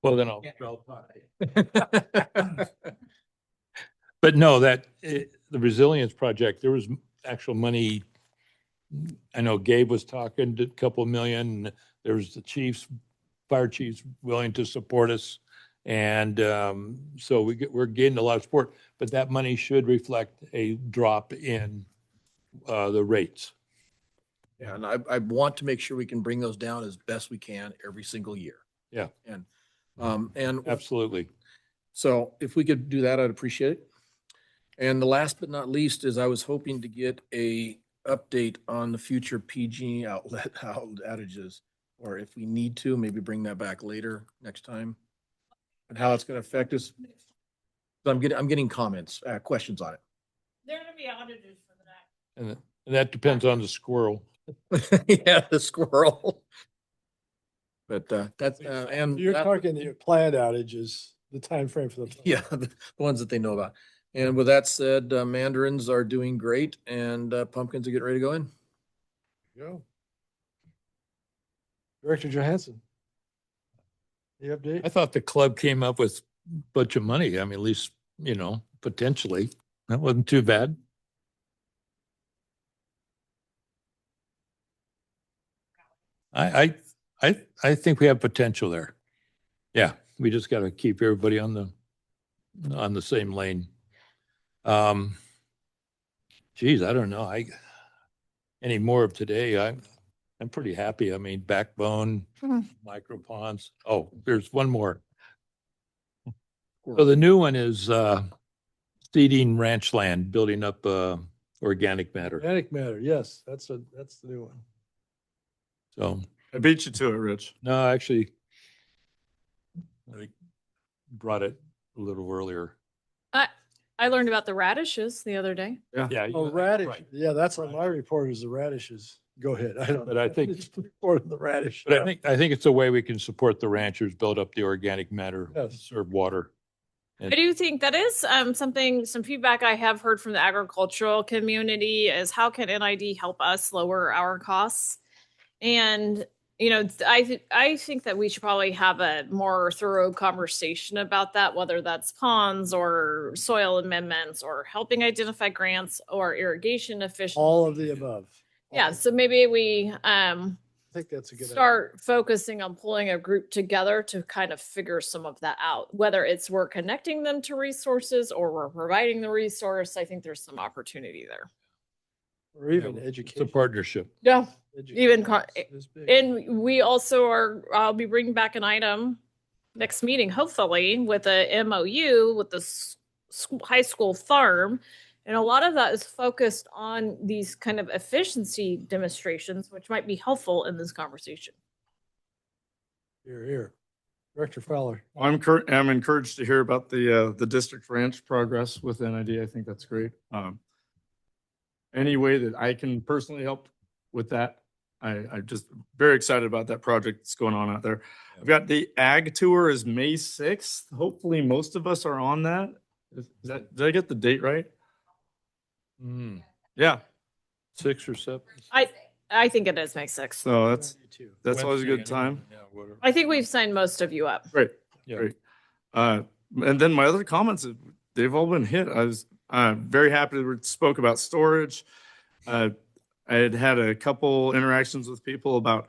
Well, then I'll But no, the resilience project, there was actual money. I know Gabe was talking to a couple million. There's the fire chiefs willing to support us. And so we're getting a lot of support, but that money should reflect a drop in the rates. Yeah, and I want to make sure we can bring those down as best we can every single year. Yeah. And Absolutely. so if we could do that, I'd appreciate it. And the last but not least is I was hoping to get a update on the future PG outlet outages, or if we need to, maybe bring that back later next time, and how it's going to affect us. So I'm getting comments, questions on There are gonna be outages for the next. And that depends on the squirrel. it. Yeah, the squirrel. But that's and You're that- talking the planned outages, the time frame for the. Yeah, the ones that they know about. And with that said, mandarins are doing great, and pumpkins are getting ready to go in. Go. Director Johansson. The update? I thought the club came up with a bunch of money. I mean, at least, potentially. That wasn't too bad. I think we have potential there. Yeah, we just got to keep everybody on the same lane. Geez, I don't know. Any more of today, I'm pretty happy. I mean, backbone, micro ponds. Oh, there's one more. So the new one is seeding ranch land, building up organic matter. Organic matter, yes, that's the new one. So I beat you to it, Rich. no, actually, I brought it a little earlier. I learned about the radishes the other day. Yeah. Oh, radish, yeah, that's on my report is the radishes. Go ahead. I don't. But I think- It's report on the radish. But I think it's a way we can support the ranchers, build up the organic matter, Yes. serve water. I do think that is some feedback I have heard from the agricultural community is how can NID help us lower our costs? And, I think that we should probably have a more thorough conversation about that, whether that's ponds or soil amendments or helping identify grants or irrigation efficiency. All of the above. Yeah, so maybe we I think that's a good. idea. start focusing on pulling a group together to kind of figure some of that out, whether it's we're connecting them to resources or we're providing the resource. I think there's some opportunity there. Or even It's education. a partnership. Yeah, even Education is big. and we also I'll be bringing back an item next meeting, hopefully with a MOU with the high school farm. And a lot of that is focused on these kind of efficiency demonstrations, which might be helpful in this conversation. Here. Director Fowler. I'm encouraged to hear about the district ranch progress with NID. I think that's great. Any way that I can personally help with that, I'm just very excited about that project that's going on out there. I've got the ag tour is May 6th. Hopefully most of us are on that. Did I get the date right? Yeah. 6 or 7. I think it is May 6th. So that's always a good time. Yeah, whatever. I think we've signed most of you up. Great. Yeah. Great. And then my other comments, they've all been hit. I was very happy that we spoke about storage. I had a couple interactions with people about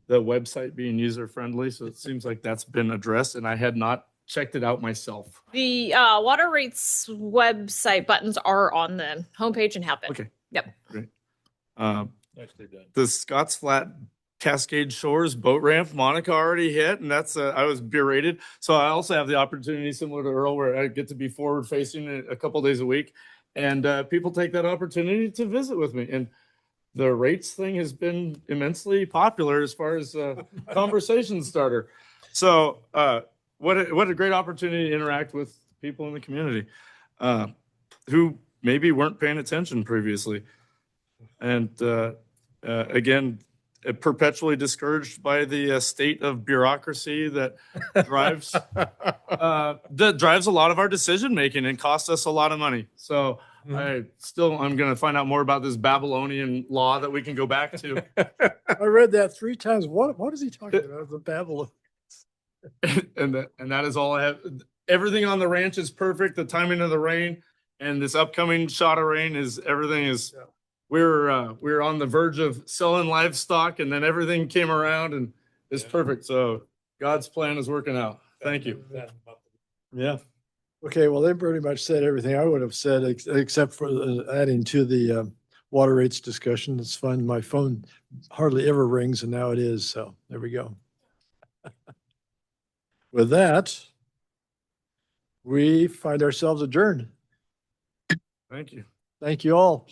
the website being user friendly. So it seems like that's been addressed, and I had not checked it out myself. The water rates website buttons are on the homepage and have been. Okay. Yep. Great. Nicely done. The Scotts Flat Cascade Shores boat ramp, Monica already hit, and that's I was berated. So I also have the opportunity, similar to Earl, where I get to be forward facing a couple days a week, and people take that opportunity to visit with me. And the rates thing has been immensely popular as far as conversation starter. So what a great opportunity to interact with people in the community who maybe weren't paying attention previously. And again, perpetually discouraged by the state of bureaucracy that drives a lot of our decision making and costs us a lot of money. So I'm going to find out more about this Babylonian law that we can go back to. I read that 3 times. What is he talking about? The Babylon. and that is all I have. Everything on the ranch is perfect. The timing of the rain and this upcoming shot of rain is everything is. Yeah. We were on the verge of selling livestock, and then everything came around, and it's perfect. So God's plan is working out. Thank you. Yeah. Okay, well, they pretty much said everything I would have said, except for adding to the water rates discussion. It's fun. My phone hardly ever rings, and now it is. So there we go. With that, we find ourselves adjourned. Thank you. Thank you all.